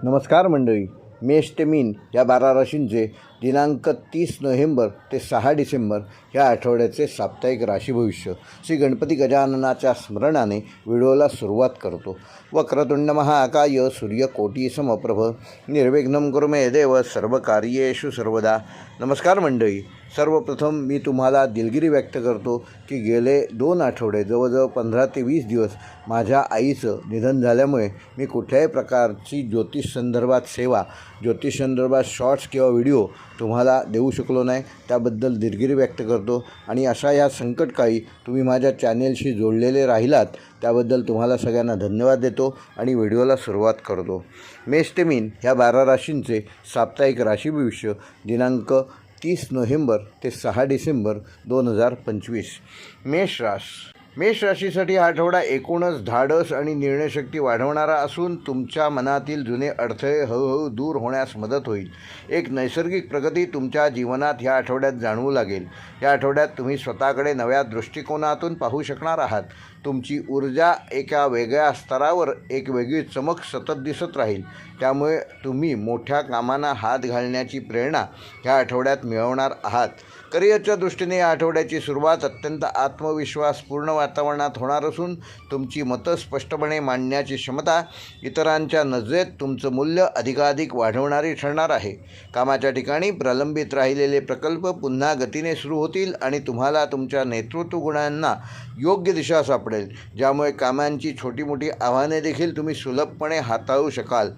नमस्कार मंडळी. मेष ते मीन या 12 राशींचे दिनांक 30 नोव्हेंबर ते 6 डिसेंबर ह्या आठवड्याचे साप्ताहिक राशी भविष्य श्री गणपती गजाननाच्या स्मरणाने व्हिडिओला सुरुवात करतो. वक्रतुंड महाकाय सूर्यकोटी समप्रभ निर्विघ्नं कुरु मे देव सर्वकार्येषु सर्वदा. नमस्कार मंडळी. सर्वप्रथम मी तुम्हाला दिलगिरी व्यक्त करतो की गेले 2 आठवडे जवळजवळ 15 ते 20 दिवस माझ्या आईचं निधन झाल्यामुळे मी कुठल्याही प्रकारची ज्योतिष संदर्भात शॉर्ट्स किंवा व्हिडिओ तुम्हाला देऊ शकलो नाही. त्याबद्दल दिलगिरी व्यक्त करतो आणि अशा या संकटकाळी तुम्ही माझ्या चॅनेलशी जोडलेले राहिलात त्याबद्दल तुम्हाला सगळ्यांना धन्यवाद देतो आणि व्हिडिओला सुरुवात करतो. मेष ते मीन ह्या 12 राशींचे साप्ताहिक राशी भविष्य दिनांक 30 नोव्हेंबर ते 6 डिसेंबर 2025. मेष राशीसाठी हा आठवडा एकूणच धाडस आणि निर्णयशक्ती वाढवणारा असून तुमच्या मनातील जुने अडथळे हळूहळू दूर होण्यास मदत होईल. एक नैसर्गिक प्रगती तुमच्या जीवनात ह्या आठवड्यात जाणवू लागेल. या आठवड्यात तुम्ही स्वतःकडे नव्या दृष्टिकोनातून पाहू शकणार आहात. तुमची ऊर्जा एका वेगळ्या स्तरावर एक वेगळी चमक सतत दिसत राहील. त्यामुळे तुम्ही मोठ्या कामांना हात घालण्याची प्रेरणा ह्या आठवड्यात मिळवणार आहात. करिअरच्या दृष्टीने या आठवड्याची सुरुवात अत्यंत आत्मविश्वासपूर्ण वातावरणात होणार असून तुमची मतं स्पष्टपणे मांडण्याची क्षमता इतरांच्या नजरेत तुमचं मूल्य अधिकाधिक वाढवणारी ठरणार आहे. कामाच्या ठिकाणी प्रलंबित राहिलेले प्रकल्प पुन्हा गतीने सुरू होतील आणि तुम्हाला तुमच्या नेतृत्व गुणांना योग्य दिशा सापडेल, ज्यामुळे कामांची छोटी मोठी आव्हाने देखील तुम्ही सुलभपणे हाताळू शकाल.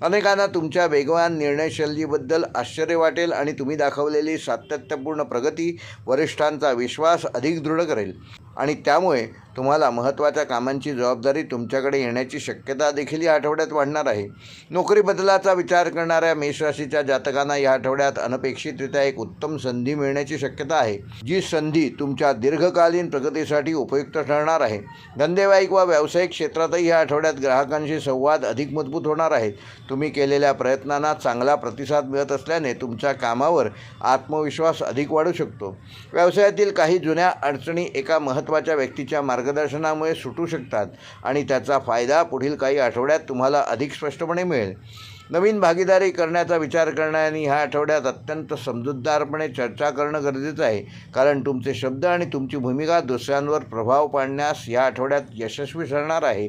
अनेकांना तुमच्या वेगवान निर्णयशैलीबद्दल आश्चर्य वाटेल आणि तुम्ही दाखवलेली सातत्यपूर्ण प्रगती वरिष्ठांचा विश्वास अधिक दृढ करेल आणि त्यामुळे तुम्हाला महत्त्वाच्या कामांची जबाबदारी तुमच्याकडे येण्याची शक्यता देखील या आठवड्यात वाढणार आहे. नोकरी बदलाचा विचार करणाऱ्या मेषराशीच्या जातकांना या आठवड्यात अनपेक्षितरित्या एक उत्तम संधी मिळण्याची शक्यता आहे, जी संधी तुमच्या दीर्घकालीन प्रगतीसाठी उपयुक्त ठरणार आहे. धंदेवाईक व व्यावसायिक क्षेत्रातही या आठवड्यात ग्राहकांशी संवाद अधिक मजबूत होणार आहेत. तुम्ही केलेल्या प्रयत्नांना चांगला प्रतिसाद मिळत असल्याने तुमच्या कामावर आत्मविश्वास अधिक वाढू शकतो. व्यवसायातील काही जुन्या अडचणी एका महत्त्वाच्या व्यक्तीच्या मार्गदर्शनामुळे सुटू शकतात आणि त्याचा फायदा पुढील काही आठवड्यात तुम्हाला अधिक स्पष्टपणे मिळेल. नवीन भागीदारी करण्याचा विचार करणाऱ्यांनी ह्या आठवड्यात अत्यंत समजूतदारपणे चर्चा करणं गरजेचं आहे, कारण तुमचे शब्द आणि तुमची भूमिका दुसऱ्यांवर प्रभाव पाडण्यास या आठवड्यात यशस्वी ठरणार आहे.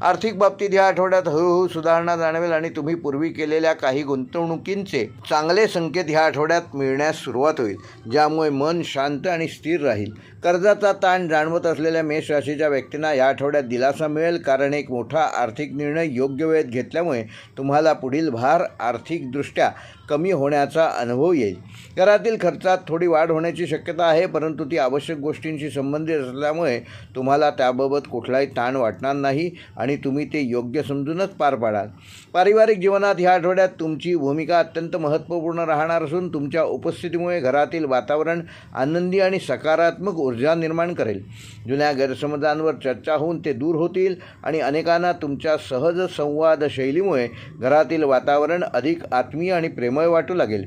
आर्थिक बाबतीत या आठवड्यात हळूहळू सुधारणा जाणवेल आणि तुम्ही पूर्वी केलेल्या काही गुंतवणुकींचे चांगले संकेत ह्या आठवड्यात मिळण्यास सुरुवात होईल, ज्यामुळे मन शांत आणि स्थिर राहील. कर्जाचा ताण जाणवत असलेल्या मेष राशीच्या व्यक्तींना या आठवड्यात दिलासा मिळेल, कारण एक मोठा आर्थिक निर्णय योग्य वेळेत घेतल्यामुळे तुम्हाला पुढील भार आर्थिकदृष्ट्या कमी होण्याचा अनुभव येईल. घरातील खर्चात थोडी वाढ होण्याची शक्यता आहे, परंतु ती आवश्यक गोष्टींशी संबंधित असल्यामुळे तुम्हाला त्याबाबत कुठलाही ताण वाटणार नाही आणि तुम्ही ते योग्य समजूनच पार पाडाल. पारिवारिक जीवनात ह्या आठवड्यात तुमची भूमिका अत्यंत महत्त्वपूर्ण राहणार असून तुमच्या उपस्थितीमुळे घरातील वातावरण आनंदी आणि सकारात्मक ऊर्जा निर्माण करेल. जुन्या गैरसमजांवर चर्चा होऊन ते दूर होतील आणि अनेकांना तुमच्या सहज संवाद शैलीमुळे घरातील वातावरण अधिक आत्मीय आणि प्रेमळ वाटू लागेल.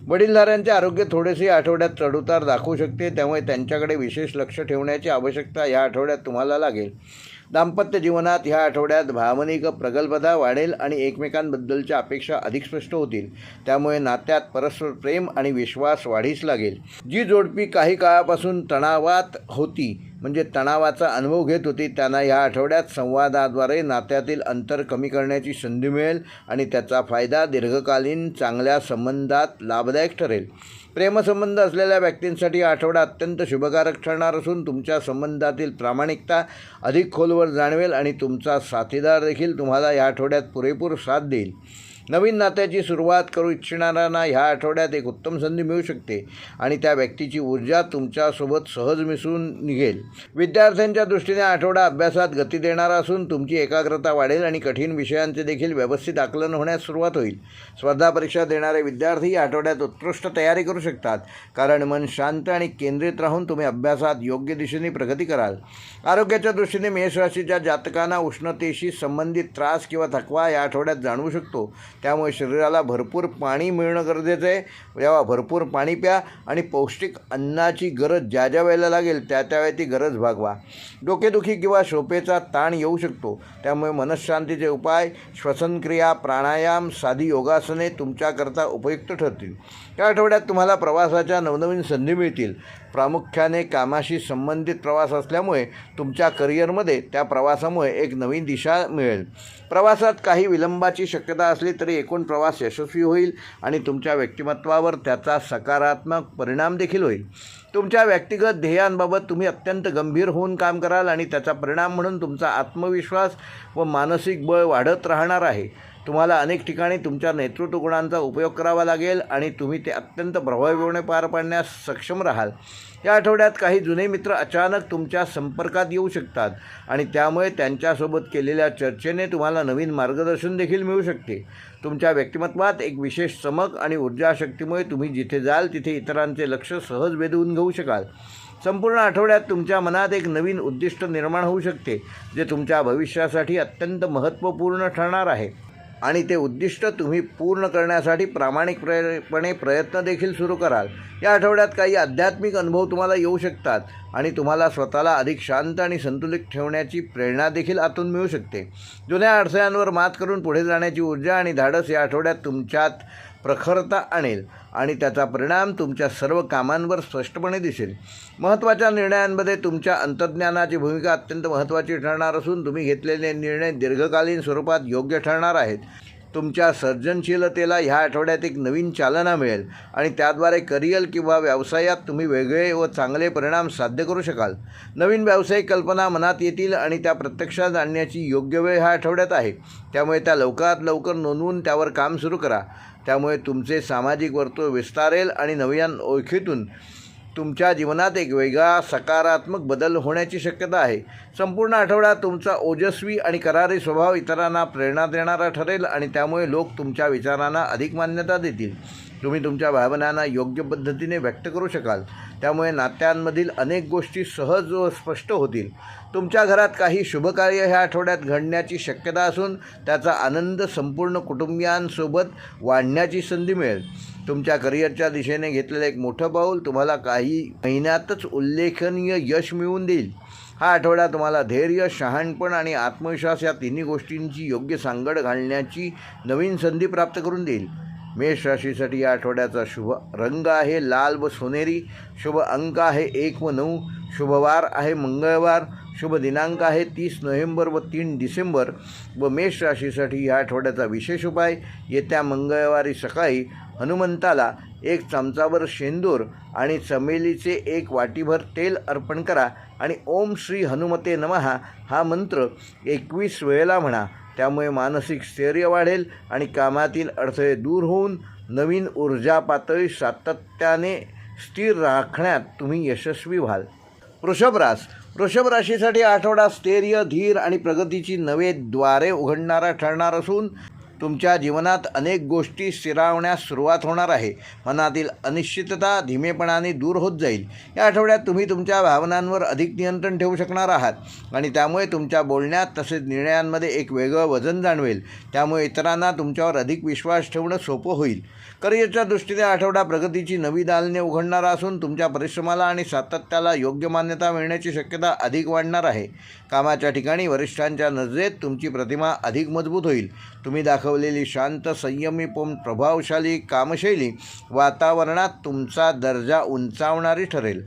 वडीलधाऱ्यांचे आरोग्य थोडेसे आठवड्यात चढउतार दाखवू शकते, त्यामुळे त्यांच्याकडे विशेष लक्ष ठेवण्याची आवश्यकता या आठवड्यात तुम्हाला लागेल. दाम्पत्य जीवनात ह्या आठवड्यात भावनिक प्रगल्भता वाढेल आणि एकमेकांबद्दलच्या अपेक्षा अधिक स्पष्ट होतील. त्यामुळे नात्यात परस्पर प्रेम आणि विश्वास वाढीस लागेल. जी जोडपी काही काळापासून तणावात होती, म्हणजे तणावाचा अनुभव घेत होती, त्यांना ह्या आठवड्यात संवादाद्वारे नात्यातील अंतर कमी करण्याची संधी मिळेल आणि त्याचा फायदा दीर्घकालीन चांगल्या संबंधात लाभदायक ठरेल. प्रेमसंबंध असलेल्या व्यक्तींसाठी हा आठवडा अत्यंत शुभकारक ठरणार असून तुमच्या संबंधातील प्रामाणिकता अधिक खोलवर जाणवेल आणि तुमचा साथीदार देखील तुम्हाला या आठवड्यात पुरेपूर साथ देईल. नवीन नात्याची सुरुवात करू इच्छिणाऱ्यांना ह्या आठवड्यात एक उत्तम संधी मिळू शकते आणि त्या व्यक्तीची ऊर्जा तुमच्यासोबत सहज मिसळून निघेल. विद्यार्थ्यांच्या दृष्टीने आठवडा अभ्यासात गती देणारा असून तुमची एकाग्रता वाढेल आणि कठीण विषयांचे देखील व्यवस्थित आकलन होण्यास सुरुवात होईल. स्पर्धा परीक्षा देणारे विद्यार्थी या आठवड्यात उत्कृष्ट तयारी करू शकतात, कारण मन शांत आणि केंद्रित राहून तुम्ही अभ्यासात योग्य दिशेने प्रगती कराल. आरोग्याच्या दृष्टीने मेष राशीच्या जातकांना उष्णतेशी संबंधित त्रास किंवा थकवा या आठवड्यात जाणवू शकतो. त्यामुळे शरीराला भरपूर पाणी मिळणं गरजेचं आहे. जेव्हा भरपूर पाणी प्या आणि पौष्टिक अन्नाची गरज ज्या ज्या वेळेला लागेल त्या त्यावेळी ती गरज भागवा. डोकेदुखी किंवा झोपेचा ताण येऊ शकतो, त्यामुळे मनःशांतीचे उपाय, श्वसनक्रिया, प्राणायाम, साधी योगासने तुमच्याकरता उपयुक्त ठरतील. या आठवड्यात तुम्हाला प्रवासाच्या नवनवीन संधी मिळतील. प्रामुख्याने कामाशी संबंधित प्रवास असल्यामुळे तुमच्या करिअरमध्ये त्या प्रवासामुळे एक नवीन दिशा मिळेल. प्रवासात काही विलंबाची शक्यता असली तरी एकूण प्रवास यशस्वी होईल आणि तुमच्या व्यक्तिमत्त्वावर त्याचा सकारात्मक परिणाम देखील होईल. तुमच्या व्यक्तिगत ध्येयांबाबत तुम्ही अत्यंत गंभीर होऊन काम कराल आणि त्याचा परिणाम म्हणून तुमचा आत्मविश्वास व मानसिक बळ वाढत राहणार आहे. तुम्हाला अनेक ठिकाणी तुमच्या नेतृत्व गुणांचा उपयोग करावा लागेल आणि तुम्ही ते अत्यंत प्रभावीपणे पार पाडण्यास सक्षम राहाल. या आठवड्यात काही जुने मित्र अचानक तुमच्या संपर्कात येऊ शकतात आणि त्यामुळे त्यांच्यासोबत केलेल्या चर्चेने तुम्हाला नवीन मार्गदर्शन देखील मिळू शकते. तुमच्या व्यक्तिमत्वात एक विशेष चमक आणि ऊर्जाशक्तीमुळे तुम्ही जिथे जाल तिथे इतरांचे लक्ष सहज वेधून घेऊ शकाल. संपूर्ण आठवड्यात तुमच्या मनात एक नवीन उद्दिष्ट निर्माण होऊ शकते जे तुमच्या भविष्यासाठी अत्यंत महत्त्वपूर्ण ठरणार आहे आणि ते उद्दिष्ट तुम्ही पूर्ण करण्यासाठी प्रामाणिकपणे प्रयत्न देखील सुरू कराल. या आठवड्यात काही आध्यात्मिक अनुभव तुम्हाला येऊ शकतात आणि तुम्हाला स्वतःला अधिक शांत आणि संतुलित ठेवण्याची प्रेरणा देखील आतून मिळू शकते. जुन्या अडथळ्यांवर मात करून पुढे जाण्याची ऊर्जा आणि धाडस या आठवड्यात तुमच्यात प्रखरता आणेल आणि त्याचा परिणाम तुमच्या सर्व कामांवर स्पष्टपणे दिसेल. महत्त्वाच्या निर्णयांमध्ये तुमच्या अंतर्ज्ञानाची भूमिका अत्यंत महत्त्वाची ठरणार असून तुम्ही घेतलेले निर्णय दीर्घकालीन स्वरूपात योग्य ठरणार आहेत. तुमच्या सर्जनशीलतेला ह्या आठवड्यात एक नवीन चालना मिळेल आणि त्याद्वारे करिअर किंवा व्यवसायात तुम्ही वेगळे व चांगले परिणाम साध्य करू शकाल. नवीन व्यावसायिक कल्पना मनात येतील आणि त्या प्रत्यक्षात आणण्याची योग्य वेळ ह्या आठवड्यात आहे. त्यामुळे त्या लवकरात लवकर नोंदवून त्यावर काम सुरू करा. त्यामुळे तुमचे सामाजिक वर्तुळ विस्तारेल आणि नव्या ओळखीतून तुमच्या जीवनात एक वेगळा सकारात्मक बदल होण्याची शक्यता आहे. संपूर्ण आठवडा तुमचा ओजस्वी आणि करारी स्वभाव इतरांना प्रेरणा देणारा ठरेल आणि त्यामुळे लोक तुमच्या विचारांना अधिक मान्यता देतील. तुम्ही तुमच्या भावनांना योग्य पद्धतीने व्यक्त करू शकाल. त्यामुळे नात्यांमधील अनेक गोष्टी सहज व स्पष्ट होतील. तुमच्या घरात काही शुभकार्य ह्या आठवड्यात घडण्याची शक्यता असून त्याचा आनंद संपूर्ण कुटुंबियांसोबत वाढण्याची संधी मिळेल. तुमच्या करिअरच्या दिशेने घेतलेलं एक मोठं पाऊल तुम्हाला काही महिन्यातच उल्लेखनीय यश मिळवून देईल. हा आठवडा तुम्हाला धैर्य, शहाणपण आणि आत्मविश्वास या तिन्ही गोष्टींची योग्य सांगड घालण्याची नवीन संधी प्राप्त करून देईल. मेष राशीसाठी या आठवड्याचा शुभ रंग आहे लाल व सोनेरी. शुभ अंक आहे 1 व 9. शुभवार आहे मंगळवार. शुभ दिनांक आहे 30 नोव्हेंबर व 3 डिसेंबर. व मेष राशीसाठी या आठवड्याचा विशेष उपाय, येत्या मंगळवारी सकाळी हनुमंताला 1 चमचाभर शेंदूर आणि चमेलीचे 1 वाटीभर तेल अर्पण करा आणि ओम श्री हनुमते नमः हा मंत्र 21 वेळेला म्हणा. त्यामुळे मानसिक स्थैर्य वाढेल आणि कामातील अडथळे दूर होऊन नवीन ऊर्जा पातळी सातत्याने स्थिर राखण्यात तुम्ही यशस्वी व्हाल. वृषभ राशीसाठी आठवडा स्थैर्य, धीर आणि प्रगतीची नवे द्वारे उघडणारा ठरणार असून तुमच्या जीवनात अनेक गोष्टी स्थिरावण्यास सुरुवात होणार आहे. मनातील अनिश्चितता धीमेपणाने दूर होत जाईल. या आठवड्यात तुम्ही तुमच्या भावनांवर अधिक नियंत्रण ठेवू शकणार आहात आणि त्यामुळे तुमच्या बोलण्यात तसेच निर्णयांमध्ये एक वेगळं वजन जाणवेल. त्यामुळे इतरांना तुमच्यावर अधिक विश्वास ठेवणं सोपं होईल. करिअरच्या दृष्टीने आठवडा प्रगतीची नवी दालने उघडणारा असून तुमच्या परिश्रमाला आणि सातत्याला योग्य मान्यता मिळण्याची शक्यता अधिक वाढणार आहे. कामाच्या ठिकाणी वरिष्ठांच्या नजरेत तुमची प्रतिमा अधिक मजबूत होईल. तुम्ही दाखवलेली शांत, संयमी पण प्रभावशाली कामशैली वातावरणात तुमचा दर्जा उंचावणारी ठरेल.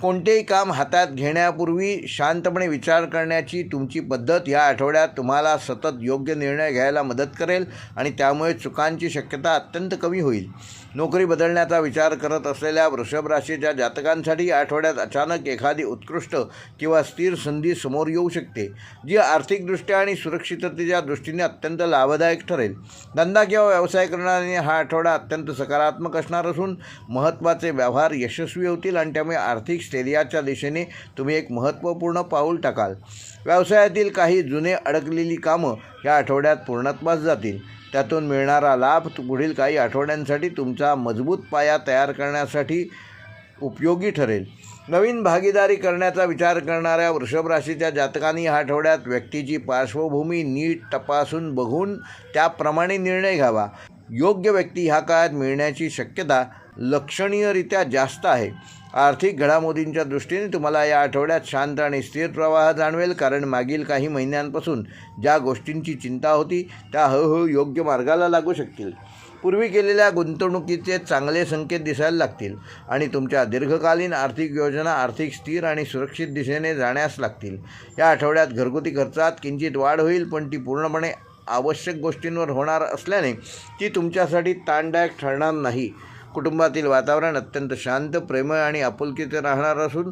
कोणतेही काम हातात घेण्यापूर्वी शांतपणे विचार करण्याची तुमची पद्धत या आठवड्यात तुम्हाला सतत योग्य निर्णय घ्यायला मदत करेल आणि त्यामुळे चुकांची शक्यता अत्यंत कमी होईल. नोकरी बदलण्याचा विचार करत असलेल्या वृषभ राशीच्या जातकांसाठी या आठवड्यात अचानक एखादी उत्कृष्ट किंवा स्थिर संधी समोर येऊ शकते, जी आर्थिकदृष्ट्या आणि सुरक्षिततेच्या दृष्टीने अत्यंत लाभदायक ठरेल. धंदा किंवा व्यवसाय करणाऱ्यांनी हा आठवडा अत्यंत सकारात्मक असणार असून महत्त्वाचे व्यवहार यशस्वी होतील आणि त्यामुळे आर्थिक स्थैर्याच्या दिशेने तुम्ही एक महत्त्वपूर्ण पाऊल टाकाल. व्यवसायातील काही जुने अडकलेली कामं या आठवड्यात पूर्णत्वास जातील. त्यातून मिळणारा लाभ पुढील काही आठवड्यांसाठी तुमचा मजबूत पाया तयार करण्यासाठी उपयोगी ठरेल. नवीन भागीदारी करण्याचा विचार करणाऱ्या वृषभ राशीच्या जातकांनी ह्या आठवड्यात व्यक्तीची पार्श्वभूमी नीट तपासून बघून त्याप्रमाणे निर्णय घ्यावा. योग्य व्यक्ती ह्या काळात मिळण्याची शक्यता लक्षणीयरित्या जास्त आहे. आर्थिक घडामोडींच्या दृष्टीने तुम्हाला या आठवड्यात शांत आणि स्थिर प्रवाह जाणवेल, कारण मागील काही महिन्यांपासून ज्या गोष्टींची चिंता होती त्या हळूहळू योग्य मार्गाला लागू शकतील. पूर्वी केलेल्या गुंतवणुकीचे चांगले संकेत दिसायला लागतील आणि तुमच्या दीर्घकालीन आर्थिक योजना आर्थिक स्थिर आणि सुरक्षित दिशेने जाण्यास लागतील. या आठवड्यात घरगुती खर्चात किंचित वाढ होईल, पण ती पूर्णपणे आवश्यक गोष्टींवर होणार असल्याने ती तुमच्यासाठी ताणदायक ठरणार नाही. कुटुंबातील वातावरण अत्यंत शांत, प्रेमळ आणि आपुलकीचे राहणार असून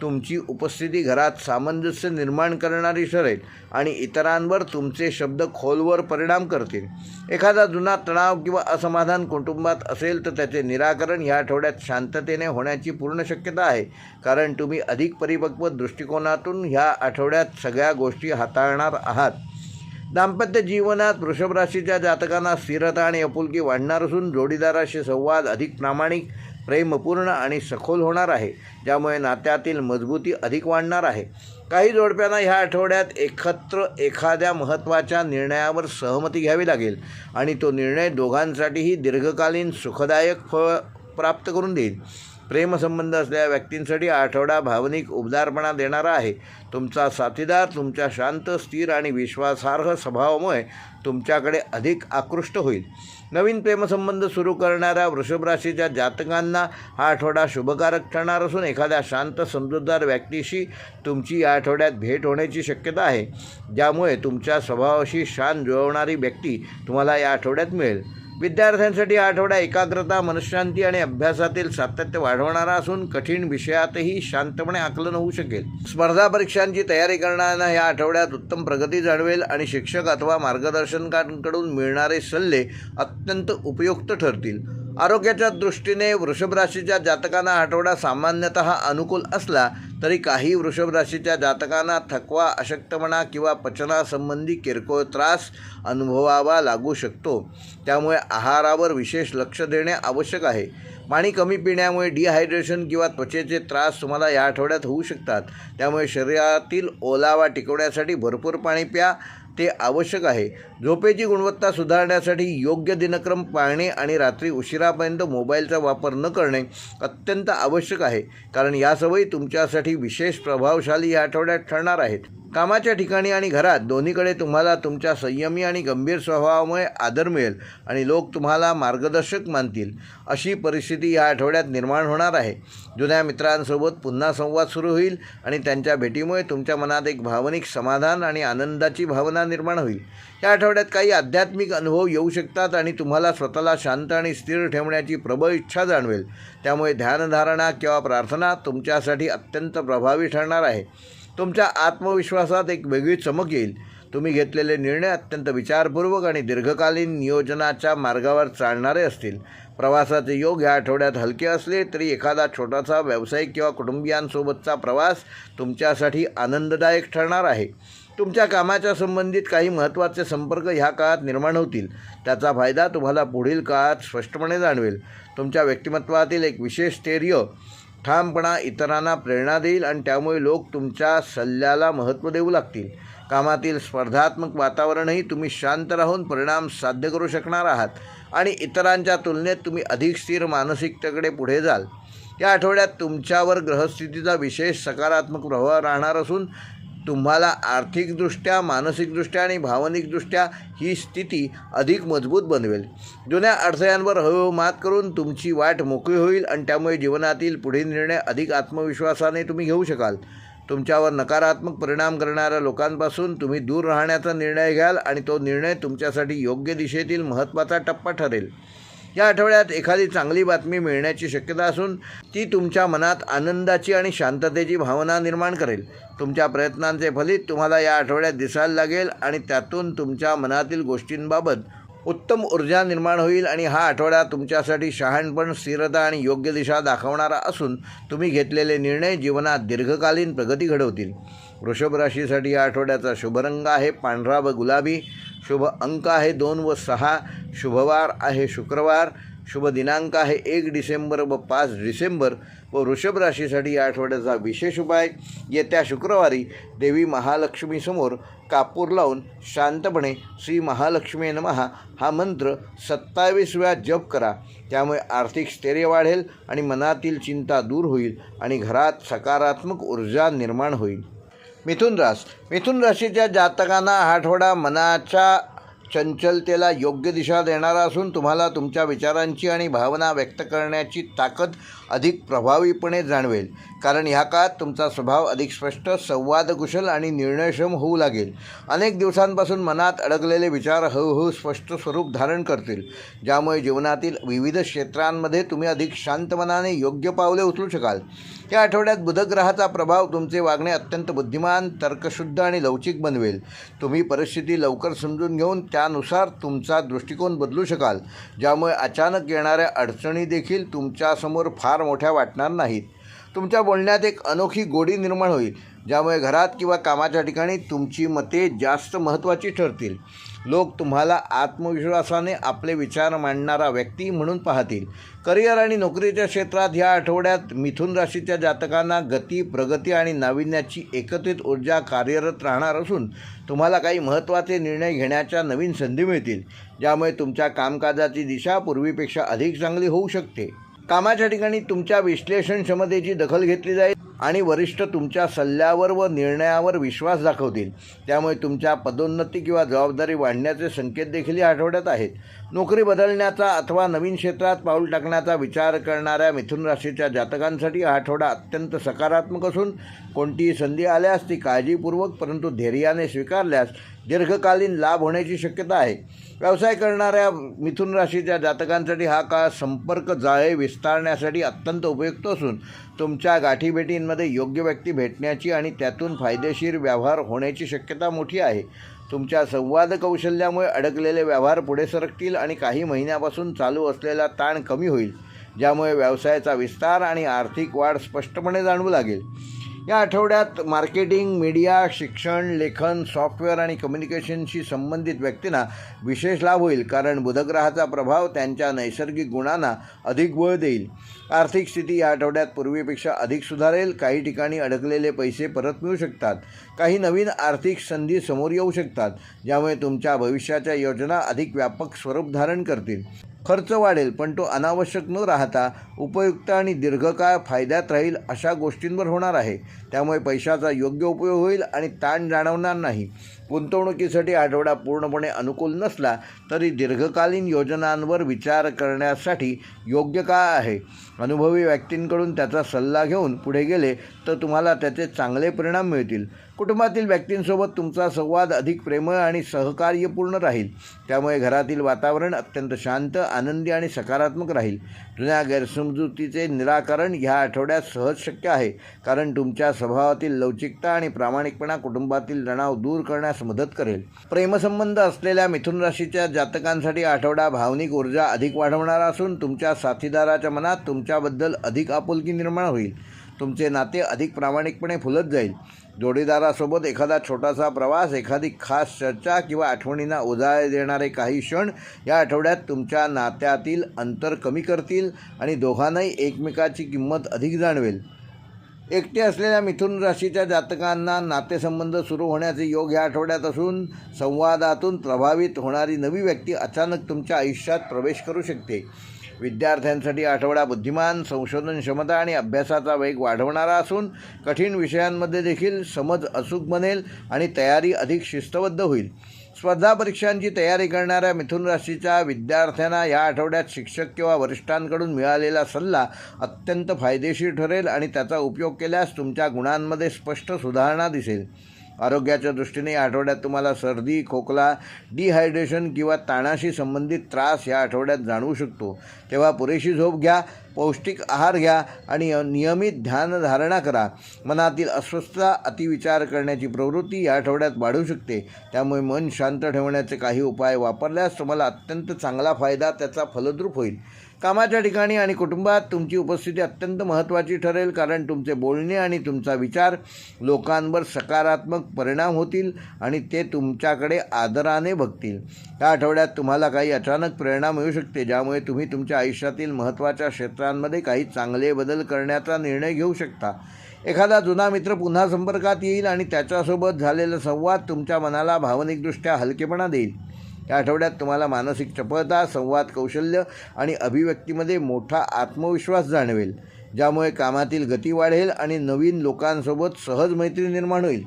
तुमची उपस्थिती घरात सामंजस्य निर्माण करणारी ठरेल आणि इतरांवर तुमचे शब्द खोलवर परिणाम करतील. एखादा जुना तणाव किंवा असमाधान कुटुंबात असेल तर त्याचे निराकरण ह्या आठवड्यात शांततेने होण्याची पूर्ण शक्यता आहे, कारण तुम्ही अधिक परिपक्व दृष्टिकोनातून ह्या आठवड्यात सगळ्या गोष्टी हाताळणार आहात. दाम्पत्य जीवनात वृषभ राशीच्या जातकांना स्थिरता आणि आपुलकी वाढणार असून जोडीदाराशी संवाद अधिक प्रामाणिक, प्रेमपूर्ण आणि सखोल होणार आहे, ज्यामुळे नात्यातील मजबूती अधिक वाढणार आहे. काही जोडप्यांना ह्या आठवड्यात एकत्र एखाद्या महत्त्वाच्या निर्णयावर सहमती घ्यावी लागेल आणि तो निर्णय दोघांसाठीही दीर्घकालीन सुखदायक फळ प्राप्त करून देईल. प्रेमसंबंध असलेल्या व्यक्तींसाठी आठवडा भावनिक उबदारपणा देणारा आहे. तुमचा साथीदार तुमच्या शांत, स्थिर आणि विश्वासार्ह स्वभावामुळे तुमच्याकडे अधिक आकृष्ट होईल. नवीन प्रेमसंबंध सुरू करणाऱ्या वृषभ राशीच्या जातकांना हा आठवडा शुभकारक ठरणार असून एखाद्या शांत, समजूतदार व्यक्तीशी तुमची या आठवड्यात भेट होण्याची शक्यता आहे, ज्यामुळे तुमच्या स्वभावाशी शांत जुळवणारी व्यक्ती तुम्हाला या आठवड्यात मिळेल. विद्यार्थ्यांसाठी हा आठवडा एकाग्रता, मनःशांती आणि अभ्यासातील सातत्य वाढवणारा असून कठीण विषयातही शांतपणे आकलन होऊ शकेल. स्पर्धा परीक्षांची तयारी करणाऱ्यांना या आठवड्यात उत्तम प्रगती जाणवेल आणि शिक्षक अथवा मार्गदर्शकांकडून मिळणारे सल्ले अत्यंत उपयुक्त ठरतील. आरोग्याच्या दृष्टीने वृषभ राशीच्या जातकांना हा आठवडा सामान्यतः अनुकूल असला तरी काही वृषभ राशीच्या जातकांना थकवा, अशक्तपणा किंवा पचनासंबंधी किरकोळ त्रास अनुभवावा लागू शकतो. त्यामुळे आहारावर विशेष लक्ष देणे आवश्यक आहे. पाणी कमी पिण्यामुळे डिहायड्रेशन किंवा त्वचेचे त्रास तुम्हाला या आठवड्यात होऊ शकतात. त्यामुळे शरीरातील ओलावा टिकवण्यासाठी भरपूर पाणी प्या, ते आवश्यक आहे. झोपेची गुणवत्ता सुधारण्यासाठी योग्य दिनक्रम पाळणे आणि रात्री उशिरापर्यंत मोबाईलचा वापर न करणे अत्यंत आवश्यक आहे, कारण या सवयी तुमच्यासाठी विशेष प्रभावशाली या आठवड्यात ठरणार आहेत. कामाच्या ठिकाणी आणि घरात दोन्हीकडे तुम्हाला तुमच्या संयमी आणि गंभीर स्वभावामुळे आदर मिळेल आणि लोक तुम्हाला मार्गदर्शक मानतील. अशी परिस्थिती या आठवड्यात निर्माण होणार आहे. जुन्या मित्रांसोबत पुन्हा संवाद सुरू होईल आणि त्यांच्या भेटीमुळे तुमच्या मनात एक भावनिक समाधान आणि आनंदाची भावना निर्माण होईल. या आठवड्यात काही आध्यात्मिक अनुभव येऊ शकतात आणि तुम्हाला स्वतःला शांत आणि स्थिर ठेवण्याची प्रबळ इच्छा जाणवेल. त्यामुळे ध्यानधारणा किंवा प्रार्थना तुमच्यासाठी अत्यंत प्रभावी ठरणार आहे. तुमच्या आत्मविश्वासात एक वेगळी चमक येईल. तुम्ही घेतलेले निर्णय अत्यंत विचारपूर्वक आणि दीर्घकालीन नियोजनाच्या मार्गावर चालणारे असतील. प्रवासाचे योग या आठवड्यात हलके असले तरी एखादा छोटासा व्यावसायिक किंवा कुटुंबियांसोबतचा प्रवास तुमच्यासाठी आनंददायक ठरणार आहे. तुमच्या कामाच्या संबंधित काही महत्त्वाचे संपर्क ह्या काळात निर्माण होतील. त्याचा फायदा तुम्हाला पुढील काळात स्पष्टपणे जाणवेल. तुमच्या व्यक्तिमत्वातील एक विशेष स्थैर्य, ठामपणा इतरांना प्रेरणा देईल आणि त्यामुळे लोक तुमच्या सल्ल्याला महत्त्व देऊ लागतील. कामातील स्पर्धात्मक वातावरणही तुम्ही शांत राहून परिणाम साध्य करू शकणार आहात आणि इतरांच्या तुलनेत तुम्ही अधिक स्थिर मानसिकतेकडे पुढे जाल. या आठवड्यात तुमच्यावर ग्रहस्थितीचा विशेष सकारात्मक प्रभाव राहणार असून तुम्हाला आर्थिकदृष्ट्या, मानसिकदृष्ट्या आणि भावनिकदृष्ट्या ही स्थिती अधिक मजबूत बनवेल. जुन्या अडथळ्यांवर हळूहळू मात करून तुमची वाट मोकळी होईल आणि त्यामुळे जीवनातील पुढील निर्णय अधिक आत्मविश्वासाने तुम्ही घेऊ शकाल. तुमच्यावर नकारात्मक परिणाम करणाऱ्या लोकांपासून तुम्ही दूर राहण्याचा निर्णय घ्याल आणि तो निर्णय तुमच्यासाठी योग्य दिशेतील महत्त्वाचा टप्पा ठरेल. या आठवड्यात एखादी चांगली बातमी मिळण्याची शक्यता असून ती तुमच्या मनात आनंदाची आणि शांततेची भावना निर्माण करेल. तुमच्या प्रयत्नांचे फलित तुम्हाला या आठवड्यात दिसायला लागेल आणि त्यातून तुमच्या मनातील गोष्टींबाबत उत्तम ऊर्जा निर्माण होईल आणि हा आठवडा तुमच्यासाठी शहाणपण, स्थिरता आणि योग्य दिशा दाखवणारा असून तुम्ही घेतलेले निर्णय जीवनात दीर्घकालीन प्रगती घडवतील. वृषभ राशीसाठी या आठवड्याचा शुभ रंग आहे पांढरा व गुलाबी. शुभ अंक आहे 2 व 6. शुभवार आहे शुक्रवार. शुभ दिनांक आहे 1 डिसेंबर व 5 डिसेंबर व वृषभ राशीसाठी या आठवड्याचा विशेष उपाय, येत्या शुक्रवारी देवी महालक्ष्मीसमोर कापूर लावून शांतपणे श्री महालक्ष्मी नमः हा मंत्र 27 वेळा जप करा. त्यामुळे आर्थिक स्थैर्य वाढेल आणि मनातील चिंता दूर होईल आणि घरात सकारात्मक ऊर्जा निर्माण होईल. मिथुन राशीच्या जातकांना हा आठवडा मनाच्या चंचलतेला योग्य दिशा देणारा असून तुम्हाला तुमच्या विचारांची आणि भावना व्यक्त करण्याची ताकद अधिक प्रभावीपणे जाणवेल. कारण ह्या काळात तुमचा स्वभाव अधिक स्पष्ट, संवादकुशल आणि निर्णयक्षम होऊ लागेल. अनेक दिवसांपासून मनात अडकलेले विचार हळूहळू स्पष्ट स्वरूप धारण करतील, ज्यामुळे जीवनातील विविध क्षेत्रांमध्ये तुम्ही अधिक शांत मनाने योग्य पावले उचलू शकाल. या आठवड्यात बुधग्रहाचा प्रभाव तुमचे वागणे अत्यंत बुद्धिमान, तर्कशुद्ध आणि लवचिक बनवेल. तुम्ही परिस्थिती लवकर समजून घेऊन त्यानुसार तुमचा दृष्टिकोन बदलू शकाल, ज्यामुळे अचानक येणाऱ्या अडचणी देखील तुमच्यासमोर फार मोठ्या वाटणार नाहीत. तुमच्या बोलण्यात एक अनोखी गोडी निर्माण होईल, ज्यामुळे घरात किंवा कामाच्या ठिकाणी तुमची मते जास्त महत्त्वाची ठरतील. लोक तुम्हाला आत्मविश्वासाने आपले विचार मांडणारा व्यक्ती म्हणून पाहतील. करिअर आणि नोकरीच्या क्षेत्रात ह्या आठवड्यात मिथुन राशीच्या जातकांना गती, प्रगती आणि नाविन्याची एकत्रित ऊर्जा कार्यरत राहणार असून तुम्हाला काही महत्त्वाचे निर्णय घेण्याच्या नवीन संधी मिळतील, ज्यामुळे तुमच्या कामकाजाची दिशा पूर्वीपेक्षा अधिक चांगली होऊ शकते. कामाच्या ठिकाणी तुमच्या विश्लेषण क्षमतेची दखल घेतली जाईल आणि वरिष्ठ तुमच्या सल्ल्यावर व निर्णयावर विश्वास दाखवतील. त्यामुळे तुमच्या पदोन्नती किंवा जबाबदारी वाढण्याचे संकेत देखील या आठवड्यात आहेत. नोकरी बदलण्याचा अथवा नवीन क्षेत्रात पाऊल टाकण्याचा विचार करणाऱ्या मिथुन राशीच्या जातकांसाठी हा आठवडा अत्यंत सकारात्मक असून कोणतीही संधी आल्यास ती काळजीपूर्वक परंतु धैर्याने स्वीकारल्यास दीर्घकालीन लाभ होण्याची शक्यता आहे. व्यवसाय करणाऱ्या मिथुन राशीच्या जातकांसाठी हा काळ संपर्क जाळे विस्तारण्यासाठी अत्यंत उपयुक्त असून तुमच्या गाठीभेटींमध्ये योग्य व्यक्ती भेटण्याची आणि त्यातून फायदेशीर व्यवहार होण्याची शक्यता मोठी आहे. तुमच्या संवाद कौशल्यामुळे अडकलेले व्यवहार पुढे सरकतील आणि काही महिन्यापासून चालू असलेला ताण कमी होईल, ज्यामुळे व्यवसायाचा विस्तार आणि आर्थिक वाढ स्पष्टपणे जाणवू लागेल. या आठवड्यात मार्केटिंग, मीडिया, शिक्षण, लेखन, सॉफ्टवेअर आणि कम्युनिकेशनशी संबंधित व्यक्तींना विशेष लाभ होईल, कारण बुधग्रहाचा प्रभाव त्यांच्या नैसर्गिक गुणांना अधिक बळ देईल. आर्थिक स्थिती या आठवड्यात पूर्वीपेक्षा अधिक सुधारेल. काही ठिकाणी अडकलेले पैसे परत मिळू शकतात. काही नवीन आर्थिक संधी समोर येऊ शकतात, ज्यामुळे तुमच्या भविष्याच्या योजना अधिक व्यापक स्वरूप धारण करतील. खर्च वाढेल, पण तो अनावश्यक न राहता उपयुक्त आणि दीर्घकाळ फायद्यात राहील अशा गोष्टींवर होणार आहे. त्यामुळे पैशाचा योग्य उपयोग होईल आणि ताण जाणवणार नाही. गुंतवणुकीसाठी आठवडा पूर्णपणे अनुकूल नसला तरी दीर्घकालीन योजनांवर विचार करण्यासाठी योग्य काळ आहे. अनुभवी व्यक्तींकडून त्याचा सल्ला घेऊन पुढे गेले तर तुम्हाला त्याचे चांगले परिणाम मिळतील. कुटुंबातील व्यक्तींसोबत तुमचा संवाद अधिक प्रेमळ आणि सहकार्यपूर्ण राहील. त्यामुळे घरातील वातावरण अत्यंत शांत, आनंदी आणि सकारात्मक राहील. जुन्या गैरसमजुतीचे निराकरण ह्या आठवड्यात सहज शक्य आहे, कारण तुमच्या स्वभावातील लवचिकता आणि प्रामाणिकपणा कुटुंबातील तणाव दूर करण्यास मदत करेल. प्रेमसंबंध असलेल्या मिथुन राशीच्या जातकांसाठी आठवडा भावनिक ऊर्जा अधिक वाढवणारा असून तुमच्या साथीदाराच्या मनात तुमच्याबद्दल अधिक आपुलकी निर्माण होईल. तुमचे नाते अधिक प्रामाणिकपणे फुलत जाईल. जोडीदारासोबत एखादा छोटासा प्रवास, एखादी खास चर्चा किंवा आठवणींना उजाळा देणारे काही क्षण या आठवड्यात तुमच्या नात्यातील अंतर कमी करतील आणि दोघांनाही एकमेकाची किंमत अधिक जाणवेल. एकटे असलेल्या मिथुन राशीच्या जातकांना नातेसंबंध सुरू होण्याचे योग या आठवड्यात असून संवादातून प्रभावित होणारी नवी व्यक्ती अचानक तुमच्या आयुष्यात प्रवेश करू शकते. विद्यार्थ्यांसाठी आठवडा बुद्धिमान, संशोधन क्षमता आणि अभ्यासाचा वेग वाढवणारा असून कठीण विषयांमध्ये देखील समज अचूक बनेल आणि तयारी अधिक शिस्तबद्ध होईल. स्पर्धा परीक्षांची तयारी करणाऱ्या मिथुन राशीच्या विद्यार्थ्यांना या आठवड्यात शिक्षक किंवा वरिष्ठांकडून मिळालेला सल्ला अत्यंत फायदेशीर ठरेल आणि त्याचा उपयोग केल्यास तुमच्या गुणांमध्ये स्पष्ट सुधारणा दिसेल. आरोग्याच्या दृष्टीने या आठवड्यात तुम्हाला सर्दी, खोकला, डिहायड्रेशन किंवा ताणाशी संबंधित त्रास या आठवड्यात जाणवू शकतो. तेव्हा पुरेशी झोप घ्या, पौष्टिक आहार घ्या आणि नियमित ध्यानधारणा करा. मनातील अस्वस्थता, अतिविचार करण्याची प्रवृत्ती या आठवड्यात वाढू शकते. त्यामुळे मन शांत ठेवण्याचे काही उपाय वापरल्यास तुम्हाला अत्यंत चांगला फायदा त्याचा फलद्रूप होईल. कामाच्या ठिकाणी आणि कुटुंबात तुमची उपस्थिती अत्यंत महत्त्वाची ठरेल, कारण तुमचे बोलणे आणि तुमचा विचार लोकांवर सकारात्मक परिणाम होतील आणि ते तुमच्याकडे आदराने बघतील. या आठवड्यात तुम्हाला काही अचानक प्रेरणा मिळू शकते, ज्यामुळे तुम्ही तुमच्या आयुष्यातील महत्त्वाच्या क्षेत्रांमध्ये काही चांगले बदल करण्याचा निर्णय घेऊ शकता. एखादा जुना मित्र पुन्हा संपर्कात येईल आणि त्याच्यासोबत झालेला संवाद तुमच्या मनाला भावनिकदृष्ट्या हलकेपणा देईल. या आठवड्यात तुम्हाला मानसिक चपळता, संवाद कौशल्य आणि अभिव्यक्तीमध्ये मोठा आत्मविश्वास जाणवेल, ज्यामुळे कामातील गती वाढेल आणि नवीन लोकांसोबत सहज मैत्री निर्माण होईल.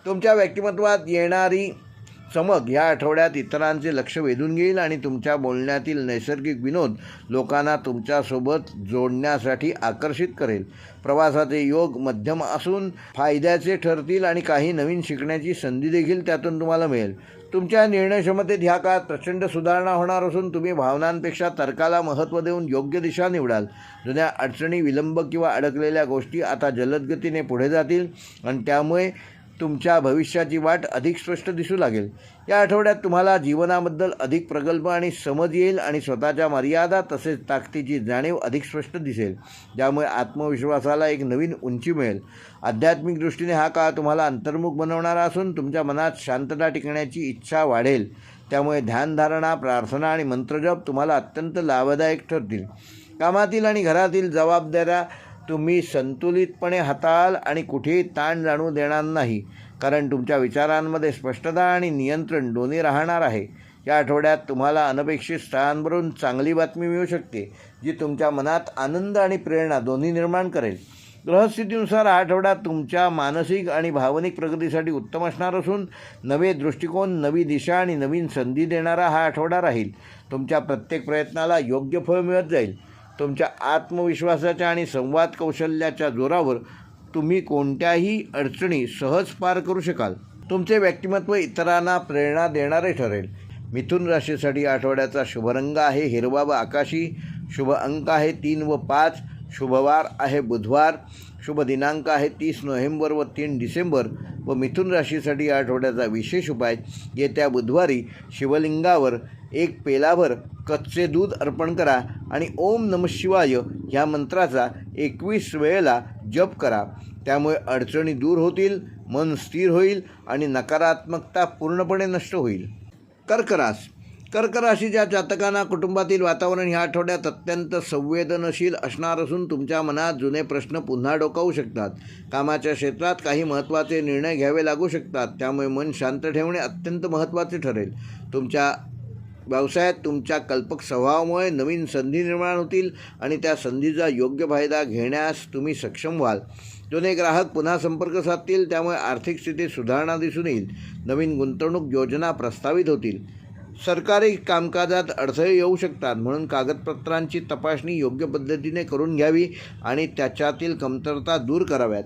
तुमच्या व्यक्तिमत्वात येणारी चमक या आठवड्यात इतरांचे लक्ष वेधून घेईल आणि तुमच्या बोलण्यातील नैसर्गिक विनोद लोकांना तुमच्यासोबत जोडण्यासाठी आकर्षित करेल. प्रवासाचे योग मध्यम असून फायद्याचे ठरतील आणि काही नवीन शिकण्याची संधी देखील त्यातून तुम्हाला मिळेल. तुमच्या निर्णय क्षमतेत ह्या काळात प्रचंड सुधारणा होणार असून तुम्ही भावनांपेक्षा तर्काला महत्त्व देऊन योग्य दिशा निवडाल. जुन्या अडचणी, विलंब किंवा अडकलेल्या गोष्टी आता जलद गतीने पुढे जातील आणि त्यामुळे तुमच्या भविष्याची वाट अधिक स्पष्ट दिसू लागेल. या आठवड्यात तुम्हाला जीवनाबद्दल अधिक प्रगल्भ आणि समज येईल आणि स्वतःच्या मर्यादा तसेच ताकदीची जाणीव अधिक स्पष्ट दिसेल, ज्यामुळे आत्मविश्वासाला एक नवीन उंची मिळेल. आध्यात्मिक दृष्टीने हा काळ तुम्हाला अंतर्मुख बनवणारा असून तुमच्या मनात शांतता टिकण्याची इच्छा वाढेल. त्यामुळे ध्यानधारणा, प्रार्थना आणि मंत्रजप तुम्हाला अत्यंत लाभदायक ठरतील. कामातील आणि घरातील जबाबदाऱ्या तुम्ही संतुलितपणे हाताळाल आणि कुठेही ताण जाणवू देणार नाही, कारण तुमच्या विचारांमध्ये स्पष्टता आणि नियंत्रण दोन्ही राहणार आहे. या आठवड्यात तुम्हाला अनपेक्षित स्थळांवरून चांगली बातमी मिळू शकते, जी तुमच्या मनात आनंद आणि प्रेरणा दोन्ही निर्माण करेल. ग्रहस्थितीनुसार हा आठवडा तुमच्या मानसिक आणि भावनिक प्रगतीसाठी उत्तम असणार असून नवे दृष्टिकोन, नवी दिशा आणि नवीन संधी देणारा हा आठवडा राहील. तुमच्या प्रत्येक प्रयत्नाला योग्य फळ मिळत जाईल. तुमच्या आत्मविश्वासाच्या आणि संवाद कौशल्याच्या जोरावर तुम्ही कोणत्याही अडचणी सहज पार करू शकाल. तुमचे व्यक्तिमत्व इतरांना प्रेरणा देणारे ठरेल. मिथुन राशीसाठी आठवड्याचा शुभरंग आहे हिरवा व आकाशी. शुभ अंक आहे 3 व 5. शुभवार आहे बुधवार. शुभ दिनांक आहे 30 नोव्हेंबर व 3 डिसेंबर. व मिथुन राशीसाठी आठवड्याचा विशेष उपाय, येत्या बुधवारी शिवलिंगावर 1 पेलाभर कच्चे दूध अर्पण करा आणि ओम नमः शिवाय ह्या मंत्राचा 21 वेळेला जप करा. त्यामुळे अडचणी दूर होतील, मन स्थिर होईल आणि नकारात्मकता पूर्णपणे नष्ट होईल. कर्क राशीच्या जातकांना कुटुंबातील वातावरण ह्या आठवड्यात अत्यंत संवेदनशील असणार असून तुमच्या मनात जुने प्रश्न पुन्हा डोकावू शकतात. कामाच्या क्षेत्रात काही महत्त्वाचे निर्णय घ्यावे लागू शकतात, त्यामुळे मन शांत ठेवणे अत्यंत महत्त्वाचे ठरेल. तुमच्या व्यवसायात तुमच्या कल्पक स्वभावामुळे नवीन संधी निर्माण होतील आणि त्या संधीचा योग्य फायदा घेण्यास तुम्ही सक्षम व्हाल. जुने ग्राहक पुन्हा संपर्क साधतील, त्यामुळे आर्थिक स्थितीत सुधारणा दिसून येईल. नवीन गुंतवणूक योजना प्रस्तावित होतील. सरकारी कामकाजात अडथळे येऊ शकतात, म्हणून कागदपत्रांची तपासणी योग्य पद्धतीने करून घ्यावी आणि त्याच्यातील कमतरता दूर कराव्यात.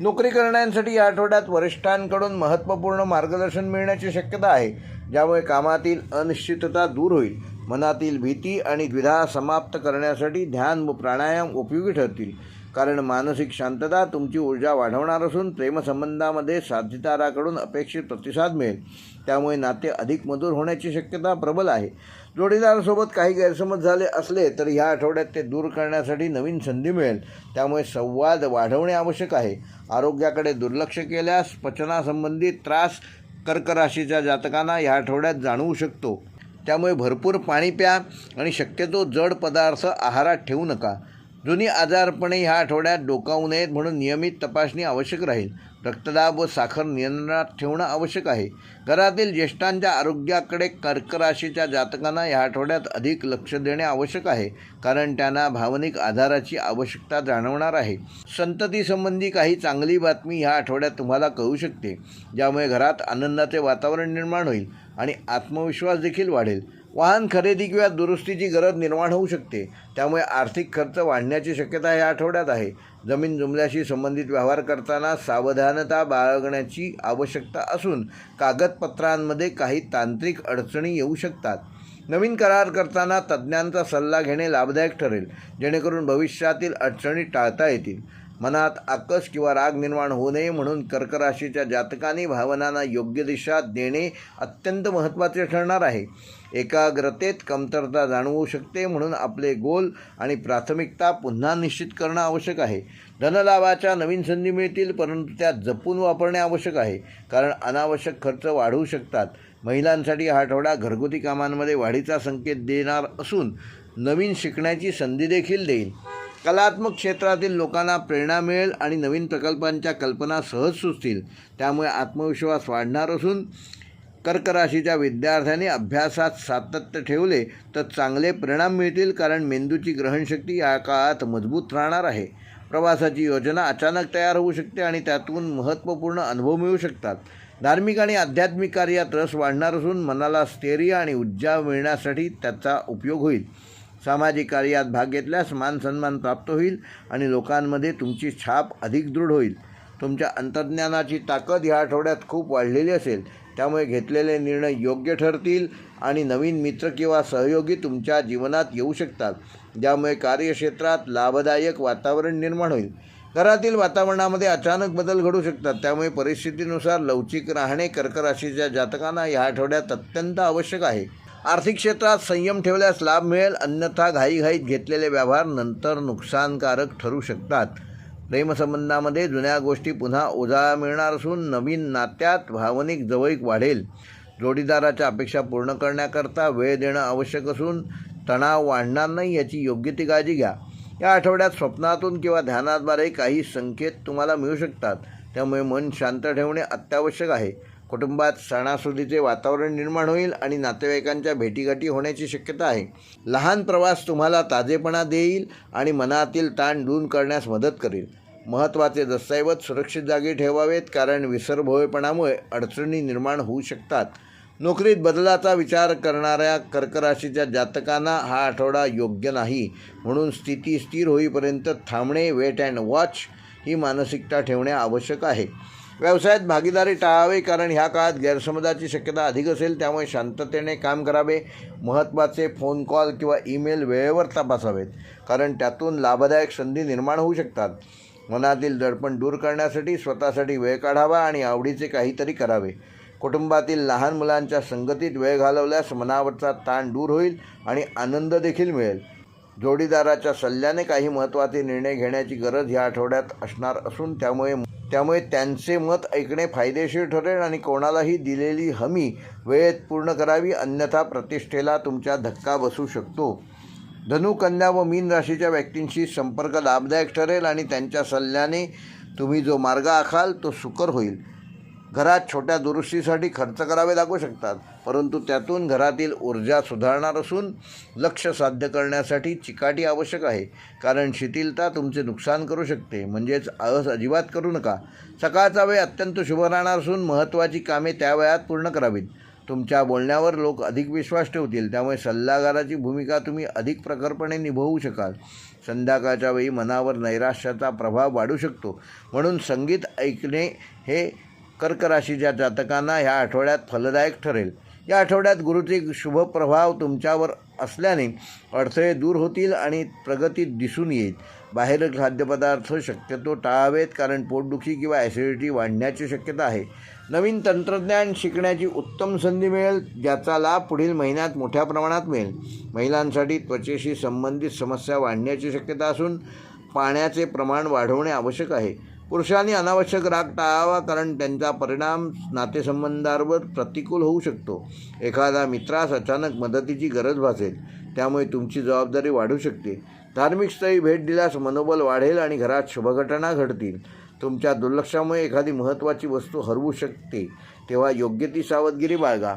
नोकरी करण्यासाठी या आठवड्यात वरिष्ठांकडून महत्त्वपूर्ण मार्गदर्शन मिळण्याची शक्यता आहे, ज्यामुळे कामातील अनिश्चितता दूर होईल. मनातील भीती आणि द्विधा समाप्त करण्यासाठी ध्यान व प्राणायाम उपयोगी ठरतील, कारण मानसिक शांतता तुमची ऊर्जा वाढवणार असून प्रेमसंबंधामध्ये साथीदाराकडून अपेक्षित प्रतिसाद मिळेल. त्यामुळे नाते अधिक मधुर होण्याची शक्यता प्रबल आहे. जोडीदारासोबत काही गैरसमज झाले असले तर ह्या आठवड्यात ते दूर करण्यासाठी नवीन संधी मिळेल. त्यामुळे संवाद वाढवणे आवश्यक आहे. आरोग्याकडे दुर्लक्ष केल्यास पचनासंबंधित त्रास कर्क राशीच्या जातकांना ह्या आठवड्यात जाणवू शकतो. त्यामुळे भरपूर पाणी प्या आणि शक्यतो जड पदार्थ आहारात ठेवू नका. जुनी आजारपणे ह्या आठवड्यात डोकावू नयेत, म्हणून नियमित तपासणी आवश्यक राहील. रक्तदाब व साखर नियंत्रणात ठेवणं आवश्यक आहे. घरातील ज्येष्ठांच्या आरोग्याकडे कर्क राशीच्या जातकांना या आठवड्यात अधिक लक्ष देणे आवश्यक आहे, कारण त्यांना भावनिक आधाराची आवश्यकता जाणवणार आहे. संततीसंबंधी काही चांगली बातमी ह्या आठवड्यात तुम्हाला कळू शकते, ज्यामुळे घरात आनंदाचे वातावरण निर्माण होईल आणि आत्मविश्वास देखील वाढेल. वाहन खरेदी किंवा दुरुस्तीची गरज निर्माण होऊ शकते, त्यामुळे आर्थिक खर्च वाढण्याची शक्यता या आठवड्यात आहे. जमीन जुमल्याशी संबंधित व्यवहार करताना सावधानता बाळगण्याची आवश्यकता असून कागदपत्रांमध्ये काही तांत्रिक अडचणी येऊ शकतात. नवीन करार करताना तज्ज्ञांचा सल्ला घेणे लाभदायक ठरेल, जेणेकरून भविष्यातील अडचणी टाळता येतील. मनात आकस किंवा राग निर्माण होऊ नये म्हणून कर्क राशीच्या जातकांनी भावनांना योग्य दिशा देणे अत्यंत महत्त्वाचे ठरणार आहे. एकाग्रतेत कमतरता जाणवू शकते, म्हणून आपले गोल आणि प्राथमिकता पुन्हा निश्चित करणं आवश्यक आहे. धनलाभाच्या नवीन संधी मिळतील, परंतु त्या जपून वापरणे आवश्यक आहे, कारण अनावश्यक खर्च वाढवू शकतात. महिलांसाठी हा आठवडा घरगुती कामांमध्ये वाढीचा संकेत देणार असून नवीन शिकण्याची संधी देखील देईल. कलात्मक क्षेत्रातील लोकांना प्रेरणा मिळेल आणि नवीन प्रकल्पांच्या कल्पना सहज सुचतील, त्यामुळे आत्मविश्वास वाढणार असून कर्क राशीच्या विद्यार्थ्यांनी अभ्यासात सातत्य ठेवले तर चांगले परिणाम मिळतील, कारण मेंदूची ग्रहणशक्ती या काळात मजबूत राहणार आहे. प्रवासाची योजना अचानक तयार होऊ शकते आणि त्यातून महत्त्वपूर्ण अनुभव मिळू शकतात. धार्मिक आणि आध्यात्मिक कार्यात रस वाढणार असून मनाला स्थैर्य आणि ऊर्जा मिळण्यासाठी त्याचा उपयोग होईल. सामाजिक कार्यात भाग घेतल्यास मानसन्मान प्राप्त होईल आणि लोकांमध्ये तुमची छाप अधिक दृढ होईल. तुमच्या अंतर्ज्ञानाची ताकद या आठवड्यात खूप वाढलेली असेल, त्यामुळे घेतलेले निर्णय योग्य ठरतील आणि नवीन मित्र किंवा सहयोगी तुमच्या जीवनात येऊ शकतात, ज्यामुळे कार्यक्षेत्रात लाभदायक वातावरण निर्माण होईल. घरातील वातावरणामध्ये अचानक बदल घडू शकतात, त्यामुळे परिस्थितीनुसार लवचिक राहणे कर्क राशीच्या जातकांना या आठवड्यात अत्यंत आवश्यक आहे. आर्थिक क्षेत्रात संयम ठेवल्यास लाभ मिळेल, अन्यथा घाईघाईत घेतलेले व्यवहार नंतर नुकसानकारक ठरू शकतात. प्रेमसंबंधामध्ये जुन्या गोष्टी पुन्हा उजाळा मिळणार असून नवीन नात्यात भावनिक जवळीक वाढेल. जोडीदाराच्या अपेक्षा पूर्ण करण्याकरता वेळ देणं आवश्यक असून तणाव वाढणार नाही याची योग्य ती काळजी घ्या. या आठवड्यात स्वप्नातून किंवा ध्यानाद्वारे काही संकेत तुम्हाला मिळू शकतात, त्यामुळे मन शांत ठेवणे अत्यावश्यक आहे. कुटुंबात सणासुदीचे वातावरण निर्माण होईल आणि नातेवाईकांच्या भेटीगाठी होण्याची शक्यता आहे. लहान प्रवास तुम्हाला ताजेपणा देईल आणि मनातील ताण दूर करण्यास मदत करेल. महत्त्वाचे दस्तऐवज सुरक्षित जागी ठेवावेत, कारण विसरभोळेपणामुळे अडचणी निर्माण होऊ शकतात. नोकरीत बदलाचा विचार करणाऱ्या कर्क राशीच्या जातकांना हा आठवडा योग्य नाही, म्हणून स्थिती स्थिर होईपर्यंत थांबणे, वेट अँड वॉच ही मानसिकता ठेवणे आवश्यक आहे. व्यवसायात भागीदारी टाळावे, कारण ह्या काळात गैरसमजाची शक्यता अधिक असेल, त्यामुळे शांततेने काम करावे. महत्त्वाचे फोन कॉल किंवा ईमेल वेळेवर तपासावेत, कारण त्यातून लाभदायक संधी निर्माण होऊ शकतात. मनातील दडपण दूर करण्यासाठी स्वतःसाठी वेळ काढावा आणि आवडीचे काहीतरी करावे. कुटुंबातील लहान मुलांच्या संगतीत वेळ घालवल्यास मनावरचा ताण दूर होईल आणि आनंद देखील मिळेल. जोडीदाराच्या सल्ल्याने काही महत्त्वाचे निर्णय घेण्याची गरज ह्या आठवड्यात असणार असून त्यामुळे त्यांचे मत ऐकणे फायदेशीर ठरेल आणि कोणालाही दिलेली हमी वेळेत पूर्ण करावी, अन्यथा प्रतिष्ठेला तुमच्या धक्का बसू शकतो. धनु, कन्या व मीन राशीच्या व्यक्तींशी संपर्क लाभदायक ठरेल आणि त्यांच्या सल्ल्याने तुम्ही जो मार्ग आखाल तो सुकर होईल. घरात छोट्या दुरुस्तीसाठी खर्च करावे लागू शकतात, परंतु त्यातून घरातील ऊर्जा सुधारणार असून लक्ष्य साध्य करण्यासाठी चिकाटी आवश्यक आहे, कारण शिथिलता तुमचे नुकसान करू शकते. म्हणजेच आळस अजिबात करू नका. सकाळचा वेळ अत्यंत शुभ राहणार असून महत्त्वाची कामे त्या वेळात पूर्ण करावीत. तुमच्या बोलण्यावर लोक अधिक विश्वास ठेवतील, त्यामुळे सल्लागाराची भूमिका तुम्ही अधिक प्रखरपणे निभावू शकाल. संध्याकाळच्या वेळी मनावर नैराश्याचा प्रभाव वाढू शकतो, म्हणून संगीत ऐकणे हे कर्क राशीच्या जातकांना ह्या आठवड्यात फलदायक ठरेल. या आठवड्यात गुरुचे शुभ प्रभाव तुमच्यावर असल्याने अडथळे दूर होतील आणि प्रगती दिसून येईल. बाहेर खाद्यपदार्थ शक्यतो टाळावेत, कारण पोटदुखी किंवा ॲसिडिटी वाढण्याची शक्यता आहे. नवीन तंत्रज्ञान शिकण्याची उत्तम संधी मिळेल, ज्याचा लाभ पुढील महिन्यात मोठ्या प्रमाणात मिळेल. महिलांसाठी त्वचेशी संबंधित समस्या वाढण्याची शक्यता असून पाण्याचे प्रमाण वाढवणे आवश्यक आहे. पुरुषांनी अनावश्यक राग टाळावा, कारण त्यांचा परिणाम नातेसंबंधांवर प्रतिकूल होऊ शकतो. एखादा मित्रास अचानक मदतीची गरज भासेल, त्यामुळे तुमची जबाबदारी वाढू शकते. धार्मिक स्थळी भेट दिल्यास मनोबल वाढेल आणि घरात शुभघटना घडतील. तुमच्या दुर्लक्षामुळे एखादी महत्त्वाची वस्तू हरवू शकते, तेव्हा योग्य ती सावधगिरी बाळगा.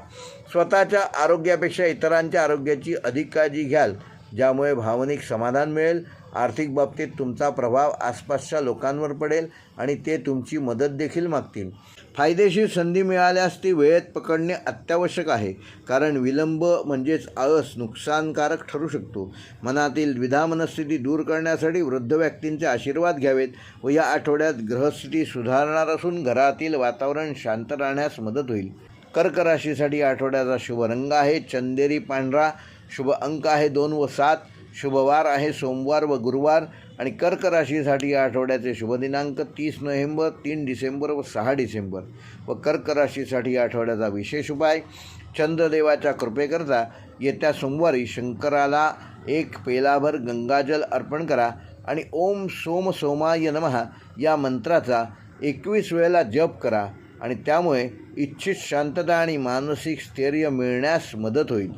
स्वतःच्या आरोग्यापेक्षा इतरांच्या आरोग्याची अधिक काळजी घ्याल, ज्यामुळे भावनिक समाधान मिळेल. आर्थिक बाबतीत तुमचा प्रभाव आसपासच्या लोकांवर पडेल आणि ते तुमची मदत देखील मागतील. फायदेशीर संधी मिळाल्यास ती वेळेत पकडणे अत्यावश्यक आहे, कारण विलंब म्हणजेच आळस नुकसानकारक ठरू शकतो. मनातील द्विधा मनस्थिती दूर करण्यासाठी वृद्ध व्यक्तींचे आशीर्वाद घ्यावेत व या आठवड्यात ग्रहस्थिती सुधारणार असून घरातील वातावरण शांत राहण्यास मदत होईल. कर्क राशीसाठी आठवड्याचा शुभ रंग आहे चंदेरी पांढरा, शुभ अंक आहे 2 व 7, शुभ वार आहे सोमवार व गुरुवार आणि कर्क राशीसाठी आठवड्याचे शुभ दिनांक 30 नोव्हेंबर, 3 डिसेंबर व 6 डिसेंबर व कर्क राशीसाठी आठवड्याचा विशेष उपाय चंद्रदेवाच्या कृपेकरता येत्या सोमवारी शंकराला 1 पेलाभर गंगाजल अर्पण करा आणि ओम सोम सोमाय नमः या मंत्राचा 21 वेळेला जप करा आणि त्यामुळे इच्छित शांतता आणि मानसिक स्थैर्य मिळण्यास मदत होईल.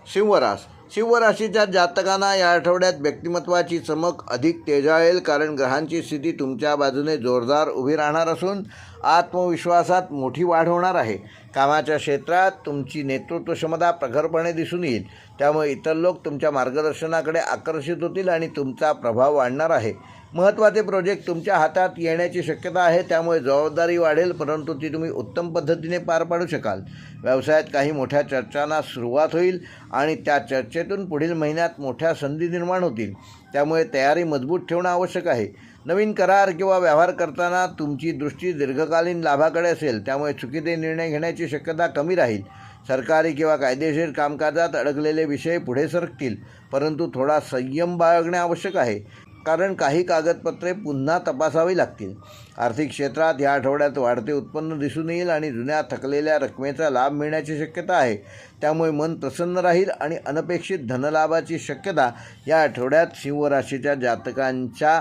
सिंह राशीच्या जातकांना या आठवड्यात व्यक्तिमत्वाची चमक अधिक तेजाळेल, कारण ग्रहांची स्थिती तुमच्या बाजूने जोरदार उभी राहणार असून आत्मविश्वासात मोठी वाढ होणार आहे. कामाच्या क्षेत्रात तुमची नेतृत्व क्षमता प्रखरपणे दिसून येईल, त्यामुळे इतर लोक तुमच्या मार्गदर्शनाकडे आकर्षित होतील आणि तुमचा प्रभाव वाढणार आहे. महत्त्वाचे प्रोजेक्ट तुमच्या हातात येण्याची शक्यता आहे, त्यामुळे जबाबदारी वाढेल, परंतु ती तुम्ही उत्तम पद्धतीने पार पाडू शकाल. व्यवसायात काही मोठ्या चर्चांना सुरुवात होईल आणि त्या चर्चेतून पुढील महिन्यात मोठ्या संधी निर्माण होतील, त्यामुळे तयारी मजबूत ठेवणं आवश्यक आहे. नवीन करार किंवा व्यवहार करताना तुमची दृष्टी दीर्घकालीन लाभाकडे असेल, त्यामुळे चुकीचे निर्णय घेण्याची शक्यता कमी राहील. सरकारी किंवा कायदेशीर कामकाजात अडकलेले विषय पुढे सरकतील, परंतु थोडा संयम बाळगणे आवश्यक आहे, कारण काही कागदपत्रे पुन्हा तपासावी लागतील. आर्थिक क्षेत्रात या आठवड्यात वाढते उत्पन्न दिसून येईल आणि जुन्या थकलेल्या रकमेचा लाभ मिळण्याची शक्यता आहे, त्यामुळे मन प्रसन्न राहील आणि अनपेक्षित धनलाभाची शक्यता या आठवड्यात सिंह राशीच्या जातकांच्या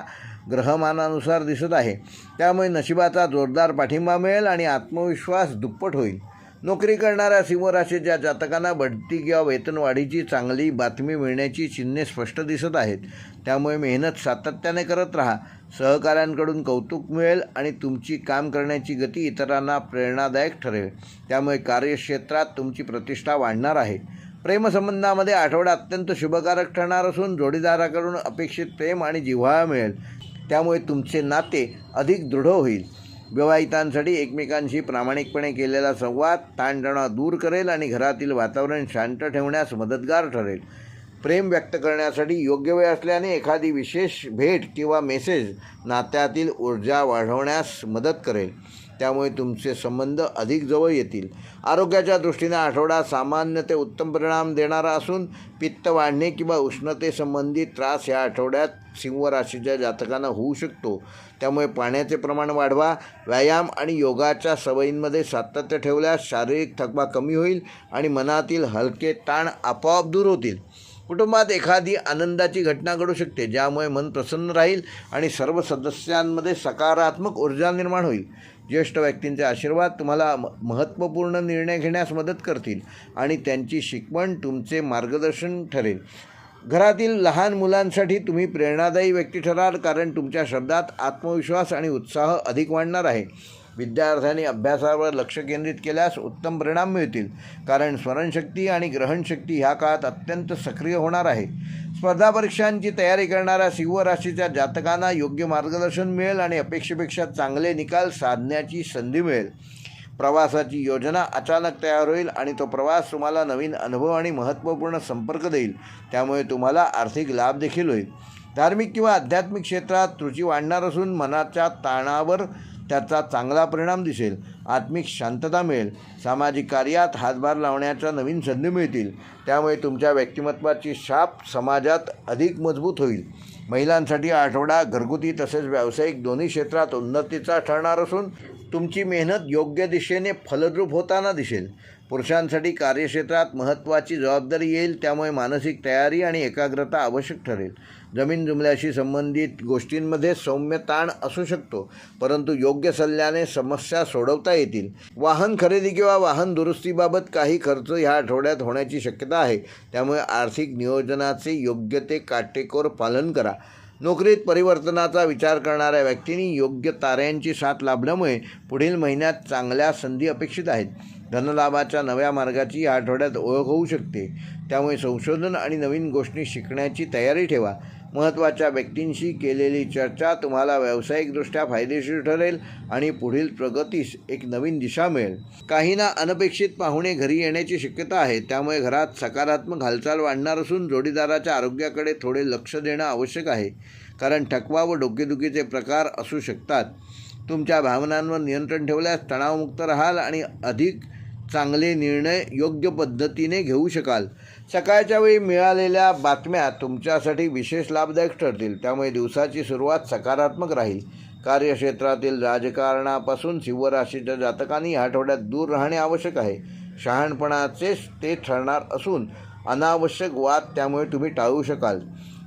ग्रहमानानुसार दिसत आहे, त्यामुळे नशिबाचा जोरदार पाठिंबा मिळेल आणि आत्मविश्वास दुप्पट होईल. नोकरी करणाऱ्या सिंह राशीच्या जातकांना बढती किंवा वेतनवाढीची चांगली बातमी मिळण्याची चिन्हे स्पष्ट दिसत आहेत, त्यामुळे मेहनत सातत्याने करत राहा. सहकाऱ्यांकडून कौतुक मिळेल आणि तुमची काम करण्याची गती इतरांना प्रेरणादायक ठरेल, त्यामुळे कार्यक्षेत्रात तुमची प्रतिष्ठा वाढणार आहे. प्रेमसंबंधामध्ये आठवडा अत्यंत शुभकारक ठरणार असून जोडीदाराकडून अपेक्षित प्रेम आणि जिव्हाळा मिळेल, त्यामुळे तुमचे नाते अधिक दृढ होईल. विवाहितांसाठी एकमेकांशी प्रामाणिकपणे केलेला संवाद ताणतणाव दूर करेल आणि घरातील वातावरण शांत ठेवण्यास मदतगार ठरेल. प्रेम व्यक्त करण्यासाठी योग्य वेळ असल्याने एखादी विशेष भेट किंवा मेसेज नात्यातील ऊर्जा वाढवण्यास मदत करेल, त्यामुळे तुमचे संबंध अधिक जवळ येतील. आरोग्याच्या दृष्टीने आठवडा सामान्य ते उत्तम परिणाम देणारा असून पित्त वाढणे किंवा उष्णतेसंबंधित त्रास या आठवड्यात सिंह राशीच्या जातकांना होऊ शकतो, त्यामुळे पाण्याचे प्रमाण वाढवा. व्यायाम आणि योगाच्या सवयींमध्ये सातत्य ठेवल्यास शारीरिक थकवा कमी होईल आणि मनातील हलके ताण आपोआप दूर होतील. कुटुंबात एखादी आनंदाची घटना घडू शकते, ज्यामुळे मन प्रसन्न राहील आणि सर्व सदस्यांमध्ये सकारात्मक ऊर्जा निर्माण होईल. ज्येष्ठ व्यक्तींचे आशीर्वाद तुम्हाला महत्त्वपूर्ण निर्णय घेण्यास मदत करतील आणि त्यांची शिकवण तुमचे मार्गदर्शन ठरेल. घरातील लहान मुलांसाठी तुम्ही प्रेरणादायी व्यक्ती ठराल, कारण तुमच्या शब्दात आत्मविश्वास आणि उत्साह अधिक वाढणार आहे. विद्यार्थ्यांनी अभ्यासावर लक्ष केंद्रित केल्यास उत्तम परिणाम मिळतील, कारण स्मरणशक्ती आणि ग्रहणशक्ती ह्या काळात अत्यंत सक्रिय होणार आहे. स्पर्धा परीक्षांची तयारी करणाऱ्या सिंह राशीच्या जातकांना योग्य मार्गदर्शन मिळेल आणि अपेक्षेपेक्षा चांगले निकाल साधण्याची संधी मिळेल. प्रवासाची योजना अचानक तयार होईल आणि तो प्रवास तुम्हाला नवीन अनुभव आणि महत्त्वपूर्ण संपर्क देईल, त्यामुळे तुम्हाला आर्थिक लाभ देखील होईल. धार्मिक किंवा आध्यात्मिक क्षेत्रात रुची वाढणार असून मनाच्या ताणावर त्याचा चांगला परिणाम दिसेल. आत्मिक शांतता मिळेल. सामाजिक कार्यात हातभार लावण्याच्या नवीन संधी मिळतील, त्यामुळे तुमच्या व्यक्तिमत्वाची छाप समाजात अधिक मजबूत होईल. महिलांसाठी आठवडा घरगुती तसेच व्यावसायिक दोन्ही क्षेत्रात उन्नतीचा ठरणार असून तुमची मेहनत योग्य दिशेने फलद्रूप होताना दिसेल. पुरुषांसाठी कार्यक्षेत्रात महत्त्वाची जबाबदारी येईल, त्यामुळे मानसिक तयारी आणि एकाग्रता आवश्यक ठरेल. जमीन जुमल्याशी संबंधित गोष्टींमध्ये सौम्य ताण असू शकतो, परंतु योग्य सल्ल्याने समस्या सोडवता येतील. वाहन खरेदी किंवा वाहन दुरुस्तीबाबत काही खर्च ह्या आठवड्यात होण्याची शक्यता आहे, त्यामुळे आर्थिक नियोजनाचे योग्य ते काटेकोर पालन करा. नोकरीत परिवर्तनाचा विचार करणाऱ्या व्यक्तींनी योग्य ताऱ्यांची साथ लाभल्यामुळे पुढील महिन्यात चांगल्या संधी अपेक्षित आहेत. धनलाभाच्या नव्या मार्गाची या आठवड्यात ओळख होऊ शकते, त्यामुळे संशोधन आणि नवीन गोष्टी शिकण्याची तयारी ठेवा. महत्त्वाच्या व्यक्तींशी केलेली चर्चा तुम्हाला व्यावसायिकदृष्ट्या फायदेशीर ठरेल आणि पुढील प्रगतीस एक नवीन दिशा मिळेल. काहींना अनपेक्षित पाहुणे घरी येण्याची शक्यता आहे, त्यामुळे घरात सकारात्मक हालचाल वाढणार असून जोडीदाराच्या आरोग्याकडे थोडे लक्ष देणं आवश्यक आहे, कारण थकवा व डोकेदुखीचे प्रकार असू शकतात. तुमच्या भावनांवर नियंत्रण ठेवल्यास तणावमुक्त राहाल आणि अधिक चांगले निर्णय योग्य पद्धतीने घेऊ शकाल. सकाळच्या वेळी मिळालेल्या बातम्या तुमच्यासाठी विशेष लाभदायक ठरतील, त्यामुळे दिवसाची सुरुवात सकारात्मक राहील. कार्यक्षेत्रातील राजकारणापासून सिंह राशीच्या जातकांनी या आठवड्यात दूर राहणे आवश्यक आहे. शहाणपणाचेच ते ठरणार असून अनावश्यक वाद त्यामुळे तुम्ही टाळू शकाल.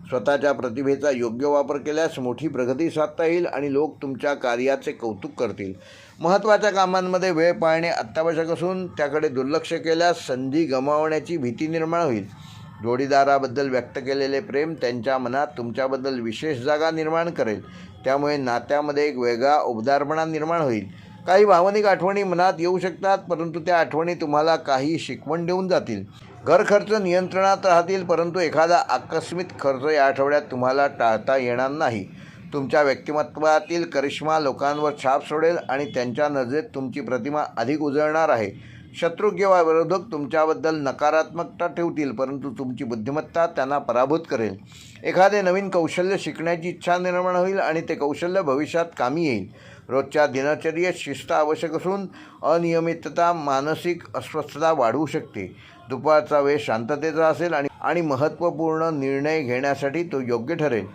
स्वतःच्या प्रतिभेचा योग्य वापर केल्यास मोठी प्रगती साधता येईल आणि लोक तुमच्या कार्याचे कौतुक करतील. महत्त्वाच्या कामांमध्ये वेळ पाळणे अत्यावश्यक असून त्याकडे दुर्लक्ष केल्यास संधी गमावण्याची भीती निर्माण होईल. जोडीदाराबद्दल व्यक्त केलेले प्रेम त्यांच्या मनात तुमच्याबद्दल विशेष जागा निर्माण करेल, त्यामुळे नात्यामध्ये एक वेगळा उबदारपणा निर्माण होईल. काही भावनिक आठवणी मनात येऊ शकतात, परंतु त्या आठवणी तुम्हाला काही शिकवण देऊन जातील. घर खर्च नियंत्रणात राहतील, परंतु एखादा आकस्मिक खर्च या आठवड्यात तुम्हाला टाळता येणार नाही. तुमच्या व्यक्तिमत्वातील करिश्मा लोकांवर छाप सोडेल आणि त्यांच्या नजरेत तुमची प्रतिमा अधिक उजळणार आहे. शत्रू किंवा विरोधक तुमच्याबद्दल नकारात्मकता ठेवतील, परंतु तुमची बुद्धिमत्ता त्यांना पराभूत करेल. एखादे नवीन कौशल्य शिकण्याची इच्छा निर्माण होईल आणि ते कौशल्य भविष्यात कामी येईल. रोजच्या दिनचर्येत शिस्त आवश्यक असून अनियमितता मानसिक अस्वस्थता वाढवू शकते. दुपारचा वेळ शांततेचा असेल आणि महत्त्वपूर्ण निर्णय घेण्यासाठी तो योग्य ठरेल.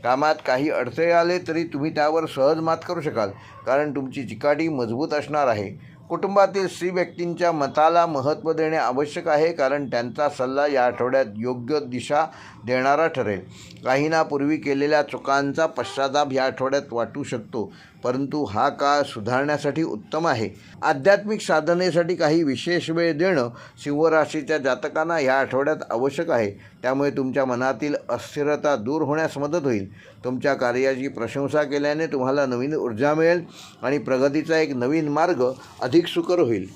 कामात काही अडथळे आले तरी तुम्ही त्यावर सहज मात करू शकाल, कारण तुमची चिकाटी मजबूत असणार आहे. कुटुंबातील स्त्री व्यक्तींच्या मताला महत्त्व देणे आवश्यक आहे, कारण त्यांचा सल्ला या आठवड्यात योग्य दिशा देणारा ठरेल. काहींना पूर्वी केलेल्या चुकांचा पश्चाताप या आठवड्यात वाटू शकतो, परंतु हा काळ सुधारण्यासाठी उत्तम आहे. आध्यात्मिक साधनेसाठी काही विशेष वेळ देणं सिंह राशीच्या जातकांना या आठवड्यात आवश्यक आहे, त्यामुळे तुमच्या मनातील अस्थिरता दूर होण्यास मदत होईल. तुमच्या कार्याची प्रशंसा केल्याने तुम्हाला नवीन ऊर्जा मिळेल आणि प्रगतीचा एक नवीन मार्ग अधिक सुकर होईल.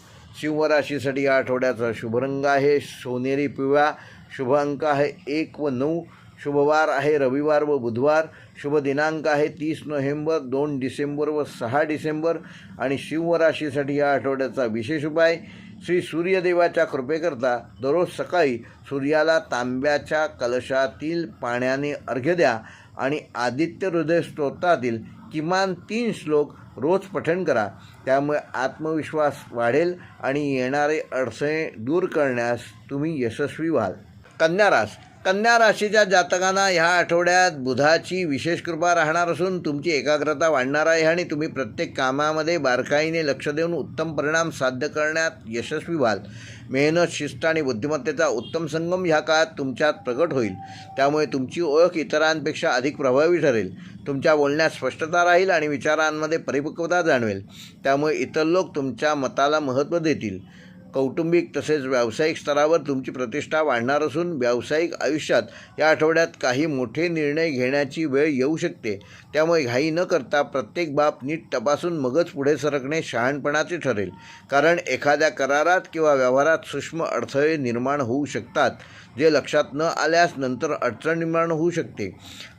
सिंह राशीसाठी या आठवड्याचा शुभ रंग आहे सोनेरी पिवळा. शुभ अंक आहे 1 व 9. शुभवार आहे रविवार व बुधवार. शुभ दिनांक आहे 30 नोव्हेंबर, 2 डिसेंबर व 6 डिसेंबर. आणि सिंह राशीसाठी या आठवड्याचा विशेष उपाय, श्री सूर्यदेवाच्या कृपेकरता दररोज सकाळी सूर्याला तांब्याच्या कलशातील पाण्याने अर्घ्य द्या आणि आदित्य हृदय स्तोत्रातील किमान 3 श्लोक रोज पठण करा. त्यामुळे आत्मविश्वास वाढेल आणि येणारे अडचणी दूर करण्यास तुम्ही यशस्वी व्हाल. कन्या राशीच्या जातकांना ह्या आठवड्यात बुधाची विशेष कृपा राहणार असून तुमची एकाग्रता वाढणार आहे आणि तुम्ही प्रत्येक कामामध्ये बारकाईने लक्ष देऊन उत्तम परिणाम साध्य करण्यात यशस्वी व्हाल. मेहनत, शिस्त आणि बुद्धिमत्तेचा उत्तम संगम ह्या काळात तुमच्यात प्रगट होईल, त्यामुळे तुमची ओळख इतरांपेक्षा अधिक प्रभावी ठरेल. तुमच्या बोलण्यात स्पष्टता राहील आणि विचारांमध्ये परिपक्वता जाणवेल, त्यामुळे इतर लोक तुमच्या मताला महत्त्व देतील. कौटुंबिक तसेच व्यावसायिक स्तरावर तुमची प्रतिष्ठा वाढणार असून व्यावसायिक आयुष्यात या आठवड्यात काही मोठे निर्णय घेण्याची वेळ येऊ शकते, त्यामुळे घाई न करता प्रत्येक बाब नीट तपासून मगच पुढे सरकणे शहाणपणाचे ठरेल, कारण एखाद्या करारात किंवा व्यवहारात सूक्ष्म अडथळे निर्माण होऊ शकतात, जे लक्षात न आल्यास नंतर अडचण निर्माण होऊ शकते.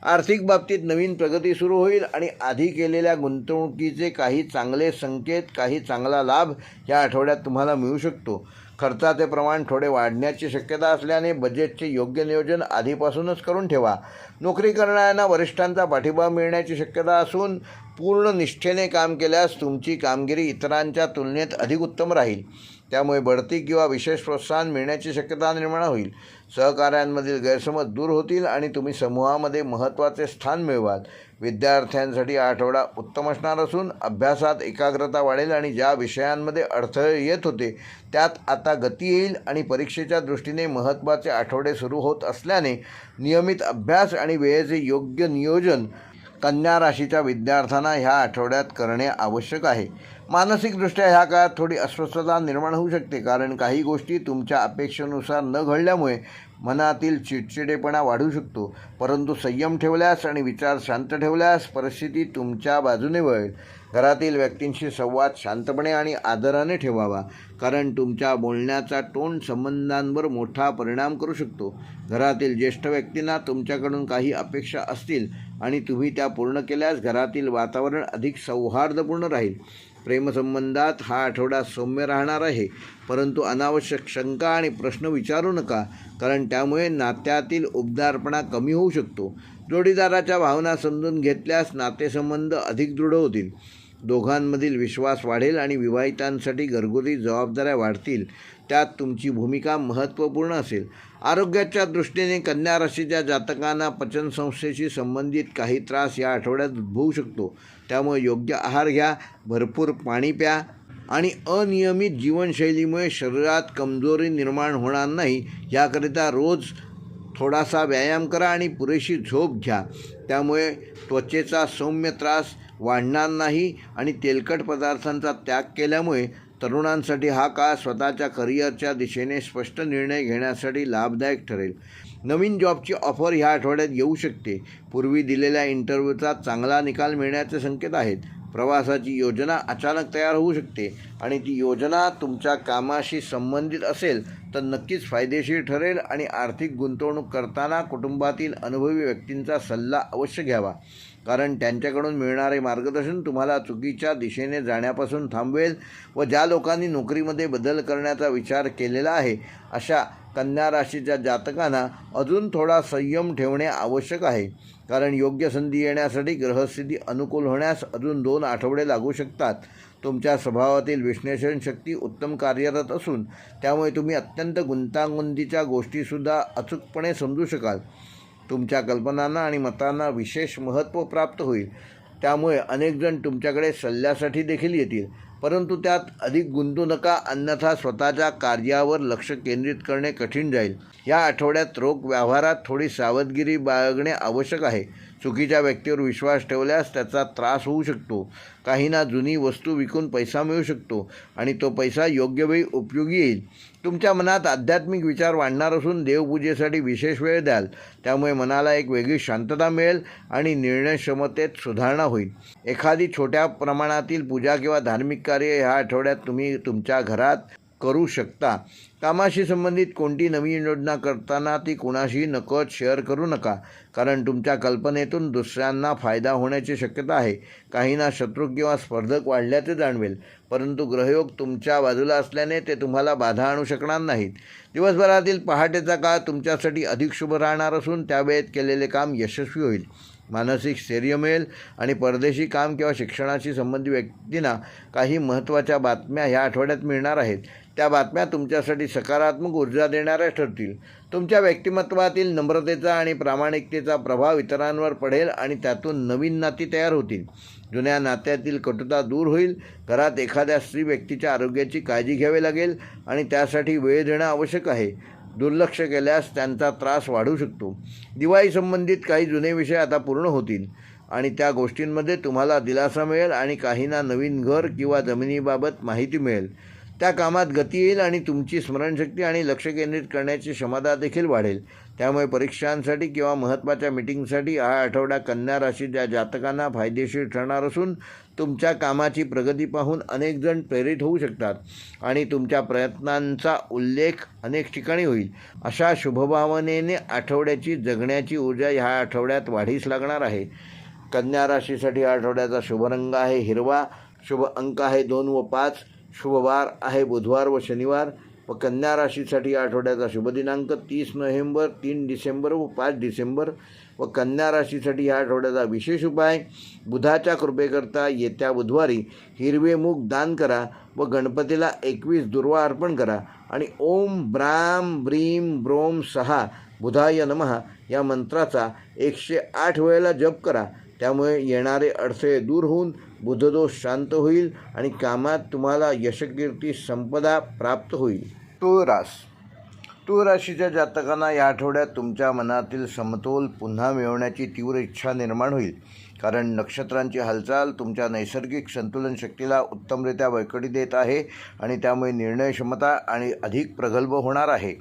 आर्थिक बाबतीत नवीन प्रगती सुरू होईल आणि आधी केलेल्या गुंतवणुकीचे काही चांगले संकेत, काही चांगला लाभ या आठवड्यात तुम्हाला मिळू शकतो. खर्चाचे प्रमाण थोडे वाढण्याची शक्यता असल्याने बजेटचे योग्य नियोजन आधीपासूनच करून ठेवा. नोकरी करणाऱ्यांना वरिष्ठांचा पाठिंबा मिळण्याची शक्यता असून पूर्ण निष्ठेने काम केल्यास तुमची कामगिरी इतरांच्या तुलनेत अधिक उत्तम राहील, त्यामुळे बढती किंवा विशेष प्रोत्साहन मिळण्याची शक्यता निर्माण होईल. सहकाऱ्यांमधील गैरसमज दूर होतील आणि तुम्ही समूहामध्ये महत्त्वाचे स्थान मिळवाल. विद्यार्थ्यांसाठी हा आठवडा उत्तम असणार असून अभ्यासात एकाग्रता वाढेल आणि ज्या विषयांमध्ये अडथळे येत होते त्यात आता गती येईल आणि परीक्षेच्या दृष्टीने महत्त्वाचे आठवडे सुरू होत असल्याने नियमित अभ्यास आणि वेळेचे योग्य नियोजन कन्या राशीच्या विद्यार्थ्यांना ह्या आठवड्यात करणे आवश्यक आहे. मानसिकदृष्ट्या ह्या काळात थोडी अस्वस्थता निर्माण होऊ शकते, कारण काही गोष्टी तुमच्या अपेक्षेनुसार न घडल्यामुळे मनातील चिडचिडेपणा वाढू शकतो, परंतु संयम ठेवल्यास आणि विचार शांत ठेवल्यास परिस्थिती तुमच्या बाजूने वळेल. घरातील व्यक्तींशी संवाद शांतपणे आणि आदराने ठेवावा, कारण तुमच्या बोलण्याचा टोन संबंधांवर मोठा परिणाम करू शकतो. घरातील ज्येष्ठ व्यक्तींना तुमच्याकडून काही अपेक्षा असतील आणि तुम्ही त्या पूर्ण केल्यास घरातील वातावरण अधिक सौहार्दपूर्ण राहील. प्रेमसंबंधात हा आठवडा सौम्य राहणार आहे, परंतु अनावश्यक शंका आणि प्रश्न विचारू नका, कारण त्यामुळे नात्यातील उबदारपणा कमी होऊ शकतो. जोडीदाराच्या भावना समजून घेतल्यास नातेसंबंध अधिक दृढ होतील. दोघांमधील विश्वास वाढेल आणि विवाहितांसाठी घरगुती जबाबदाऱ्या वाढतील. त्यात तुमची भूमिका महत्त्वपूर्ण असेल. आरोग्याच्या दृष्टीने कन्या राशीच्या जातकांना पचनसंस्थेशी संबंधित काही त्रास या आठवड्यात उद्भवू शकतो. त्यामुळे योग्य आहार घ्या, भरपूर पाणी प्या आणि अनियमित जीवनशैलीमुळे शरीरात कमजोरी निर्माण होणार नाही याकरिता रोज थोडासा व्यायाम करा आणि पुरेशी झोप घ्या. त्यामुळे त्वचेचा सौम्य त्रास वाढणार नाही आणि तेलकट पदार्थांचा त्याग केल्यामुळे तरुणांसाठी हा काळ स्वतःच्या करिअरच्या दिशेने स्पष्ट निर्णय घेण्यासाठी लाभदायक ठरेल. नवीन जॉबची ऑफर ह्या आठवड्यात येऊ शकते. पूर्वी दिलेल्या इंटरव्ह्यूचा चांगला निकाल मिळण्याचे संकेत आहेत. प्रवासाची योजना अचानक तयार होऊ शकते आणि ती योजना तुमच्या कामाशी संबंधित असेल तर नक्कीच फायदेशीर ठरेल. आणि आर्थिक गुंतवणूक करताना कुटुंबातील अनुभवी व्यक्तींचा सल्ला अवश्य घ्यावा, कारण त्यांच्याकडून मिळणारे मार्गदर्शन तुम्हाला चुकीच्या दिशेने जाण्यापासून थांबवेल. व ज्या लोकांनी नोकरीमध्ये बदल करण्याचा विचार केलेला आहे अशा कन्या राशीच्या जातकांना अजून थोडा संयम ठेवणे आवश्यक आहे, कारण योग्य संधी येण्यासाठी ग्रहस्थिती अनुकूल होण्यास अजून 2 आठवडे लागू शकतात. तुमच्या स्वभावातील विश्लेषण शक्ती उत्तम कार्यरत असून त्यामुळे तुम्ही अत्यंत गुंतागुंतीच्या गोष्टीसुद्धा अचूकपणे समजू शकाल. तुमच्या कल्पनांना आणि मतांना विशेष महत्त्व प्राप्त होईल. त्यामुळे अनेकजण तुमच्याकडे सल्ल्यासाठी देखील येतील, परंतु त्यात अधिक गुंतू नका, अन्यथा स्वतःच्या कार्यावर लक्ष केंद्रित करणे कठीण जाईल. या आठवड्यात रोख व्यवहारात थोडी सावधगिरी बाळगणे आवश्यक आहे. चुकीच्या व्यक्तीवर विश्वास ठेवल्यास त्याचा त्रास होऊ शकतो. काहींना जुनी वस्तू विकून पैसा मिळू शकतो आणि तो पैसा योग्य वेळी उपयोगी येईल. तुमच्या मनात आध्यात्मिक विचार वाढणार असून देवपूजेसाठी विशेष वेळ द्याल. त्यामुळे मनाला एक वेगळी शांतता मिळेल आणि निर्णयक्षमतेत सुधारणा होईल. एखादी छोट्या प्रमाणातील पूजा किंवा धार्मिक कार्य ह्या आठवड्यात तुम्ही तुमच्या घरात करू शकता. कामाशी संबंधित कोणती नवीन योजना करताना ती कोणाशीही नकळत शेअर करू नका, कारण तुमच्या कल्पनेतून दुसऱ्यांना फायदा होण्याची शक्यता आहे. काहींना शत्रू किंवा स्पर्धक वाढल्याचे जाणवेल, परंतु ग्रहयोग तुमच्या बाजूला असल्याने ते तुम्हाला बाधा आणू शकणार नाहीत. दिवसभरातील पहाटेचा काळ तुमच्यासाठी अधिक शुभ राहणार असून त्यावेळेत केलेले काम यशस्वी होईल. मानसिक स्थैर्य मिळेल आणि परदेशी काम किंवा शिक्षणाशी संबंधित व्यक्तींना काही महत्त्वाच्या बातम्या ह्या आठवड्यात मिळणार आहेत. त्या बातम्या तुमच्यासाठी सकारात्मक ऊर्जा देणाऱ्या ठरतील. तुमच्या व्यक्तिमत्वातील नम्रतेचा आणि प्रामाणिकतेचा प्रभाव इतरांवर पडेल आणि त्यातून नवीन नाती तयार होतील. जुन्या नात्यातील कटुता दूर होईल. घरात एखाद्या स्त्री व्यक्तीच्या आरोग्याची काळजी घ्यावी लागेल आणि त्यासाठी वेळ देणं आवश्यक आहे. दुर्लक्ष केल्यास त्यांचा त्रास वाढू शकतो. दिवाळी संबंधित काही जुने विषय आता पूर्ण होतील आणि त्या गोष्टींमध्ये तुम्हाला दिलासा मिळेल आणि काहींना नवीन घर किंवा जमिनीबाबत माहिती मिळेल. त्या कामात गती येईल आणि तुमची स्मरणशक्ती आणि लक्ष केंद्रित करण्याची क्षमता देखील वाढेल. त्यामुळे परीक्षांसाठी किंवा महत्त्वाच्या मीटिंगसाठी हा आठवडा कन्या राशीच्या जातकांना फायदेशीर ठरणार असून तुमच्या कामाची प्रगती पाहून अनेक जण प्रेरित होऊ शकतात आणि तुमच्या प्रयत्नांचा उल्लेख अनेक ठिकाणी होईल. अशा शुभभावनेने आठवड्याची जगण्याची ऊर्जा ह्या आठवड्यात वाढीस लागणार आहे. कन्या राशीसाठी आठवड्याचा शुभ रंग आहे हिरवा. शुभ अंक आहे 2 व 5. शुभ वार आहे बुधवार व शनिवार. व कन्या राशीसाठी आठवड्याचा शुभ दिनांक 30 नोव्हेंबर, 3 डिसेंबर व 5 डिसेंबर. व कन्या राशीसाठी ह्या आठवड्याचा विशेष उपाय, बुधाच्या कृपेकरता येत्या बुधवारी हिरवे मूग दान करा व गणपतीला 21 दुर्वा अर्पण करा आणि ओम ब्राम ब्रीम ब्रोम सहा बुधाय नमः या मंत्राचा 108 वेळेला जप करा. त्यामुळे येणारे अडथळे दूर होऊन बुधदोष शांत होईल आणि कामात तुम्हाला यशकीर्ती संपदा प्राप्त होईल. तुळ राशीच्या जातकांना या आठवड्यात तुमच्या मनातील समतोल पुन्हा मिळवण्याची तीव्र इच्छा निर्माण होईल, कारण नक्षत्रांची हालचाल तुमच्या नैसर्गिक संतुलन शक्तीला उत्तमरित्या बळकटी देत आहे आणि त्यामुळे निर्णय क्षमता आणि अधिक प्रगल्भ होणार आहे.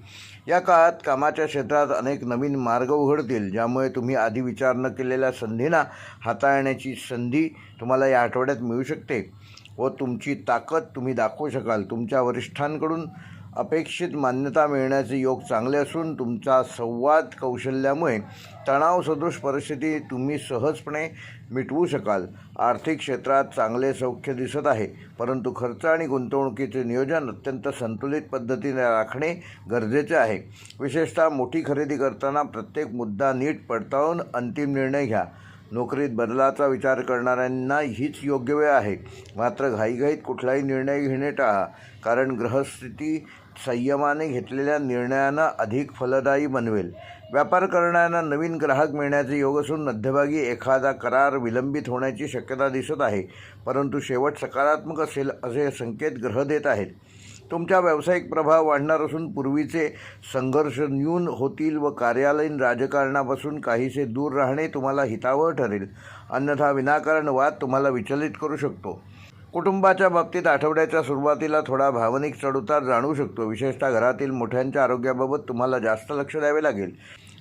या काळात कामाच्या क्षेत्रात अनेक नवीन मार्ग उघडतील, ज्यामुळे तुम्ही आधी विचार न केलेल्या संधींना हाताळण्याची संधी तुम्हाला या आठवड्यात मिळू शकते व तुमची ताकद तुम्ही दाखवू शकाल. तुमच्या वरिष्ठांकडून अपेक्षित मान्यता मिळण्याचे योग चांगले असून तुमचा संवाद कौशल्यामुळे तणावसदृश परिस्थिती तुम्ही सहजपणे मिटवू शकाल. आर्थिक क्षेत्रात चांगले सौख्य दिसत आहे, परंतु खर्च आणि गुंतवणुकीचे नियोजन अत्यंत संतुलित पद्धतीने राखणे गरजेचे आहे. विशेषतः मोठी खरेदी करताना प्रत्येक मुद्दा नीट पडताळून अंतिम निर्णय घ्या. नोकरीत बदलाचा विचार करणाऱ्यांना हीच योग्य वेळ आहे. मात्र घाईघाईत कुठलाही निर्णय घेणे टाळा, कारण ग्रहस्थिती संयमाने घेतलेल्या निर्णयांना अधिक फलदायी बनवेल. व्यापार करणाऱ्यांना नवीन ग्राहक मिळण्याचे योग असून मध्यभागी एखादा करार विलंबित होण्याची शक्यता दिसत आहे, परंतु शेवट सकारात्मक असेल असे संकेत ग्रह देत आहेत. तुमचा व्यावसायिक प्रभाव वाढणार असून पूर्वीचे संघर्ष न्यून होतील व कार्यालयीन राजकारणापासून काहीसे दूर राहणे तुम्हाला हितावह ठरेल. अन्यथा विनाकारण वाद तुम्हाला विचलित करू शकतो. कुटुंबाच्या बाबतीत आठवड्याच्या सुरुवातीला थोडा भावनिक चढउतार जाणवू शकतो. विशेषतः घरातील मोठ्यांच्या आरोग्याबाबत तुम्हाला जास्त लक्ष द्यावे लागेल.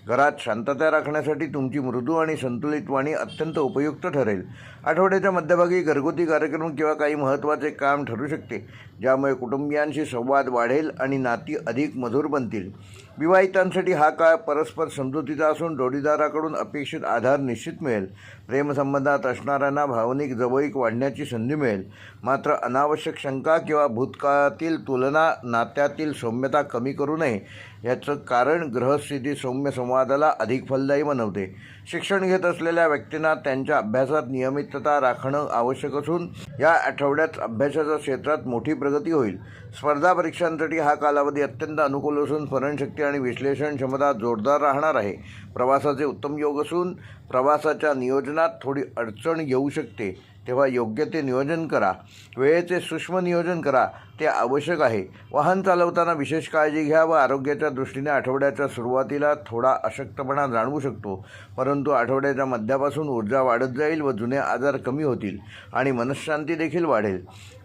घरात शांतता राखण्यासाठी तुमची मृदू आणि संतुलित वाणी अत्यंत उपयुक्त ठरेल. आठवड्याच्या मध्यभागी घरगुती कार्यक्रम किंवा काही महत्त्वाचे काम ठरू शकते, ज्यामुळे कुटुंबियांशी संवाद वाढेल आणि नाती अधिक मधुर बनतील. विवाहितांसाठी हा काळ परस्पर समजुतीचा असून जोडीदाराकडून अपेक्षित आधार निश्चित मिळेल. प्रेमसंबंधात असणाऱ्यांना भावनिक जवळीक वाढण्याची संधी मिळेल. मात्र अनावश्यक शंका किंवा भूतकाळातील तुलना नात्यातील सौम्यता कमी करू नये. याचं कारण ग्रहस्थिती सौम्य संवादाला अधिक फलदायी बनवते. शिक्षण घेत असलेल्या व्यक्तींना त्यांच्या अभ्यासात नियमितता राखणं आवश्यक असून या आठवड्यात अभ्यासाच्या क्षेत्रात मोठी प्रगती होईल. स्पर्धा परीक्षांसाठी हा कालावधी अत्यंत अनुकूल असून स्मरणशक्ती आणि विश्लेषण क्षमता जोरदार राहणार आहे. प्रवासाचे उत्तम योग असून प्रवासाच्या नियोजनात थोडी अडचण येऊ शकते, तेव्हा योग्य ते नियोजन करा. वेळेचे सूक्ष्म नियोजन करा, ते आवश्यक आहे. वाहन चालवताना विशेष काळजी घ्या व आरोग्याच्या दृष्टीने आठवड्याच्या सुरुवातीला थोडा अशक्तपणा जाणवू शकतो, परंतु आठवड्याच्या मध्यापासून ऊर्जा वाढत जाईल व जुने आजार कमी होतील आणि मनःशांती देखील वाढेल.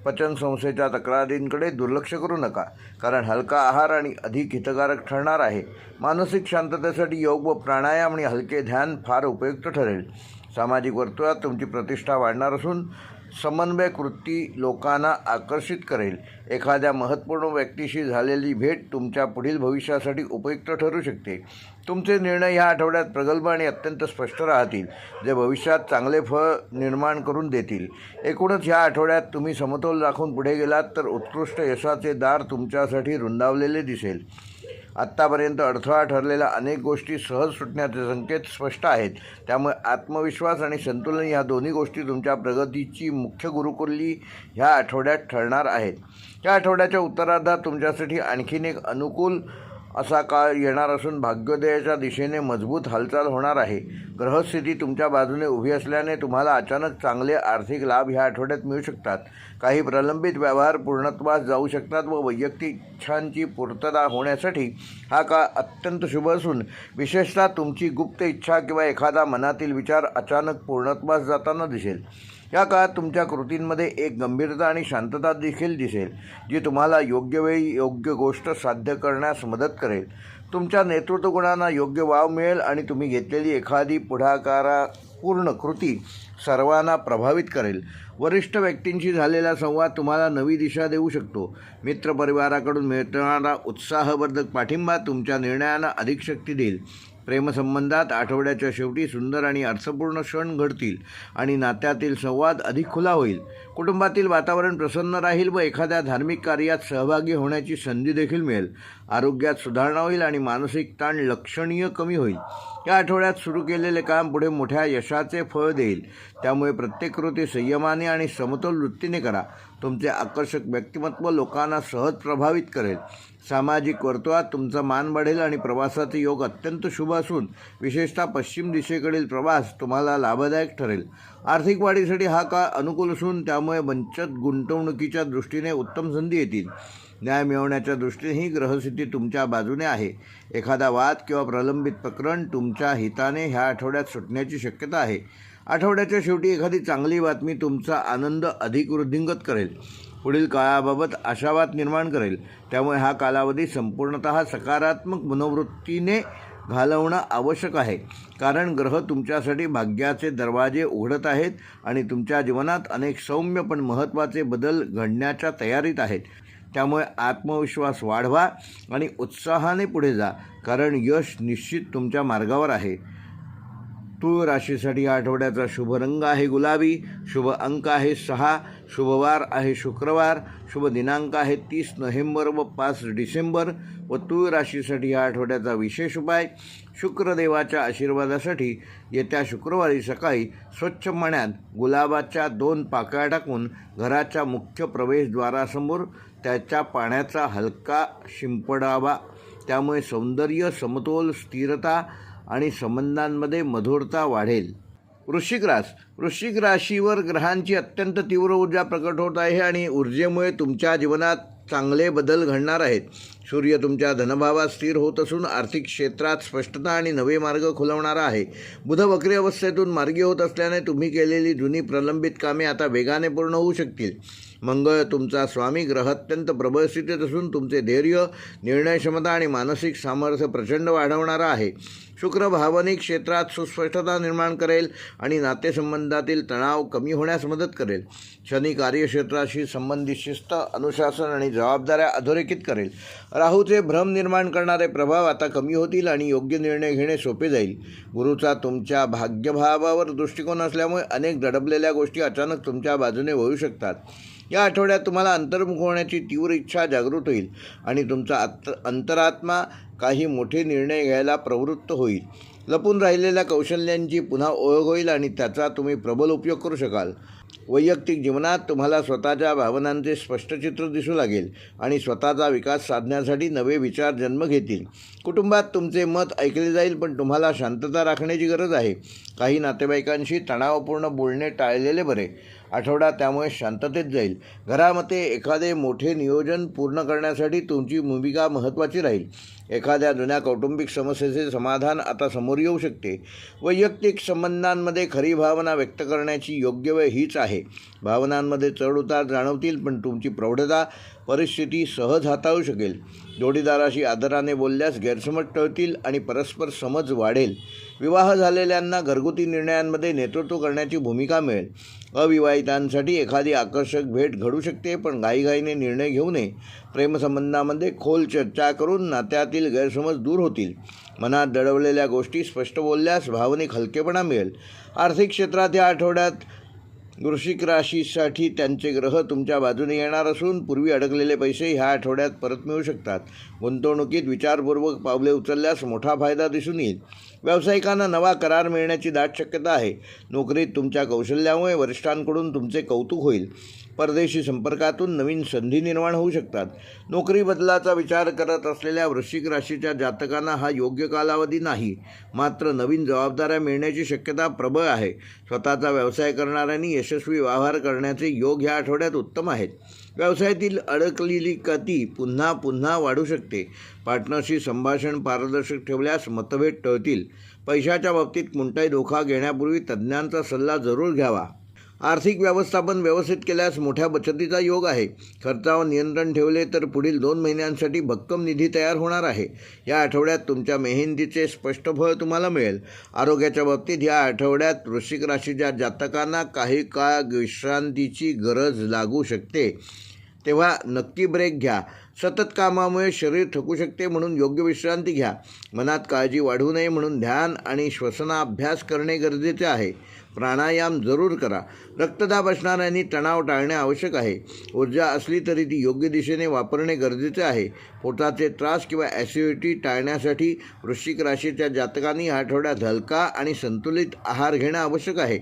पचनसंस्थेच्या तक्रारींकडे दुर्लक्ष करू नका, कारण हलका आहार आणि अधिक हितकारक ठरणार आहे. मानसिक शांततेसाठी योग व प्राणायाम आणि हलके ध्यान फार उपयुक्त ठरेल. सामाजिक वर्तुळात तुमची प्रतिष्ठा वाढणार असून समन्वय कृती लोकांना आकर्षित करेल. एखाद्या महत्त्वपूर्ण व्यक्तीशी झालेली भेट तुमच्या पुढील भविष्यासाठी उपयुक्त ठरू शकते. तुमचे निर्णय ह्या आठवड्यात प्रगल्भ आणि अत्यंत स्पष्ट राहतील, जे भविष्यात चांगले फळ निर्माण करून देतील. एकूणच ह्या आठवड्यात तुम्ही समतोल राखून पुढे गेलात तर उत्कृष्ट यशाचे दार तुमच्यासाठी रुंदावलेले दिसेल. आत्तापर्यंत अडथळा ठरलेल्या अनेक गोष्टी सहज सुटण्याचे संकेत स्पष्ट आहेत. त्यामुळे आत्मविश्वास आणि संतुलन ह्या दोन्ही गोष्टी तुमच्या प्रगतीची मुख्य गुरुकिल्ली ह्या आठवड्यात ठरणार आहेत. या आठवड्याच्या उत्तरार्धात तुमच्यासाठी आणखीन एक अनुकूल असा काळ येणार असून भाग्योदयाच्या दिशेने मजबूत हालचाल होणार आहे. ग्रहस्थिती तुमच्या बाजूने उभी असल्याने तुम्हाला अचानक चांगले आर्थिक लाभ ह्या आठवड्यात मिळू शकतात. काही प्रलंबित व्यवहार पूर्णत्वास जाऊ शकतात व वैयक्तिक इच्छांची पूर्तता होण्यासाठी हा काळ अत्यंत शुभ असून विशेषतः तुमची गुप्त इच्छा किंवा एखादा मनातील विचार अचानक पूर्णत्वास जाताना दिसेल. या काळात तुमच्या कृतींमध्ये एक गंभीरता आणि शांतता देखील दिसेल, जी तुम्हाला योग्य वेळी योग्य गोष्ट साध्य करण्यास मदत करेल. तुमच्या नेतृत्व गुणांना योग्य वाव मिळेल आणि तुम्ही घेतलेली एखादी पुढाकारपूर्ण कृती सर्वांना प्रभावित करेल. वरिष्ठ व्यक्तींशी झालेला संवाद तुम्हाला नवी दिशा देऊ शकतो. मित्रपरिवाराकडून मिळणारा उत्साहवर्धक पाठिंबा तुमच्या निर्णयांना अधिक शक्ती देईल. प्रेमसंबंधात आठवड्याच्या शेवटी सुंदर आणि अर्थपूर्ण क्षण घडतील आणि नात्यातील संवाद अधिक खुला होईल. कुटुंबातील वातावरण प्रसन्न राहील व एखाद्या धार्मिक कार्यात सहभागी होण्याची संधी देखील मिळेल. आरोग्यात सुधारणा होईल आणि मानसिक ताण लक्षणीय कमी होईल. या आठवड्यात सुरू केलेले काम पुढे मोठ्या यशाचे फळ देईल. त्यामुळे प्रत्येक कृती संयमाने आणि समतोल वृत्तीने करा. तुमचे आकर्षक व्यक्तिमत्व लोकांना सहज प्रभावित करेल. सामाजिक वर्तुळात तुमचा मान वाढेल आणि प्रवासाचे योग अत्यंत शुभ असून विशेषतः पश्चिम दिशेकडील प्रवास तुम्हाला लाभदायक ठरेल. आर्थिक वाढीसाठी हा काळ अनुकूल असून त्यामुळे बचत गुंतवणुकीच्या दृष्टीने उत्तम संधी येतील. न्याय मिळवण्याच्या दृष्टीनेही ग्रहस्थिती तुमच्या बाजूने आहे. एखादा वाद किंवा प्रलंबित प्रकरण तुमच्या हिताने ह्या आठवड्यात सुटण्याची शक्यता आहे. आठवड्याच्या शेवटी एखादी चांगली बातमी तुमचा आनंद अधिक वृद्धिंगत करेल. पुढील काळाबाबत आशावाद निर्माण करेल. त्यामुळे हा कालावधी संपूर्णतः सकारात्मक मनोवृत्तीने घालवणं आवश्यक आहे, कारण ग्रह तुमच्यासाठी भाग्याचे दरवाजे उघडत आहेत आणि तुमच्या जीवनात अनेक सौम्य पण महत्त्वाचे बदल घडण्याच्या तयारीत आहेत. त्यामुळे आत्मविश्वास वाढवा आणि उत्साहाने पुढे जा, कारण यश निश्चित तुमच्या मार्गावर आहे. तूळ राशीसाठी या आठवड्याचा शुभ रंग आहे गुलाबी, शुभ अंक आहे 6, शुभवार आहे शुक्रवार, शुभ दिनांक आहे 30 नोव्हेंबर व 5 डिसेंबर व तूळ राशीसाठी या आठवड्याचा विशेष उपाय शुक्रदेवाच्या आशीर्वादासाठी येत्या शुक्रवारी सकाळी स्वच्छ पाण्यात गुलाबाच्या 2 पाकळ्या टाकून घराच्या मुख्य प्रवेशद्वारासमोर त्याच्या पाण्याचा हलका शिंपडावा. त्यामुळे सौंदर्य, समतोल, स्थिरता आणि संबंधांमध्ये मधुरता वाढेल. वृश्चिक राशीवर ग्रहांची अत्यंत तीव्र ऊर्जा प्रकट होत आहे आणि ऊर्जेमुळे तुमच्या जीवनात चांगले बदल घडणार आहेत. सूर्य तुमच्या धनभावात स्थिर होत असून आर्थिक क्षेत्रात स्पष्टता आणि नवे मार्ग खुलवणारा आहे. बुध वक्री अवस्थेतून मार्गी होत असल्याने तुम्ही केलेली जुनी प्रलंबित कामे आता वेगाने पूर्ण होऊ शकतील. मंगळ तुमचा स्वामी ग्रह अत्यंत प्रबळ स्थितीत असून तुमचे धैर्य, निर्णय क्षमता आणि मानसिक सामर्थ्य प्रचंड वाढवणारा आहे. शुक्र भावनिक क्षेत्रात सुस्पष्टता निर्माण करेल आणि नातेसंबंधातील तणाव कमी होण्यास मदत करेल. शनी कार्यक्षेत्राशी संबंधित शिस्त, अनुशासन आणि जबाबदाऱ्या अधोरेखित करेल. राहूचे भ्रम निर्माण करणारे प्रभाव आता कमी होतील आणि योग्य निर्णय घेणे सोपे जाईल. गुरुचा तुमच्या भाग्यभावावर दृष्टिकोन असल्यामुळे अनेक दडपलेल्या गोष्टी अचानक तुमच्या बाजूने वळू शकतात. या आठवड्यात तुम्हाला अंतर्मुख होण्याची तीव्र इच्छा जागृत होईल आणि तुमचा अंतरात्मा काही मोठे निर्णय घ्यायला प्रवृत्त होईल. लपून राहिलेल्या कौशल्यांची पुन्हा ओळख होईल आणि त्याचा तुम्ही प्रबल उपयोग करू शकाल. वैयक्तिक जीवनात तुम्हाला स्वतःच्या भावनांचे स्पष्ट चित्र दिसू लागेल आणि स्वतःचा विकास साधण्यासाठी नवे विचार जन्म घेतील. कुटुंबात तुमचे मत ऐकले जाईल, पण तुम्हाला शांतता राखण्याची गरज आहे. काही नातेवाईकांशी तणावपूर्ण बोलणे टाळलेले बरे. आठवडा त्यामुळे शांततेत जाईल. घरामध्ये एखादे मोठे नियोजन पूर्ण करण्यासाठी तुमची भूमिका महत्त्वाची राहील. एखाद्या जुन्या कौटुंबिक समस्येचे समाधान आता समोर येऊ शकते. वैयक्तिक संबंधांमध्ये खरी भावना व्यक्त करण्याची योग्य वेळ हीच आहे. भावनांमध्ये चढउतार जाणवतील, पण तुमची प्रौढता परिस्थिती सहज हाताळू शकेल. जोडीदाराशी आदराने बोलल्यास गैरसमज टळतील आणि परस्पर समज वाढेल. विवाह झालेल्यांना घरगुती निर्णयांमध्ये नेतृत्व करण्याची भूमिका मिळेल. अविवाहितांसाठी एखादी आकर्षक भेट घडू शकते, पण घाईघाईने निर्णय घेऊ नये. प्रेमसंबंधामध्ये खोल चर्चा करून नात्यातील गैरसमज दूर होतील. मनात दडवलेल्या गोष्टी स्पष्ट बोलल्यास भावनिक हलकेपणा मिळेल. आर्थिक क्षेत्रात या आठवड्यात वृश्चिक राशीसाठी त्यांचे ग्रह तुमच्या बाजूने येणार असून पूर्वी अडकलेले पैसे ह्या आठवड्यात परत मिळू शकतात. गुंतवणुकीत विचारपूर्वक पावले उचलल्यास मोठा फायदा दिसून येईल. व्यावसायिकांना नवा करार मिळण्याची दाट शक्यता आहे. नोकरीत तुमच्या कौशल्यामुळे वरिष्ठांकडून तुमचे कौतुक होईल. परदेशी संपर्कातून नवीन संधी निर्माण होऊ शकतात. नोकरी बदलाचा विचार करत असलेल्या वृश्चिक राशीच्या जातकांना हा योग्य कालावधी नाही, मात्र नवीन जबाबदाऱ्या मिळण्याची शक्यता प्रबळ आहे. स्वतःचा व्यवसाय करणाऱ्यांनी यशस्वी व्यवहार करण्याचे योग ह्या आठवड्यात उत्तम आहेत. व्यवसायातील अडकलेली गती पुन्हा वाढू शकते. पार्टनरशी संभाषण पारदर्शक ठेवल्यास मतभेद टळतील. पैशाच्या बाबतीत कोणताही धोका घेण्यापूर्वी तज्ज्ञांचा सल्ला जरूर घ्यावा. आर्थिक व्यवस्थापन व्यवस्थित केल्यास मोठ्या बचतीचा योग आहे. खर्चावर नियंत्रण ठेवले तर पुढील 2 महिन्यांसाठी भक्कम निधी तयार होणार आहे. या आठवड्यात तुमच्या मेहनतीचे स्पष्ट फळ तुम्हाला मिळेल. आरोग्याच्या बाबतीत या आठवड्यात वृश्चिक राशीच्या जातकांना काही काळ विश्रांतीची गरज लागू शकते, तेव्हा नक्की ब्रेक घ्या. सतत कामामुळे शरीर थकू शकते, म्हणून योग्य विश्रांती घ्या. मनात काळजी वाढू नये म्हणून ध्यान आणि श्वसनाभ्यास करणे गरजेचे आहे. प्राणायाम जरूर करा. रक्तदाब असणाऱ्यांनी तणाव टाळणे आवश्यक आहे. ऊर्जा असली तरी ती योग्य दिशेने वापरणे गरजेचे आहे. पोटाचे त्रास किंवा ॲसिडिटी टाळण्यासाठी वृश्चिक राशीच्या जातकांनी या आठवड्यात हलका आणि संतुलित आहार घेणं आवश्यक आहे.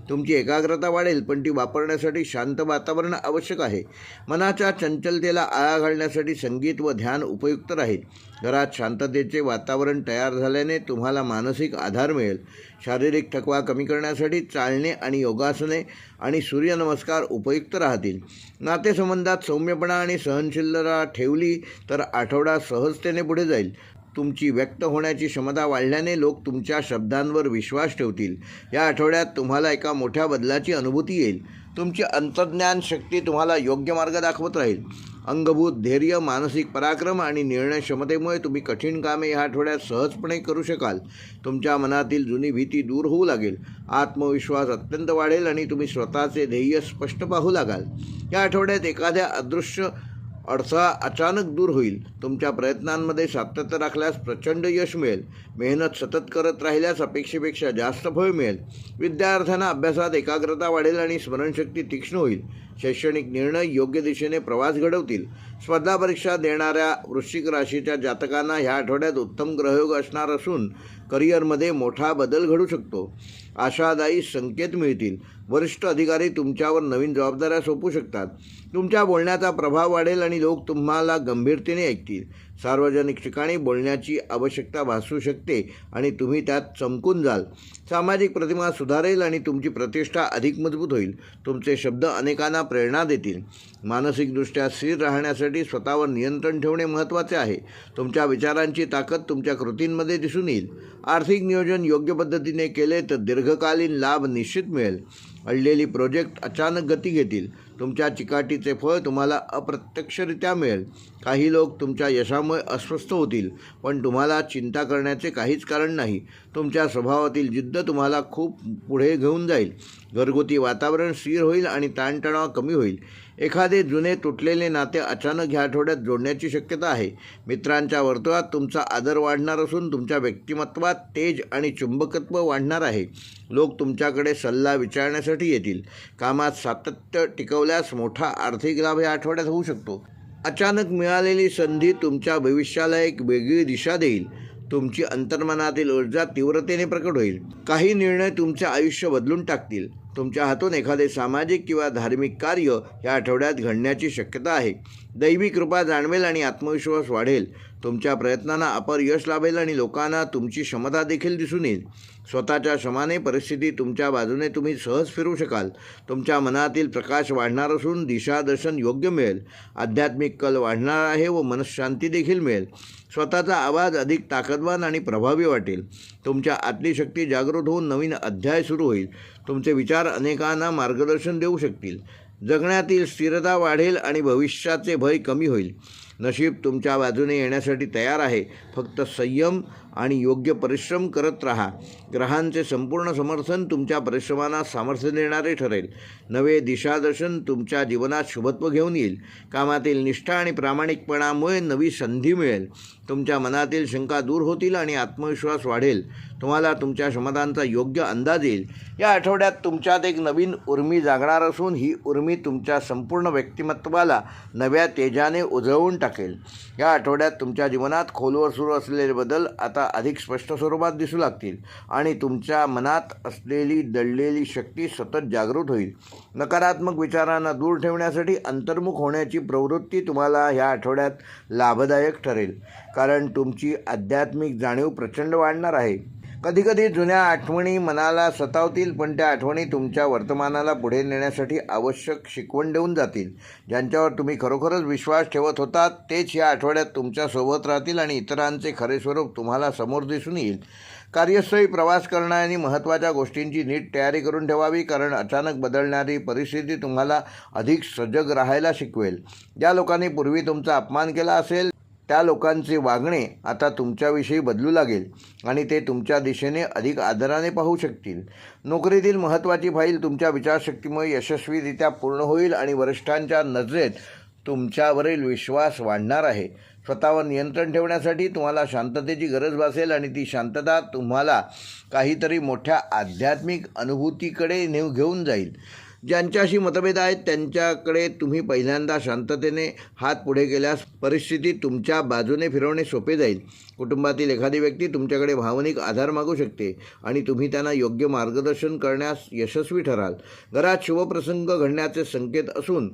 तुमची एकाग्रता वाढेल, पण ती वापरण्यासाठी शांत वातावरण आवश्यक आहे. मनाच्या चंचलतेला आळा घालण्यासाठी संगीत व ध्यान उपयुक्त राहील. घरात शांततेचे वातावरण तयार झाल्याने तुम्हाला मानसिक आधार मिळेल. शारीरिक थकवा कमी करण्यासाठी चालणे आणि योगासने आणि सूर्यनमस्कार उपयुक्त राहतील. नातेसंबंधात सौम्यपणा आणि सहनशीलता ठेवली तर आठवडा सहजतेने पुढे जाईल. तुमची व्यक्त होण्याची क्षमता वाढल्याने लोक तुमच्या शब्दांवर विश्वास ठेवतील. या आठवड्यात तुम्हाला एका मोठ्या बदलाची अनुभूती येईल. तुमची अंतर्ज्ञान शक्ती तुम्हाला योग्य मार्ग दाखवत राहील. अंगभूत धैर्य, मानसिक पराक्रम आणि निर्णय क्षमतेमुळे तुम्ही कठीण कामे या आठवड्यात सहजपणे करू शकाल. तुमच्या मनातील जुनी भीती दूर होऊ लागेल. आत्मविश्वास अत्यंत वाढेल आणि तुम्ही स्वतःचे ध्येय स्पष्ट पाहू लागाल. या आठवड्यात एखाद्या अदृश्य अडथळा अचानक दूर होईल. तुमच्या प्रयत्नांमध्ये सातत्य राखल्यास प्रचंड यश मिळेल. मेहनत सतत करत राहिल्यास अपेक्षेपेक्षा जास्त फळ मिळेल. विद्यार्थ्यांना अभ्यासात एकाग्रता वाढेल आणि स्मरणशक्ती तीक्ष्ण होईल. शैक्षणिक निर्णय योग्य दिशेने प्रवास घडवतील. स्पर्धा परीक्षा देणाऱ्या वृश्चिक राशीच्या जातकांना ह्या आठवड्यात उत्तम ग्रहयोग असणार असून करिअरमध्ये मोठा बदल घडू शकतो. आशादायी संकेत मिळतील. वरिष्ठ अधिकारी तुमच्यावर नवीन जबाबदाऱ्या सोपवू शकतात. तुमच्या बोलण्याचा प्रभाव वाढेल आणि लोक तुम्हाला गंभीरतेने ऐकतील. सार्वजनिक ठिकाणी बोलण्याची आवश्यकता भासू शकते आणि तुम्ही त्यात चमकून जाल. सामाजिक प्रतिमा सुधारेल आणि तुमची प्रतिष्ठा अधिक मजबूत होईल. तुमचे शब्द अनेकांना प्रेरणा देतील. मानसिकदृष्ट्या स्थिर राहण्यासाठी स्वतःवर नियंत्रण ठेवणे महत्त्वाचे आहे. तुमच्या विचारांची ताकद तुमच्या कृतींमध्ये दिसून येईल. आर्थिक नियोजन योग्य पद्धतीने केले तर दीर्घकालीन लाभ निश्चित मिळेल. अडलेली प्रोजेक्ट अचानक गती घेतील. तुमच्या चिकाटीचे फळ तुम्हाला अप्रत्यक्षरित्या मिळेल. काही लोक तुमच्या यशामुळे अस्वस्थ होतील, पण तुम्हाला चिंता करण्याचे काहीच कारण नाही. तुमच्या स्वभावातील जिद्द तुम्हाला खूप पुढे घेऊन जाईल. घरगुती वातावरण स्थिर होईल आणि ताणतणाव कमी होईल. एखादे जुने तुटलेले नाते अचानक ह्या आठवड्यात जोडण्याची शक्यता आहे. मित्रांच्या वर्तुळात तुमचा आदर वाढणार असून तुमच्या व्यक्तिमत्वात तेज आणि चुंबकत्व वाढणार आहे. लोक तुमच्याकडे सल्ला विचारण्यासाठी येतील. कामात सातत्य टिकवल्यास मोठा आर्थिक लाभ या आठवड्यात होऊ शकतो. अचानक मिळालेली संधी तुमच्या भविष्याला एक वेगळी दिशा देईल. तुमची अंतर्मनातील ऊर्जा तीव्रतेने प्रकट होईल. काही निर्णय तुमचे आयुष्य बदलून टाकतील. तुमच्या हातून एखादे सामाजिक किंवा धार्मिक कार्य या आठवड्यात घडण्याची शक्यता आहे. दैवी कृपा जाणवेल आणि आत्मविश्वास वाढेल. तुमच्या प्रयत्नांना अपार यश लाभेल आणि लोकांना तुमची क्षमता देखील दिसून येईल. स्वतःच्या श्रमाने परिस्थिती तुमच्या बाजूने तुम्ही सहज फिरू शकाल. तुमच्या मनातील प्रकाश वाढणार असून दिशादर्शन योग्य मिळेल. आध्यात्मिक कल वाढणार आहे व मनःशांती देखील मिळेल. स्वतःचा आवाज अधिक ताकदवान आणि प्रभावी वाटेल. तुमच्या आतली शक्ती जागृत होऊन नवीन अध्याय सुरू होईल. तुमचे विचार अनेकांना मार्गदर्शन देऊ शकतील. जगण्यातील स्थिरता वाढेल आणि भविष्याचे भय कमी होईल. नशीब तुमच्या बाजूने येण्यासाठी तयार आहे. फक्त संयम आणि योग्य परिश्रम करत राहा. ग्रहांचे संपूर्ण समर्थन तुमच्या परिश्रमांना सामर्थ्य देणारे ठरेल. नवे दिशादर्शन तुमच्या जीवनात शुभत्व घेऊन येईल. कामातील निष्ठा आणि प्रामाणिकपणामुळे नवी संधी मिळेल. तुमच्या मनातील शंका दूर होतील आणि आत्मविश्वास वाढेल. तुम्हाला तुमच्या क्षमतांचा योग्य अंदाज येईल. या आठवड्यात तुमच्यात एक नवीन उर्मी जागणार असून ही उर्मी तुमच्या संपूर्ण व्यक्तिमत्वाला नव्या तेजाने उजळवून टाकेल. या आठवड्यात तुमच्या जीवनात खोलवर सुरू असलेले बदल आता अधिक स्पष्ट स्वरूपात दिसू लागतील आणि तुमच्या मनात असलेली दडलेली शक्ती सतत जागृत होईल. नकारात्मक विचारांना दूर ठेवण्यासाठी अंतर्मुख होण्याची प्रवृत्ती तुम्हाला ह्या आठवड्यात लाभदायक ठरेल, कारण तुमची आध्यात्मिक जाणीव प्रचंड वाढणार आहे. कधीकधी जुन्या आठवणी मनाला सतावतील, पण त्या आठवणी तुमच्या वर्तमानाला पुढे नेण्यासाठी आवश्यक शिकवण देऊन जातील. ज्यांच्यावर तुम्ही खरोखरच विश्वास ठेवत होता तेच या आठवड्यात तुमच्यासोबत राहतील आणि इतरांचे खरे स्वरूप तुम्हाला समोर दिसून येईल. कार्यस्थळी प्रवास करण्याने महत्त्वाच्या गोष्टींची नीट तयारी करून ठेवावी, कारण अचानक बदलणारी परिस्थिती तुम्हाला अधिक सजग राहायला शिकवेल. ज्या लोकांनी पूर्वी तुमचा अपमान केला असेल त्या लोकांचे वागणे आता तुमच्याविषयी बदलू लागेल आणि ते तुमच्या दिशेने अधिक आदराने पाहू शकतील. नोकरीतील महत्त्वाची फाईल तुमच्या विचारशक्तीमुळे यशस्वीरित्या पूर्ण होईल आणि वरिष्ठांच्या नजरेत तुमच्यावरील विश्वास वाढणार आहे. स्वतःवर नियंत्रण ठेवण्यासाठी तुम्हाला शांततेची गरज भासेल आणि ती शांतता तुम्हाला काहीतरी मोठ्या आध्यात्मिक अनुभूतीकडे घेऊन जाईल. ज्यांच्याशी मतभेद आहेत त्यांच्याकडे तुम्ही पहिल्यांदा शांततेने हात पुढे केल्यास परिस्थिती तुमच्या बाजूने फिरवणे सोपे जाईल. कुटुंबातील एखादी व्यक्ती तुमच्याकडे भावनिक आधार मागू शकते आणि तुम्ही त्यांना योग्य मार्गदर्शन करण्यास यशस्वी ठराल. घरात शुभप्रसंग घडण्याचे संकेत असून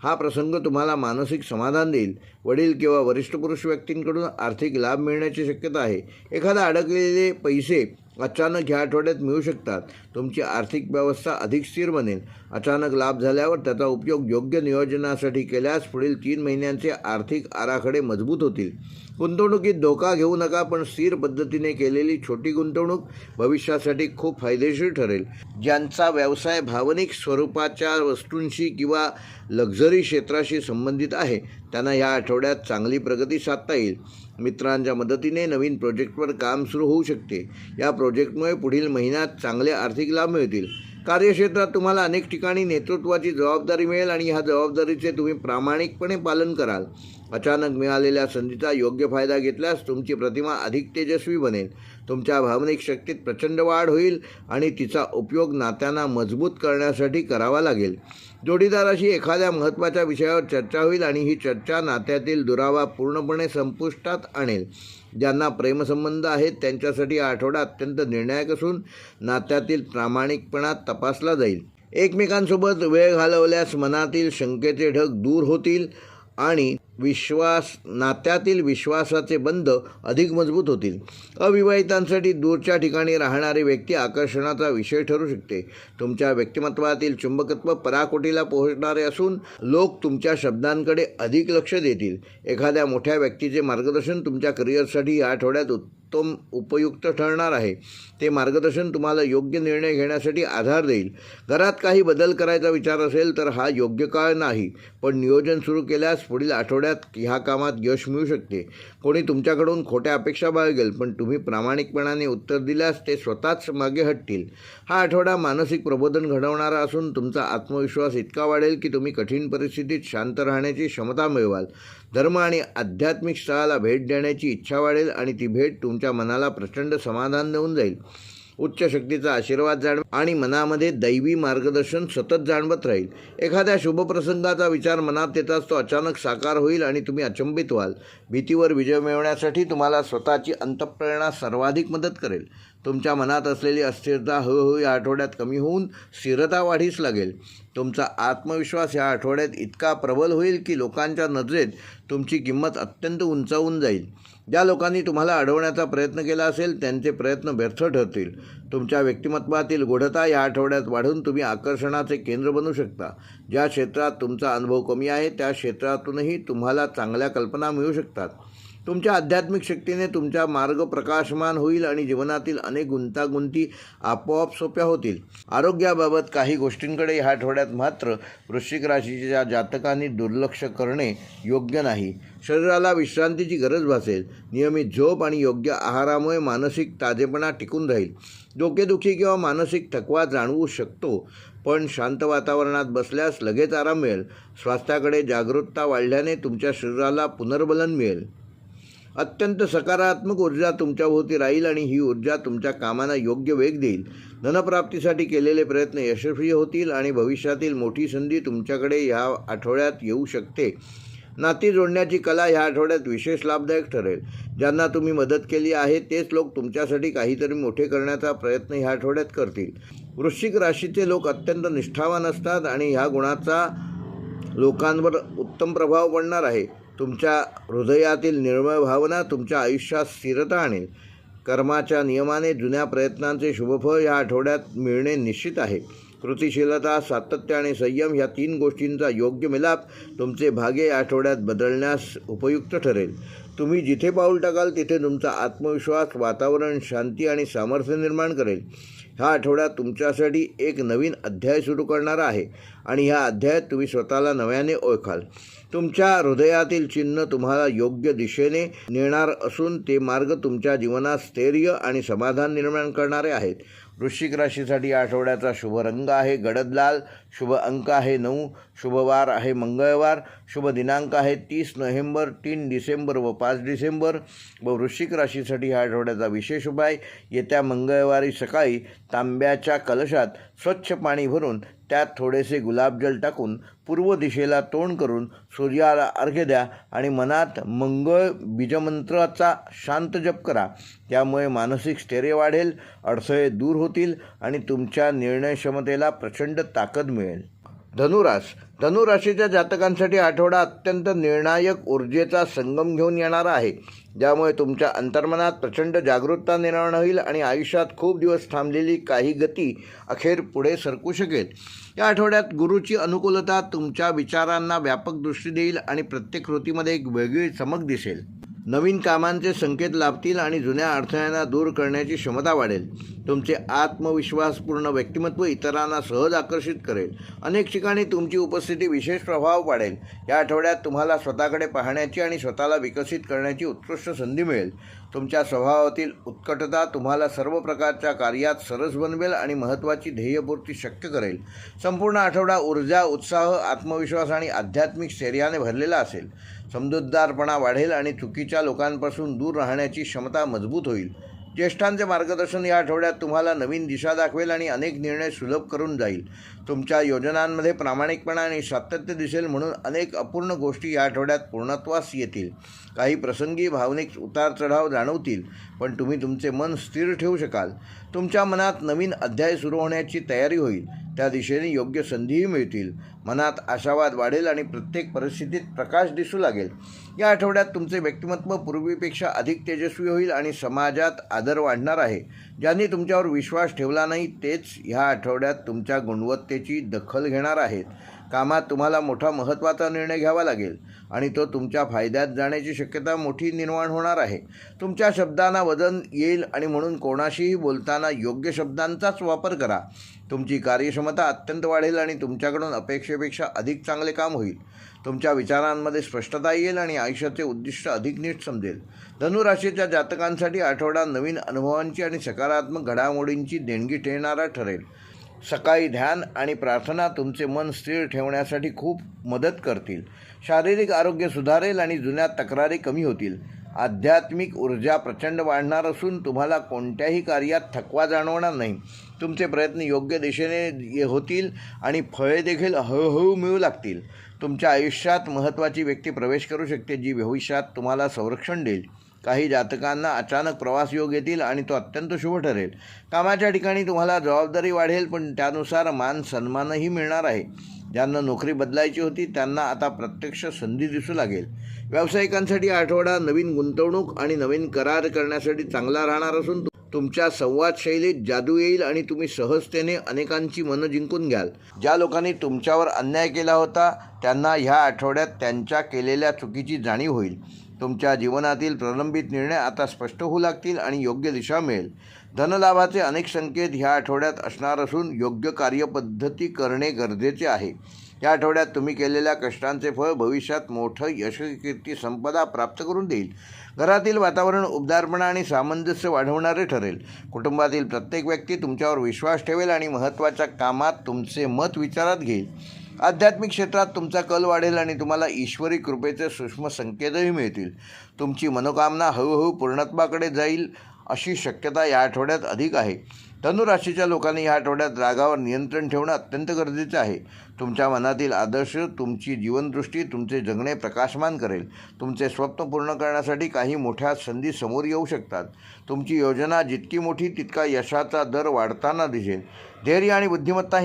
हा प्रसंग तुम्हाला मानसिक समाधान देईल. वडील किंवा वरिष्ठ पुरुष व्यक्तींकडून आर्थिक लाभ मिळण्याची शक्यता आहे. एखादा अडकलेले पैसे अचानक ह्या आठवड्यात मिळू शकतात. तुमची आर्थिक व्यवस्था अधिक स्थिर बनेल. अचानक लाभ झाल्यावर त्याचा उपयोग योग्य नियोजनासाठी केल्यास पुढील 3 महिन्यांचे आर्थिक आराखडे मजबूत होतील. गुंतवणुकीत धोका घेऊ नका, पण स्थिर पद्धतीने केलेली छोटी गुंतवणूक भविष्यासाठी खूप फायदेशीर ठरेल. ज्यांचा व्यवसाय भावनिक स्वरूपाच्या वस्तूंशी किंवा लक्झरी क्षेत्राशी संबंधित आहे त्यांना या आठवड्यात चांगली प्रगती साधता येईल. मित्रांच्या मदतीने नवीन प्रोजेक्टवर काम सुरू होऊ शकते. या प्रोजेक्टमुळे पुढील महिन्यात चांगले आर्थिक लाभ मिळतील. कार्यक्षेत्रात तुम्हाला अनेक ठिकाणी नेतृत्वाची जबाबदारी मिळेल आणि ह्या जबाबदारीचे तुम्ही प्रामाणिकपणे पालन कराल. अचानक मिळालेल्या संधीचा योग्य फायदा घेतल्यास तुमची प्रतिमा अधिक तेजस्वी बनेल. तुमच्या भावनिक शक्तीत प्रचंड वाढ होईल आणि तिचा उपयोग नात्यांना मजबूत करण्यासाठी करावा लागेल. जोडीदाराशी एखाद्या महत्त्वाच्या विषयावर चर्चा होईल आणि ही चर्चा नात्यातील दुरावा पूर्णपणे संपुष्टात आणेल. ज्यांना प्रेमसंबंध आहेत त्यांच्यासाठी हा आठवडा अत्यंत निर्णायक असून नात्यातील प्रामाणिकपणा तपासला जाईल. एकमेकांसोबत वेळ घालवल्यास मनातील शंकेचे ढग दूर होतील आणि नात्यातील विश्वासाचे बंध अधिक मजबूत होतील. अविवाहितांसाठी दूरच्या ठिकाणी राहणारी व्यक्ती आकर्षणाचा विषय ठरू शकते. तुमच्या व्यक्तिमत्वातील चुंबकत्व पराकोटीला पोहोचणारे असून लोक तुमच्या शब्दांकडे अधिक लक्ष देतील. एखाद्या मोठ्या व्यक्तीचे मार्गदर्शन तुमच्या करिअरसाठी या आठवड्यात उत्तम उपयुक्त ठरणार आहे. ते मार्गदर्शन तुम्हाला योग्य निर्णय घेण्यासाठी आधार देईल. घरात काही बदल करायचा विचार असेल तर हा योग्य काळ नाही, पण नियोजन सुरू केल्यास पुढील आठवड्यात ह्या कामात यश मिळू शकते. कोणी तुमच्याकडून खोट्या अपेक्षा बाळगेल, पण तुम्ही प्रामाणिकपणाने उत्तर दिल्यास ते स्वतःच मागे हटतील. हा आठवडा मानसिक प्रबोधन घडवणारा असून तुमचा आत्मविश्वास इतका वाढेल की तुम्ही कठीण परिस्थितीत शांत राहण्याची क्षमता मिळवाल. धर्म आणि आध्यात्मिक स्थळाला भेट देण्याची इच्छा वाढेल आणि ती भेट तुमच्या मनाला प्रचंड समाधान देऊन जाईल. उच्च शक्तीचा आशीर्वाद जाणवेल आणि मनामध्ये दैवी मार्गदर्शन सतत जाणवत राहील. एखाद्या शुभप्रसंगाचा विचार मनात येताच तो अचानक साकार होईल आणि तुम्ही अचंबित व्हाल. भीतीवर विजय मिळवण्यासाठी तुम्हाला स्वतःची अंतःप्रेरणा सर्वाधिक मदत करेल. तुमच्या मनात असलेली अस्थिरता हळूहळू या आठवड्यात कमी होऊन स्थिरता वाढीस लागेल. तुमचा आत्मविश्वास या आठवड्यात इतका प्रबल होईल की लोकांच्या नजरेत तुमची किंमत अत्यंत उंचावून जाईल. ज्या लोकांनी तुम्हाला अडवण्याचा प्रयत्न केला असेल त्यांचे प्रयत्न व्यर्थ ठरतील. तुमच्या व्यक्तिमत्वातील गूढता या आठवड्यात वाढून तुम्ही आकर्षणाचे केंद्र बनू शकता. ज्या क्षेत्रात तुमचा अनुभव कमी आहे त्या क्षेत्रातूनही तुम्हाला चांगल्या कल्पना मिळू शकतात. तुमच्या आध्यात्मिक शक्तीने तुमचा मार्ग प्रकाशमान होईल आणि जीवनातील अनेक गुंतागुंती आपोआप सोप्या होतील. आरोग्याबाबत काही गोष्टींकडे ह्या आठवड्यात मात्र वृश्चिक राशीच्या जातकांनी दुर्लक्ष करणे योग्य नाही. शरीराला विश्रांतीची गरज भासेल. नियमित झोप आणि योग्य आहारामुळे मानसिक ताजेपणा टिकून राहील. डोकेदुखी किंवा मानसिक थकवा जाणवू शकतो, पण शांत वातावरणात बसल्यास लगेच आराम मिळेल. स्वास्थ्याकडे जागरूकता वाढल्याने तुमच्या शरीराला पुनर्बलन मिळेल. अत्यंत सकारात्मक ऊर्जा तुमच्याभोवती राहील आणि ही ऊर्जा तुमच्या कामांना योग्य वेग देईल. धनप्राप्तीसाठी केलेले प्रयत्न यशस्वी होतील आणि भविष्यातील मोठी संधी तुमच्याकडे ह्या आठवड्यात येऊ शकते. नाती जोडण्याची कला ह्या आठवड्यात विशेष लाभदायक ठरेल. ज्यांना तुम्ही मदत केली आहे तेच लोक तुमच्यासाठी काहीतरी मोठे करण्याचा प्रयत्न ह्या आठवड्यात करतील. वृश्चिक राशीचे लोक अत्यंत निष्ठावान असतात आणि ह्या गुणाचा लोकांवर उत्तम प्रभाव पडणार आहे. तुमच्या हृदयातील निर्मळ भावना तुमच्या आयुष्यात स्थिरता आणेल. कर्माच्या नियमाने जुन्या प्रयत्नांचे शुभफळ या आठवड्यात मिळणे निश्चित आहे. कृतिशीलता, सातत्य आणि संयम ह्या 3 गोष्टींचा योग्य मिलाप तुमचे भाग्य या आठवड्यात बदलण्यास उपयुक्त ठरेल. तुम्ही जिथे पाऊल टाकाल तिथे तुमचा आत्मविश्वास वातावरण शांती आणि सामर्थ्य निर्माण करेल. ह्या आठवड्यात तुमच्यासाठी एक नवीन अध्याय सुरू करणारा आहे आणि ह्या अध्यायात तुम्ही स्वतःला नव्याने ओळखाल. तुमच्या हृदयातील चिन्ह तुम्हाला योग्य दिशेने नेणार असून ते मार्ग तुमच्या जीवनात स्थैर्य आणि समाधान निर्माण करणारे आहेत. वृश्चिक राशीसाठी या आठवड्याचा शुभ रंग आहे गडद लाल. शुभ अंक आहे 9. शुभ वार आहे मंगळवार. शुभ दिनांक आहे 30 नोव्हेंबर, 3 डिसेंबर व 5 डिसेंबर. व वृश्चिक राशीसाठी या आठवड्याचा विशेष उपाय येत्या मंगळवारी सकाळी तांब्याच्या कलशात स्वच्छ पाणी भरून त्यात थोडेसे गुलाबजल टाकून पूर्व दिशेला तोंड करून सूर्याला अर्घ्य द्या आणि मनात मंगळ बीजमंत्राचा शांत जप करा. त्यामुळे मानसिक स्थैर्य वाढेल, अडथळे दूर होतील आणि तुमच्या निर्णय क्षमतेला प्रचंड ताकद मिळेल. धनुराशीच्या जातकांसाठी आठवडा अत्यंत निर्णायक ऊर्जेचा संगम घेऊन येणारा आहे. ज्यामुळे तुमच्या अंतर्मनात प्रचंड जागरूकता निर्माण होईल आणि आयुष्यात खूप दिवस थांबलेली काही गती अखेर पुढे सरकू शकेल. या आठवड्यात गुरुची अनुकूलता तुमच्या विचारांना व्यापक दृष्टी देईल आणि प्रत्येक कृतीमध्ये एक वेगळी चमक दिसेल. नवीन कामांचे संकेत लाभतील आणि जुन्या अडथळ्यांना दूर करण्याची क्षमता वाढेल. तुमचे आत्मविश्वासपूर्ण व्यक्तिमत्व इतरांना सहज आकर्षित करेल. अनेक ठिकाणी तुमची उपस्थिती विशेष प्रभाव पाडेल. या आठवड्यात तुम्हाला स्वतःकडे पाहण्याची आणि स्वतःला विकसित करण्याची उत्कृष्ट संधी मिळेल. तुमच्या स्वभावातील उत्कटता तुम्हाला सर्व प्रकारच्या कार्यात सरस बनवेल आणि महत्त्वाची ध्येयपूर्ती शक्य करेल. संपूर्ण आठवडा ऊर्जा, उत्साह, आत्मविश्वास आणि आध्यात्मिक स्थैर्याने भरलेला असेल. समजूतदारपणा वाढेल आणि चुकीच्या लोकांपासून दूर राहण्याची क्षमता मजबूत होईल. ज्येष्ठांचे मार्गदर्शन या आठवड्यात तुम्हाला नवीन दिशा दाखवेल आणि अनेक निर्णय सुलभ करून जाईल. तुमच्या योजनांमध्ये प्रामाणिकपणा आणि सातत्य दिसेल, म्हणून अनेक अपूर्ण गोष्टी या आठवड्यात पूर्णत्वास येतील. काही प्रसंगी भावनिक उतारचढाव जाणवतील, पण तुम्ही तुमचे मन स्थिर ठेवू शकाल. तुमच्या मनात नवीन अध्याय सुरू होण्याची तयारी होईल. त्या दिशेने योग्य संधीही मिळतील. मनात आशावाद वाढेल आणि प्रत्येक परिस्थितीत प्रकाश दिसू लागेल. या आठवड्यात तुमचे व्यक्तिमत्व पूर्वीपेक्षा अधिक तेजस्वी होईल आणि समाजात आदर वाढणार आहे. ज्यांनी तुमच्यावर विश्वास ठेवला नाही तेच ह्या आठवड्यात तुमच्या गुणवत्तेची दखल घेणार आहेत. कामात तुम्हाला मोठा महत्त्वाचा निर्णय घ्यावा लागेल आणि तो तुमच्या फायद्यात जाण्याची शक्यता मोठी निर्माण होणार आहे. तुमच्या शब्दांना वजन येईल आणि म्हणून कोणाशीही बोलताना योग्य शब्दांचाच वापर करा. तुमची कार्यक्षमता अत्यंत वाढेल आणि तुमच्याकडून अपेक्षेपेक्षा अधिक चांगले काम होईल. तुमच्या विचारांमध्ये स्पष्टता येईल आणि आयुष्याचे उद्दिष्ट अधिक नीट समजेल. धनुराशीच्या जातकांसाठी आठवडा नवीन अनुभवांची आणि सकारात्मक घडामोडींची देणगी ठरणारा ठरेल. सकाळी ध्यान आणि प्रार्थना तुमचे मन स्थिर ठेवण्यासाठी खूप मदत करतील. शारीरिक आरोग्य सुधारेल आणि जुन्या तक्रारी कमी होतील. आध्यात्मिक ऊर्जा प्रचंड वाढणार असून तुम्हाला कोणत्याही कार्यात थकवा जाणवणार नाही. तुमचे प्रयत्न योग्य दिशेने होतील आणि फळे देखील हळूहळू मिळू लागतील. तुमच्या आयुष्यात महत्त्वाची व्यक्ती प्रवेश करू शकते, जी भविष्यात तुम्हाला संरक्षण देईल. काही जातकांना अचानक प्रवास योग येतील आणि तो अत्यंत शुभ ठरेल. कामाच्या ठिकाणी तुम्हाला जबाबदारी वाढेल, पण त्यानुसार मान सन्मानही मिळणार आहे. ज्यांना नोकरी बदलायची होती त्यांना आता प्रत्यक्ष संधी दिसू लागेल. व्यावसायिकांसाठी आठवडा नवीन गुंतवणूक आणि नवीन करार करण्यासाठी चांगला राहणार असून तुमच्या संवाद शैलीत जादू येईल आणि तुम्ही सहजतेने अनेकांची मनं जिंकून घ्याल. ज्या लोकांनी तुमच्यावर अन्याय केला होता त्यांना ह्या आठवड्यात त्यांच्या केलेल्या चुकीची जाणीव होईल. तुमच्या जीवनातील प्रलंबित निर्णय आता स्पष्ट होऊ लागतील आणि योग्य दिशा मिळेल. धनलाभाचे अनेक संकेत ह्या आठवड्यात असणार असून योग्य कार्यपद्धती करणे गरजेचे आहे. या आठवड्यात तुम्ही केलेल्या कष्टांचे फळ भविष्यात मोठं यश, कीर्ती, संपदा प्राप्त करून देईल. घरातील वातावरण उबदारपणा आणि सामंजस्य वाढवणारे ठरेल. कुटुंबातील प्रत्येक व्यक्ती तुमच्यावर विश्वास ठेवेल आणि महत्त्वाच्या कामात तुमचे मत विचारात घेईल. आध्यात्मिक क्षेत्रात तुमचा कल वाढेल आणि तुम्हाला ईश्वरी कृपेचे सूक्ष्म संकेतही मिळतील. तुमची मनोकामना हळूहळू पूर्णत्वाकडे जाईल अशी शक्यता या आठवड्यात अधिक आहे. धनुराशीच्या लोकांनी या आठवड्यात रागावर नियंत्रण ठेवणं अत्यंत गरजेचं आहे. तुमच्या मनातील आदर्श तुमची जीवनदृष्टी तुमचे जगणे प्रकाशमान करेल. तुमचे स्वप्न पूर्ण करण्यासाठी काही मोठ्या संधी समोर येऊ शकतात. तुमची योजना जितकी मोठी तितका यशाचा दर वाढताना दिसेल. धैर्य आणि बुद्धिमत्ता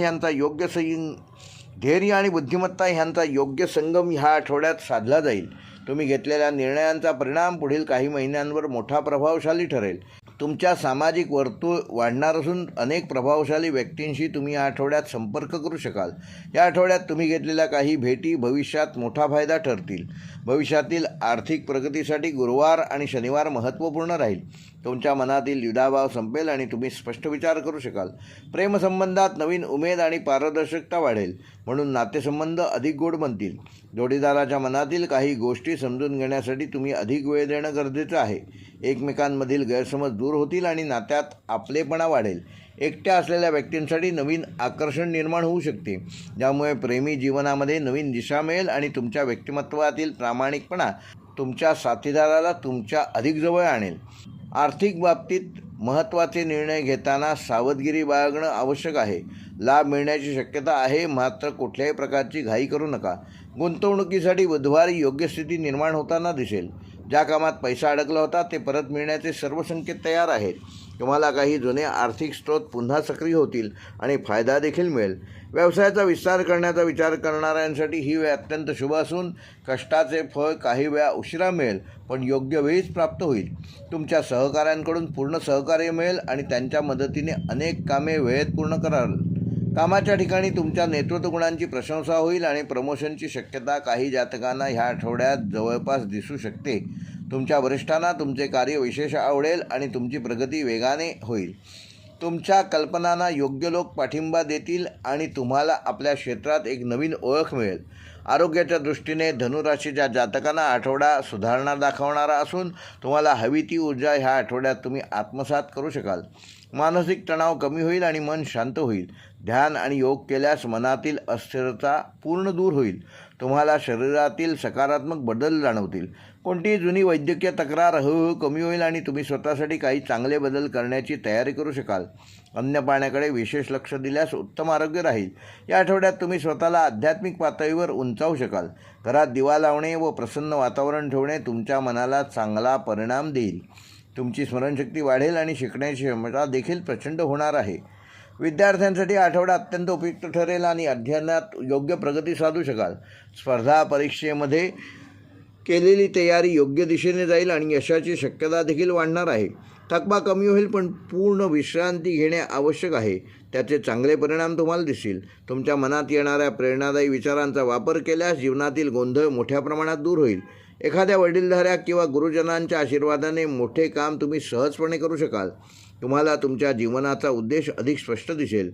ह्यांचा योग्य संगम ह्या आठवड्यात साधला जाईल. तुम्ही घेतलेल्या निर्णयांचा परिणाम पुढील काही महिन्यांवर मोठा प्रभावशाली ठरेल. तुमच्या सामाजिक वर्तुळ वाढणार असून अनेक प्रभावशाली व्यक्तींशी तुम्ही या आठवड्यात संपर्क करू शकाल. या आठवड्यात तुम्ही घेतलेल्या काही भेटी भविष्यात मोठा फायदा ठरतील. भविष्यातील आर्थिक प्रगतीसाठी गुरुवार आणि शनिवार महत्त्वपूर्ण राहील. तुमच्या मनातील द्विधाभाव संपेल आणि तुम्ही स्पष्ट विचार करू शकाल. प्रेमसंबंधात नवीन उमेद आणि पारदर्शकता वाढेल, म्हणून नातेसंबंध अधिक गोड बनतील. जोडीदाराच्या मनातील काही गोष्टी समजून घेण्यासाठी तुम्ही अधिक वेळ देणं गरजेचं आहे. एकमेकांमधील गैरसमज दूर होतील आणि नात्यात आपलेपणा वाढेल. एकट्या असलेल्या व्यक्तींसाठी नवीन आकर्षण निर्माण होऊ शकते, ज्यामुळे प्रेमी जीवनामध्ये नवीन दिशा मिळेल आणि तुमच्या व्यक्तिमत्वातील प्रामाणिकपणा तुमच्या साथीदाराला तुमच्या अधिक जवळ आणेल. आर्थिक बाबतीत महत्त्वाचे निर्णय घेताना सावधगिरी बाळगणं आवश्यक आहे. लाभ मिळण्याची शक्यता आहे, मात्र कुठल्याही प्रकारची घाई करू नका. गुंतवणुकीसाठी बुधवारी योग्य स्थिती निर्माण होताना दिसेल. ज्या कामात पैसा अडकला होता ते परत मिळण्याचे सर्व संकेत तयार आहेत. तुम्हाला काही जुने आर्थिक स्रोत पुन्हा सक्रिय होतील आणि फायदा देखील मिळेल. व्यवसायाचा विस्तार करण्याचा विचार करणाऱ्यांसाठी ही वेळ अत्यंत शुभ असून कष्टाचे फळ काही वेळा उशिरा मिळेल, पण योग्य वेळीच प्राप्त होईल. तुमच्या सहकाऱ्यांकडून पूर्ण सहकार्य मिळेल आणि त्यांच्या मदतीने अनेक कामे वेळेत पूर्ण कराल. कामाच्या ठिकाणी तुमच्या नेतृत्व गुणांची प्रशंसा होईल आणि प्रमोशनची शक्यता काही जातकांना ह्या आठवड्यात जवळपास दिसू शकते. तुमच्या वरिष्ठांना तुमचे कार्य विशेष आवडेल आणि तुमची प्रगती वेगाने होईल. तुमच्या कल्पनांना योग्य लोक पाठिंबा देतील आणि तुम्हाला आपल्या क्षेत्रात एक नवीन ओळख मिळेल. आरोग्याच्या दृष्टीने धनुराशीच्या जातकांना आठवडा सुधारणा दाखवणारा असून तुम्हाला हवी ती ऊर्जा ह्या आठवड्यात तुम्ही आत्मसात करू शकाल. मानसिक तणाव कमी होईल आणि मन शांत होईल. ध्यान आणि योग केल्यास मनातील अस्थिरता पूर्ण दूर होईल. तुम्हाला शरीरातील सकारात्मक बदल जाणवतील. कोणतीही जुनी वैद्यकीय तक्रार हळूहळू कमी होईल आणि तुम्ही स्वतःसाठी काही चांगले बदल करण्याची तयारी करू शकाल. अन्न पाण्याकडे विशेष लक्ष दिल्यास उत्तम आरोग्य राहील. या आठवड्यात तुम्ही स्वतःला आध्यात्मिक पातळीवर उंचावू शकाल. घरात दिवा लावणे व प्रसन्न वातावरण ठेवणे तुमच्या मनाला चांगला परिणाम देईल. तुमची स्मरणशक्ती वाढेल आणि शिकण्याची क्षमता देखील प्रचंड होणार आहे. विद्यार्थ्यांसाठी आठवडा अत्यंत उपयुक्त ठरेल आणि अध्ययनात योग्य प्रगती साधू शकाल. स्पर्धा परीक्षेमध्ये केलेली तयारी योग्य दिशेने जाईल आणि यशाची शक्यता देखील वाढणार आहे. थकवा कमी होईल पण पूर्ण विश्रांती घेणे आवश्यक आहे. त्याचे चांगले परिणाम तुम्हाला दिसतील. तुमच्या मनात येणाऱ्या प्रेरणादायी विचारांचा वापर केल्यास जीवनातील गोंधळ मोठ्या प्रमाणात दूर होईल. एखाद्या वडीलधाऱ्या किंवा गुरुजनांच्या आशीर्वादाने मोठे काम तुम्ही सहजपणे करू शकाल. तुम्हाला तुमच्या जीवनाचा उद्देश अधिक स्पष्ट दिसेल.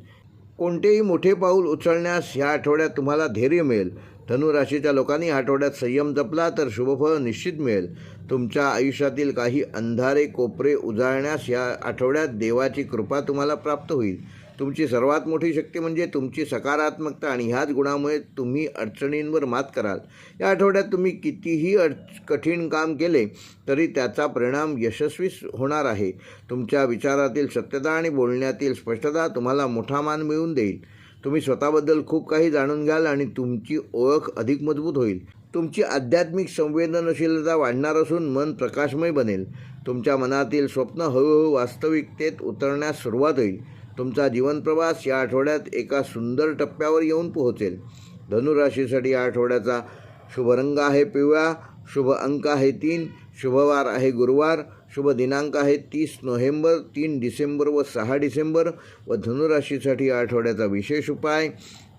कोणतेही मोठे पाऊल उचलण्यास ह्या आठवड्यात तुम्हाला धैर्य मिळेल. धनुराशीच्या लोकांनी आठवड्यात संयम जपला तर शुभफळ निश्चित मिळेल. तुमच्या आयुष्यातील काही अंधारे कोपरे उजाळण्यास या आठवड्यात देवाची कृपा तुम्हाला प्राप्त होईल. तुमची सर्वात मोठी शक्ती म्हणजे तुमची सकारात्मकता आणि ह्याच गुणामुळे तुम्ही अडचणींवर मात कराल. या आठवड्यात तुम्ही कितीही कठीण काम केले तरी त्याचा परिणाम यशस्वी होणार आहे. तुमच्या विचारातील सत्यता आणि बोलण्यातील स्पष्टता तुम्हाला मोठा मान मिळवून देईल. तुम्ही स्वतःबद्दल खूप काही जाणून घ्याल आणि तुमची ओळख अधिक मजबूत होईल. तुमची आध्यात्मिक संवेदनशीलता वाढणार असून मन प्रकाशमय बनेल. तुमच्या मनातील स्वप्न हळूहळू वास्तविकतेत उतरण्यास सुरुवात होईल. तुमचा जीवनप्रवास या आठवड्यात एका सुंदर टप्प्यावर येऊन पोहोचेल. धनुराशीसाठी या आठवड्याचा शुभ रंग आहे पिवळा, शुभ अंक आहे 3, शुभवार आहे गुरुवार, शुभ दिनांक आहे 30 नोव्हेंबर, 3 डिसेंबर व 6 डिसेंबर. व धनुराशीसाठी या आठवड्याचा विशेष उपाय,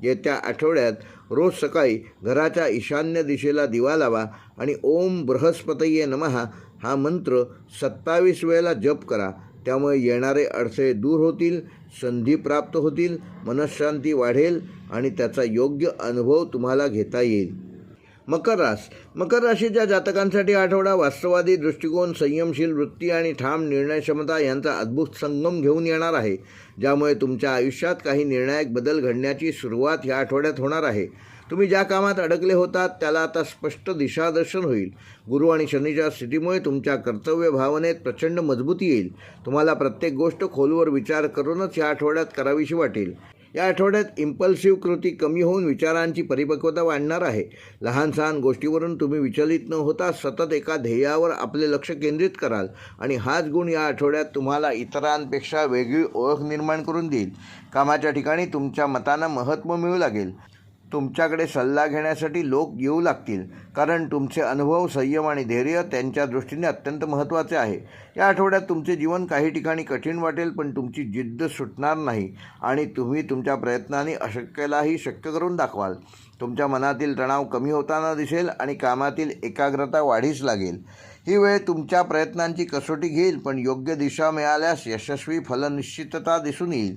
येत्या आठवड्यात रोज सकाळी घराच्या ईशान्य दिशेला दिवा लावा आणि ओम बृहस्पतये नमः हा मंत्र 27 वेळेला जप करा. त्यामुळे येणारे अडथळे दूर होतील, संधी प्राप्त होतील, मनःशांती वाढेल आणि त्याचा योग्य अनुभव तुम्हाला घेता येईल. मकर राशीच्या जातकांसाठी आठवडा वास्तववादी दृष्टिकोन, संयमशील वृत्ती आणि ठाम निर्णयक्षमता यांचा अद्भुत संगम घेऊन येणार आहे, ज्यामुळे तुमच्या आयुष्यात काही निर्णायक बदल घडण्याची सुरुवात ह्या आठवड्यात होणार आहे. तुम्ही ज्या कामात अडकले होतात त्याला आता स्पष्ट दिशादर्शन होईल. गुरु आणि शनीच्या स्थितीमुळे तुमच्या कर्तव्य भावनेत प्रचंड मजबूती येईल. तुम्हाला प्रत्येक गोष्ट खोलवर विचार करूनच या आठवड्यात करावीशी वाटेल. या आठवड्यात इम्पल्सिव्ह कृती कमी होऊन विचारांची परिपक्वता वाढणार आहे. लहान सहान गोष्टीवरून तुम्ही विचलित न होता सतत एका ध्येयावर आपले लक्ष केंद्रित कराल आणि हाच गुण या आठवड्यात तुम्हाला इतरांपेक्षा वेगळी ओळख निर्माण करून देईल. कामाच्या ठिकाणी तुमच्या मतांना महत्त्व मिळू लागेल. तुमच्याकडे सल्ला घेण्यासाठी लोक येऊ लागतील, कारण तुमचे अनुभव, संयम आणि धैर्य त्यांच्या दृष्टीने अत्यंत महत्त्वाचे आहे. या आठवड्यात तुमचे जीवन काही ठिकाणी कठीण वाटेल, पण तुमची जिद्द सुटणार नाही आणि तुम्ही तुमच्या प्रयत्नांनी अशक्यलाही शक्य करून दाखवाल. तुमच्या मनातील तणाव कमी होताना दिसेल आणि कामातील एकाग्रता वाढीस लागेल. ही वेळ तुमच्या प्रयत्नांची कसोटी घेईल, पण योग्य दिशा मिळाल्यास यशस्वी फलनिश्चितता दिसून येईल.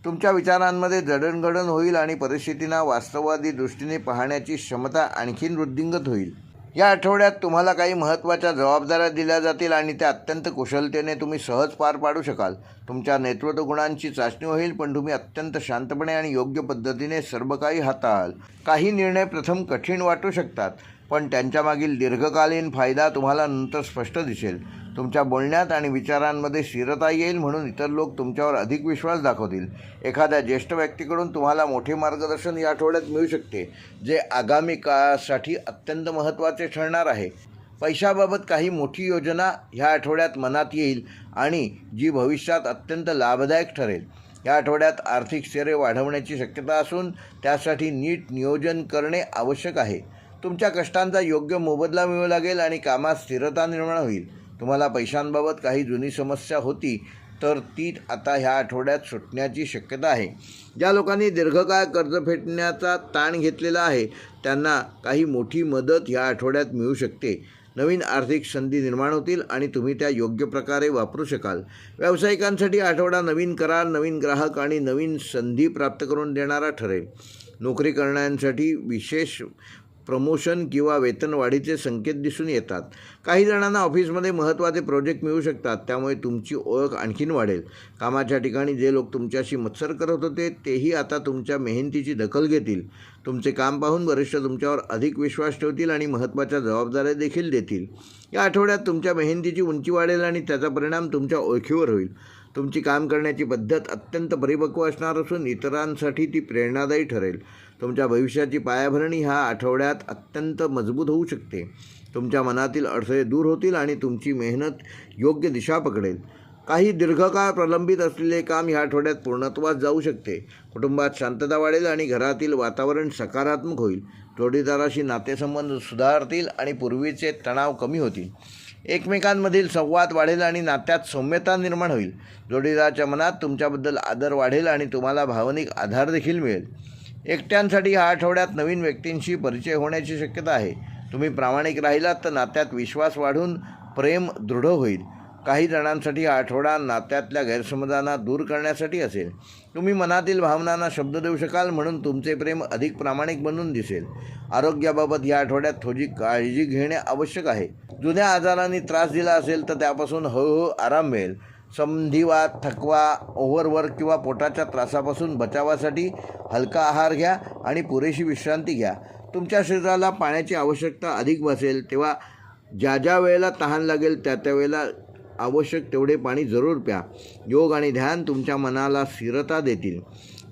तुमच्या विचारांमध्ये जडणघडण होईल आणि परिस्थितींना वास्तववादी दृष्टीने पाहण्याची क्षमता आणखीन वृद्धिंगत होईल. या आठवड्यात तुम्हाला काही महत्त्वाच्या जबाबदाऱ्या दिल्या जातील आणि त्या अत्यंत कुशलतेने तुम्ही सहज पार पाडू शकाल. तुमच्या नेतृत्व गुणांची चाचणी होईल, पण तुम्ही अत्यंत शांतपणे आणि योग्य पद्धतीने सर्व काही हाताळाल. काही निर्णय प्रथम कठीण वाटू शकतात, पण त्यांच्यामागील दीर्घकालीन फायदा तुम्हाला नंतर स्पष्ट दिसेल. तुमच्या बोलण्यात आणि विचारांमध्ये स्थिरता येईल, म्हणून इतर लोक तुमच्यावर अधिक विश्वास दाखवतील. एखाद्या ज्येष्ठ व्यक्तीकडून तुम्हाला मोठे मार्गदर्शन या आठवड्यात मिळू शकते, जे आगामी काळासाठी अत्यंत महत्त्वाचे ठरणार आहे. पैशाबाबत काही मोठी योजना ह्या आठवड्यात मनात येईल आणि जी भविष्यात अत्यंत लाभदायक ठरेल. या आठवड्यात आर्थिक स्थिरता वाढवण्याची शक्यता असून त्यासाठी नीट नियोजन करणे आवश्यक आहे. तुमच्या कष्टांचा योग्य मोबदला मिळू लागेल आणि कामात स्थिरता निर्माण होईल. तुम्हाला पैशांबाबत काही जुनी समस्या होती तर ती आता ह्या आठवड्यात सुटण्याची शक्यता आहे. ज्या लोकांनी दीर्घकाळ कर्ज फेडण्याचा ताण घेतलेला आहे त्यांना काही मोठी मदत ह्या आठवड्यात मिळू शकते. नवीन आर्थिक संधी निर्माण होतील आणि तुम्ही त्या योग्य प्रकारे वापरू शकाल. व्यावसायिकांसाठी आठवडा नवीन करार, नवीन ग्राहक आणि नवीन संधी प्राप्त करून देणारा ठरेल. नोकरी करणाऱ्यांसाठी विशेष प्रमोशन किंवा वेतनवाढीचे संकेत दिसून येतात. काही जणांना ऑफिसमध्ये महत्त्वाचे प्रोजेक्ट मिळू शकतात, त्यामुळे तुमची ओळख आणखीन वाढेल. कामाच्या ठिकाणी जे लोक तुमच्याशी मत्सर करत होते तेही आता तुमच्या मेहनतीची दखल घेतील. तुमचे काम पाहून वरिष्ठ तुमच्यावर अधिक विश्वास ठेवतील आणि महत्त्वाच्या जबाबदाऱ्या देखील देतील. या आठवड्यात तुमच्या मेहनतीची उंची वाढेल आणि त्याचा परिणाम तुमच्या ओळखीवर होईल. तुमची काम करण्याची पद्धत अत्यंत परिपक्व असणार असून इतरांसाठी ती प्रेरणादायी ठरेल. तुमच्या भविष्याची पायाभरणी ह्या आठवड्यात अत्यंत मजबूत होऊ शकते. तुमच्या मनातील अडथळे दूर होतील आणि तुमची मेहनत योग्य दिशा पकडेल. काही दीर्घकाळ प्रलंबित असलेले काम ह्या आठवड्यात पूर्णत्वास जाऊ शकते. कुटुंबात शांतता वाढेल आणि घरातील वातावरण सकारात्मक होईल. जोडीदाराशी नातेसंबंध सुधारतील आणि पूर्वीचे तणाव कमी होतील. एकमेकांमधील संवाद वाढेल आणि नात्यात सौम्यता निर्माण होईल. जोडीदाराच्या मनात तुमच्याबद्दल आदर वाढेल आणि तुम्हाला भावनिक आधार देखील मिळेल. एकट्यांसाठी ह्या आठवड्यात नवीन व्यक्तींशी परिचय होण्याची शक्यता आहे. तुम्ही प्रामाणिक राहिलात तर नात्यात विश्वास वाढून प्रेम दृढ होईल. काही जणांसाठी हा आठवडा नात्यातल्या गैरसमजांना दूर करण्यासाठी असेल. तुम्ही मनातील भावनांना शब्द देऊ शकाल, म्हणून तुमचे प्रेम अधिक प्रामाणिक बनून दिसेल. आरोग्याबाबत या आठवड्यात थोडी काळजी घेणे आवश्यक आहे. जुन्या आजारांनी त्रास दिला असेल तर त्यापासून हळूहळू आराम मिळेल. संधिवात, थकवा, ओव्हरवर्क किंवा पोटाच्या त्रासापासून बचावासाठी हलका आहार घ्या आणि पुरेशी विश्रांती घ्या. तुमच्या शरीराला पाण्याची आवश्यकता अधिक भासेल, तेव्हा ज्या वेळेला तहान लागेल त्या वेळेला आवश्यक तेवढे पाणी जरूर प्या. योग आणि ध्यान तुमच्या मनाला स्थिरता देतील.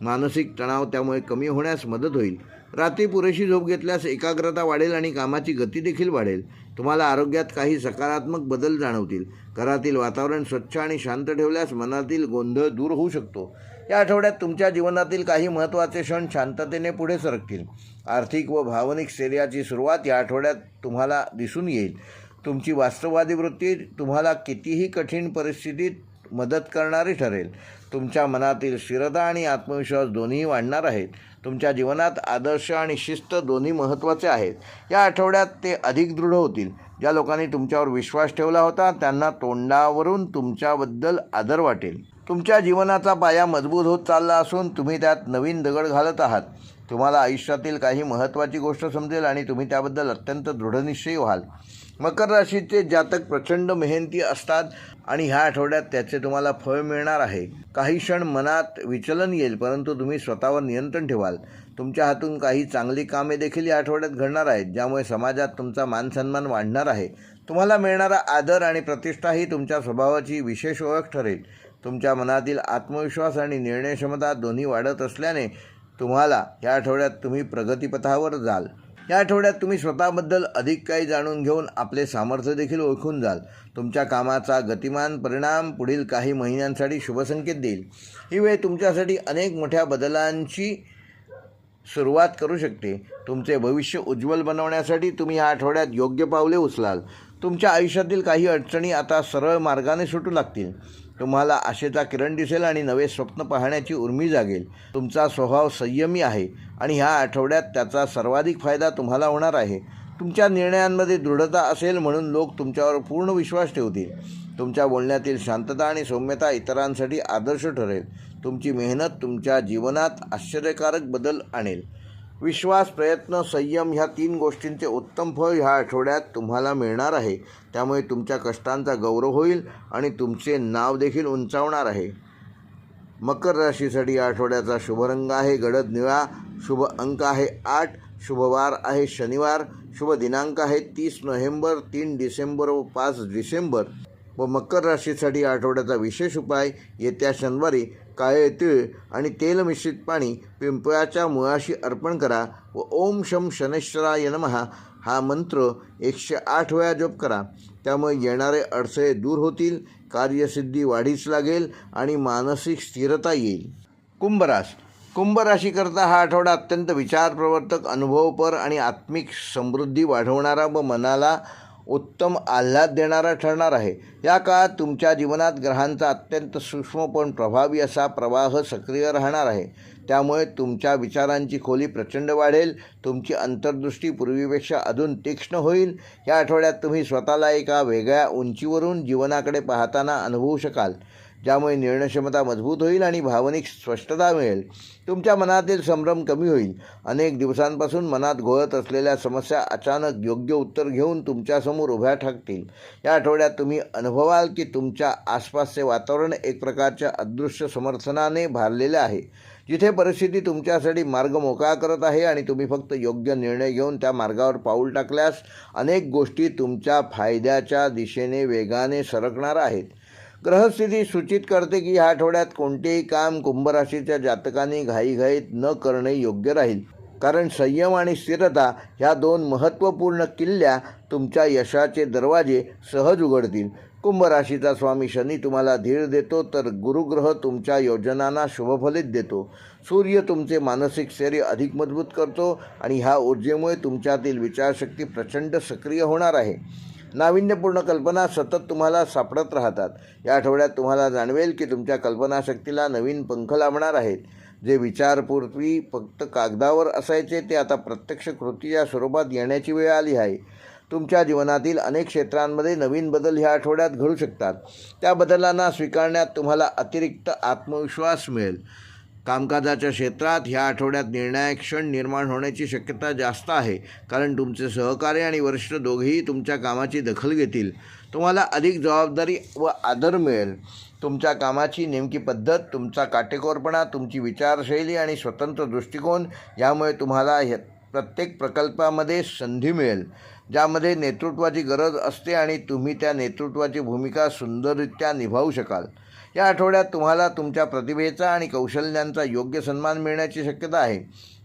मानसिक तणाव त्यामुळे कमी होण्यास मदत होईल. रात्री पुरेशी झोप घेतल्यास एकाग्रता वाढेल आणि कामाची गती देखील वाढेल. तुम्हाला आरोग्यात काही सकारात्मक बदल जाणवतील. घरातील वातावरण स्वच्छ आणि शांत ठेवल्यास मनातील गोंधळ दूर होऊ शकतो. या आठवड्यात तुमच्या जीवनातील काही महत्त्वाचे क्षण शांततेने पुढे सरकतील. आर्थिक व भावनिक स्थैर्याची सुरुवात या आठवड्यात तुम्हाला दिसून येईल. तुमची वास्तववादी वृत्ती तुम्हाला कितीही कठीण परिस्थितीत मदत करणारी ठरेल. तुमच्या मनातील स्थिरता आणि आत्मविश्वास दोन्ही वाढणार आहेत. तुमच्या जीवनात आदर्श आणि शिस्त दोन्ही महत्त्वाचे आहेत. या आठवड्यात ते अधिक दृढ होतील. ज्या लोकांनी तुमच्यावर विश्वास ठेवला होता त्यांना तोंडावरून तुमच्याबद्दल आदर वाटेल. तुमच्या जीवनाचा पाया मजबूत होत चालला असून तुम्ही त्यात नवीन दगड घालत आहात. तुम्हाला आयुष्यातील काही महत्त्वाची गोष्ट समजेल आणि तुम्ही त्याबद्दल अत्यंत दृढनिश्चयी व्हाल. मकर राशीचे जातक प्रचंड मेहनती असतात आणि ह्या आठवड्यात त्याचे तुम्हाला फळ मिळणार आहे. काही क्षण मनात विचलन येईल, परंतु तुम्ही स्वतःवर नियंत्रण ठेवाल. तुमच्या हातून काही चांगली कामे देखील या आठवड्यात घडणार आहेत, ज्यामुळे समाजात तुमचा मानसन्मान वाढणार आहे. तुम्हाला मिळणारा आदर आणि प्रतिष्ठा ही तुमच्या स्वभावाची विशेष ओळख ठरेल. तुमच्या मनातील आत्मविश्वास आणि निर्णयक्षमता दोन्ही वाढत असल्याने तुम्हाला या आठवड्यात तुम्ही प्रगतीपथावर जाल. या आठवड्यात तुम्ही स्वतःबद्दल अधिक काही जाणून घेऊन आपले सामर्थ्य देखील ओळखून जाल. तुमच्या कामाचा गतिमान परिणाम पुढील काही महिन्यांसाठी शुभसंकेत देईल. ही वेळ तुमच्यासाठी अनेक मोठ्या बदलांची सुरुवात करू शकते. तुमचे भविष्य उज्ज्वल बनवण्यासाठी तुम्ही या आठवड्यात योग्य पावले उचलाल. तुमच्या आयुष्यातील काही अडचणी आता सरळ मार्गाने सुटू लागतील. तुम्हाला आशेचा किरण दिसेल आणि नवे स्वप्न पाहण्याची उर्मी जागेल. तुमचा स्वभाव संयमी आहे आणि ह्या आठवड्यात त्याचा सर्वाधिक फायदा तुम्हाला होणार आहे. तुमच्या निर्णयांमध्ये दृढता असेल म्हणून लोक तुमच्यावर पूर्ण विश्वास ठेवतील. तुमच्या बोलण्यातील शांतता आणि सौम्यता इतरांसाठी आदर्श ठरेल. तुमची मेहनत तुमच्या जीवनात आश्चर्यकारक बदल आणेल. विश्वास, प्रयत्न, संयम ह्या 3 गोष्टींचे उत्तम फळ ह्या आठवड्यात तुम्हाला मिळणार आहे. त्यामुळे तुमच्या कष्टांचा गौरव होईल आणि तुमचे नाव देखील उंचावणार आहे. मकर राशीसाठी या आठवड्याचा शुभ रंग आहे गडद निळा. शुभ अंक आहे 8. शुभ वार आहे शनिवार. शुभ दिनांक आहे 30 नोव्हेंबर, 3 डिसेंबर व 5 डिसेंबर. व मकर राशीसाठी या आठवड्याचा विशेष उपाय येत्या शनिवारी काळे तीळ आणि तेल मिश्रित पाणी पिंपळाच्या मुळाशी अर्पण करा व ओम शम शनैश्वराय नमः हा मंत्र 108 वेळा जप करा. त्यामुळे येणारे अडथळे दूर होतील, कार्यसिद्धी वाढीस लागेल आणि मानसिक स्थिरता येईल. कुंभ राशीकरता हा आठवडा अत्यंत विचारप्रवर्तक, अनुभवपर आणि आत्मिक समृद्धी वाढवणारा व मनाला उत्तम आल्हाद देणारा ठरणार आहे. या काळात तुमच्या जीवनात ग्रहांचा अत्यंत सूक्ष्म पण प्रभावी असा प्रवाह सक्रिय राहणार आहे. त्यामुळे तुमच्या विचारांची खोली प्रचंड वाढेल. तुमची अंतर्दृष्टी पूर्वीपेक्षा अजून तीक्ष्ण होईल. या आठवड्यात तुम्ही स्वतःला एका वेगळ्या उंचीवरून जीवनाकडे पाहताना अनुभवू शकाल, ज्यामुळे निर्णयक्षमता मजबूत होईल आणि भावनिक स्पष्टता मिळेल. तुमच्या मनातील संभ्रम कमी होईल. अनेक दिवसांपासून मनात घोळत असलेल्या समस्या अचानक योग्य उत्तर घेऊन तुमच्यासमोर उभ्या ठाकतील. या आठवड्यात तुम्ही अनुभवाल की तुमच्या आसपासचे वातावरण एक प्रकारच्या अदृश्य समर्थनाने भारलेले आहे, जिथे परिस्थिती तुमच्यासाठी मार्ग मोकळा करत आहे आणि तुम्ही फक्त योग्य निर्णय घेऊन त्या मार्गावर पाऊल टाकल्यास अनेक गोष्टी तुमच्या फायद्याच्या दिशेने वेगाने सरकणार आहेत. ग्रहस्थिती सूचित करते की ह्या आठवड्यात कोणतेही काम कुंभ राशीच्या जातकांनी घाईघाईत न करणे योग्य राहील, कारण संयम आणि स्थिरता ह्या दोन महत्त्वपूर्ण किल्ल्या तुमच्या यशाचे दरवाजे सहज उघडतील. कुंभ राशीचा स्वामी शनी तुम्हाला धीर देतो, तर गुरुग्रह तुमच्या योजनांना शुभफलित देतो. सूर्य तुमचे मानसिक स्थैर्य अधिक मजबूत करतो आणि ह्या ऊर्जेमुळे तुमच्यातील विचारशक्ती प्रचंड सक्रिय होणार आहे. नाविन्यपूर्ण कल्पना सतत तुम्हाला सापडत राहतात. या आठवड्यात तुम्हाला जाणवेल की तुमच्या कल्पनाशक्तीला नवीन पंख लाभणार आहेत. जे विचारपूर्वी फक्त कागदावर असायचे ते आता प्रत्यक्ष कृतीच्या स्वरूपात येण्याची वेळ आली आहे. तुमच्या जीवनातील अनेक क्षेत्रांमध्ये नवीन बदल ह्या आठवड्यात घडू शकतात. त्या बदलांना स्वीकारण्यात तुम्हाला अतिरिक्त आत्मविश्वास मिळेल. कामकाजाच्या क्षेत्रात ह्या आठवड्यात निर्णायक क्षण निर्माण होण्याची शक्यता जास्त आहे, कारण तुमचे सहकारी आणि वरिष्ठ दोघेही तुमच्या कामाची दखल घेतील. तुम्हाला अधिक जबाबदारी व आदर मिळेल. तुमच्या कामाची नेमकी पद्धत, तुमचा काटेकोरपणा, तुमची विचारशैली आणि स्वतंत्र दृष्टिकोन यामुळे तुम्हाला प्रत्येक प्रकल्पामध्ये संधी मिळेल, ज्यामध्ये नेतृत्वाची गरज असते आणि तुम्ही त्या नेतृत्वाची भूमिका सुंदररित्या निभावू शकाल. या आठवड्यात तुम्हाला तुमच्या प्रतिभेचा आणि कौशल्यांचा योग्य सन्मान मिळण्याची शक्यता आहे,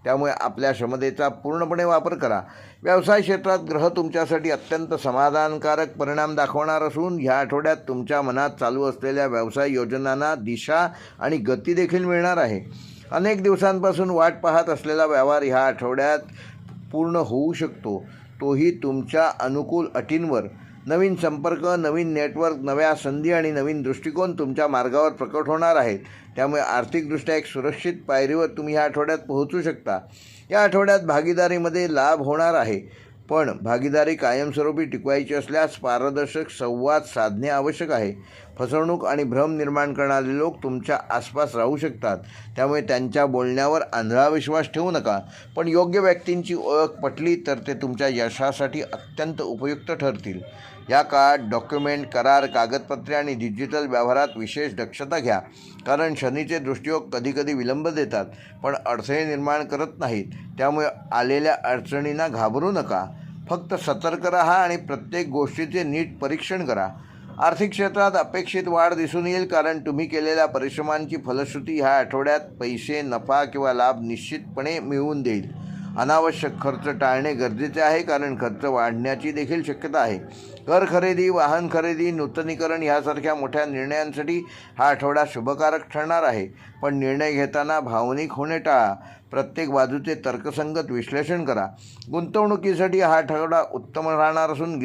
त्यामुळे आपल्या क्षमतेचा पूर्णपणे वापर करा. व्यवसाय क्षेत्रात ग्रह तुमच्यासाठी अत्यंत समाधानकारक परिणाम दाखवणार असून ह्या आठवड्यात तुमच्या मनात चालू असलेल्या व्यवसाय योजनांना दिशा आणि गती देखील मिळणार आहे. अनेक दिवसांपासून वाट पाहत असलेला व्यवहार ह्या आठवड्यात पूर्ण होऊ शकतो, तोही तुमच्या अनुकूल अटींवर. नवीन संपर्क, नवीन नेटवर्क, नव्या संधी आणि नवीन दृष्टिकोन तुमच्या मार्गावर प्रकट होणार आहेत. त्यामुळे आर्थिकदृष्ट्या एक सुरक्षित पायरीवर तुम्ही ह्या आठवड्यात पोहोचू शकता. या आठवड्यात भागीदारीमध्ये लाभ होणार आहे, पण भागीदारी कायमस्वरूपी टिकवायची असल्यास पारदर्शक संवाद साधणे आवश्यक आहे. फसवणूक आणि भ्रम निर्माण करणारे लोक तुमच्या आसपास राहू शकतात, त्यामुळे त्यांच्या बोलण्यावर आंधळा विश्वास ठेवू नका. पण योग्य व्यक्तींची ओळख पटली तर ते तुमच्या यशासाठी अत्यंत उपयुक्त ठरतील. या काळात डॉक्युमेंट, करार, कागदपत्रे आणि डिजिटल व्यवहारात विशेष दक्षता घ्या, कारण शनीचे दृष्टियोग कधीकधी विलंब देतात पण अडथळे निर्माण करत नाहीत. त्यामुळे आलेल्या अडचणींना घाबरू नका. फक्त सतर्क राहा आणि प्रत्येक गोष्टीचे नीट परीक्षण करा. आर्थिक क्षेत्रात अपेक्षित वाढ दिसून येईल, कारण तुम्ही केलेल्या परिश्रमांची फलश्रुती ह्या आठवड्यात पैसे, नफा किंवा लाभ निश्चितपणे मिळवून देईल. अनावश्यक खर्च टाळणे गरजेचे आहे, कारण खर्च वाढण्याची देखील शक्यता आहे. घर खरेदी, वाहन खरेदी, नूतनीकरण यासारख्या मोठ्या निर्णयांसाठी हा आठवडा शुभकारक ठरणार आहे. पण निर्णय घेताना भावनिक होणे टाळा. प्रत्येक बाजूचे तर्कसंगत विश्लेषण करा. गुंतवणुकीसाठी हा आठवडा उत्तम राहणार असून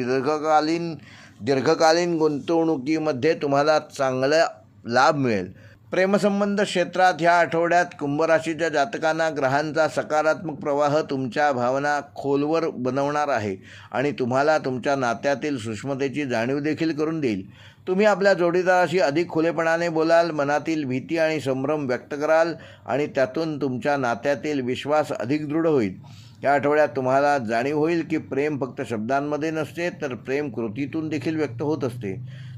दीर्घकालीन गुंतवणुकीमध्ये तुम्हाला चांगला लाभ मिळेल. प्रेमसंबंध क्षेत्रात ह्या आठवड्यात कुंभ राशीच्या जातकांना ग्रहांचा सकारात्मक प्रवाह तुमच्या भावना खोलवर बनवणार आहे आणि तुम्हाला तुमच्या नात्यातील सूक्ष्मतेची जाणीव देखील करून देईल. तुम्ही आपल्या जोडीदाराशी अधिक खुलेपणाने बोलाल, मनातील भीती आणि संभ्रम व्यक्त कराल आणि त्यातून तुमच्या नात्यातील विश्वास अधिक दृढ होईल. या आठवड्यात तुम्हाला जाणीव होईल की प्रेम फक्त शब्दांमध्ये नसते, तर प्रेम कृतीतून देखील व्यक्त होत असते.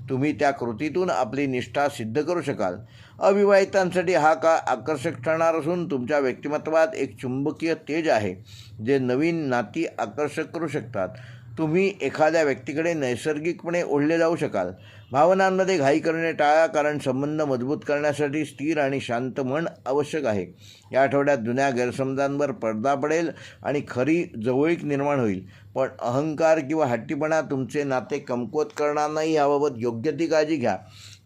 तुम्ही त्या कृतीतून आपली निष्ठा सिद्ध करू शकाल. अविवाहितांसाठी हा काळ आकर्षक ठरणार असून तुमच्या व्यक्तिमत्वात एक चुंबकीय तेज आहे, जे नवीन नाती आकर्षक करू शकतात. तुम्ही एखाद्या व्यक्तीकडे नैसर्गिकपणे ओढले जाऊ शकाल. भावनांमध्ये घाई करणे टाळा, कारण संबंध मजबूत करण्यासाठी स्थिर आणि शांत मन आवश्यक आहे. या आठवड्यात जुन्या गैरसमजांवर पडदा पडेल आणि खरी जवळीक निर्माण होईल. पण अहंकार किंवा हट्टीपणा तुमचे नाते कमकुवत करणार नाही, याबाबत योग्य ती काळजी घ्या.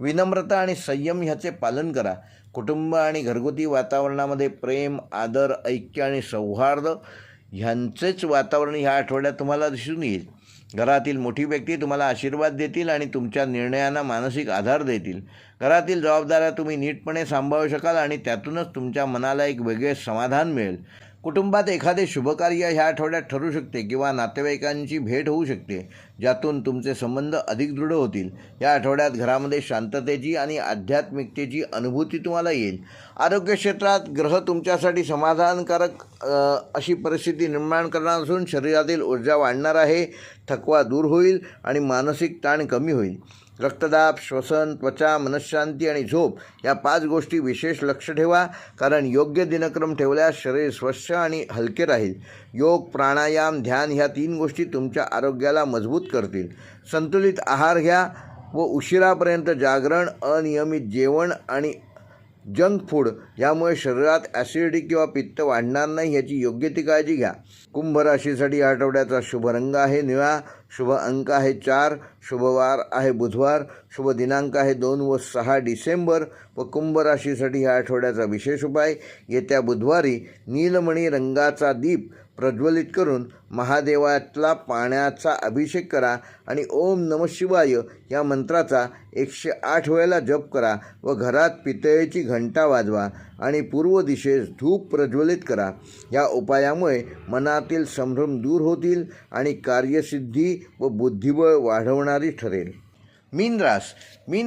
विनम्रता आणि संयम ह्याचे पालन करा. कुटुंब आणि घरगुती वातावरणामध्ये प्रेम, आदर, ऐक्य आणि सौहार्द ह्यांचेच वातावरण ह्या आठवड्यात तुम्हाला दिसून येईल. घरातील मोठी व्यक्ती तुम्हाला आशीर्वाद देतील आणि तुमच्या निर्णयांना मानसिक आधार देतील. घरातील जबाबदाऱ्या तुम्ही नीटपणे सांभाळू शकाल आणि त्यातूनच तुमच्या मनाला एक वेगळे समाधान मिळेल. कुटुंबात एखादे शुभकार्य ह्या आठवड्यात ठरू शकते किंवा नातेवाईकांची भेट होऊ शकते, ज्यातून तुमचे संबंध अधिक दृढ होतील. या आठवड्यात घरामध्ये शांततेची आणि आध्यात्मिकतेची अनुभूती तुम्हाला येईल. आरोग्य क्षेत्रात ग्रह तुमच्यासाठी समाधानकारक अशी परिस्थिती निर्माण करणार असून शरीरातील ऊर्जा वाढणार आहे, थकवा दूर होईल आणि मानसिक ताण कमी होईल. रक्तदाब, श्वसन, त्वचा, मनःशांती आणि झोप या 5 गोष्टी विशेष लक्ष ठेवा, कारण योग्य दिनक्रम ठेवल्यास शरीर स्वच्छ आणि हलके राहील. योग, प्राणायाम, ध्यान ह्या 3 गोष्टी तुमच्या आरोग्याला मजबूत करतील. संतुलित आहार घ्या व उशिरापर्यंत जागरण, अनियमित जेवण आणि जंक फूड यामुळे शरीरात ॲसिडिटी किंवा पित्त वाढणार नाही याची योग्य ती काळजी घ्या. कुंभ राशीसाठी या आठवड्याचा शुभ रंग आहे निळा, शुभ अंक आहे 4, शुभवार आहे बुधवार, शुभ दिनांक आहे 2 व 6 डिसेंबर. व कुंभ राशीसाठी या आठवड्याचा विशेष उपाय, येत्या बुधवारी नीलमणी रंगाचा दीप प्रज्वलित करून महादेवाला पाण्याचा अभिषेक करा आणि ओम नमः शिवाय या मंत्राचा 108 वेळेला जप करा व घरात पितळेची घंटा वाजवा आणि पूर्व दिशेस धूप प्रज्वलित करा. या उपायामुळे मनातील संभ्रम दूर होतील आणि कार्यसिद्धी व बुद्धिबळ वाढवणारी ठरेल. मीन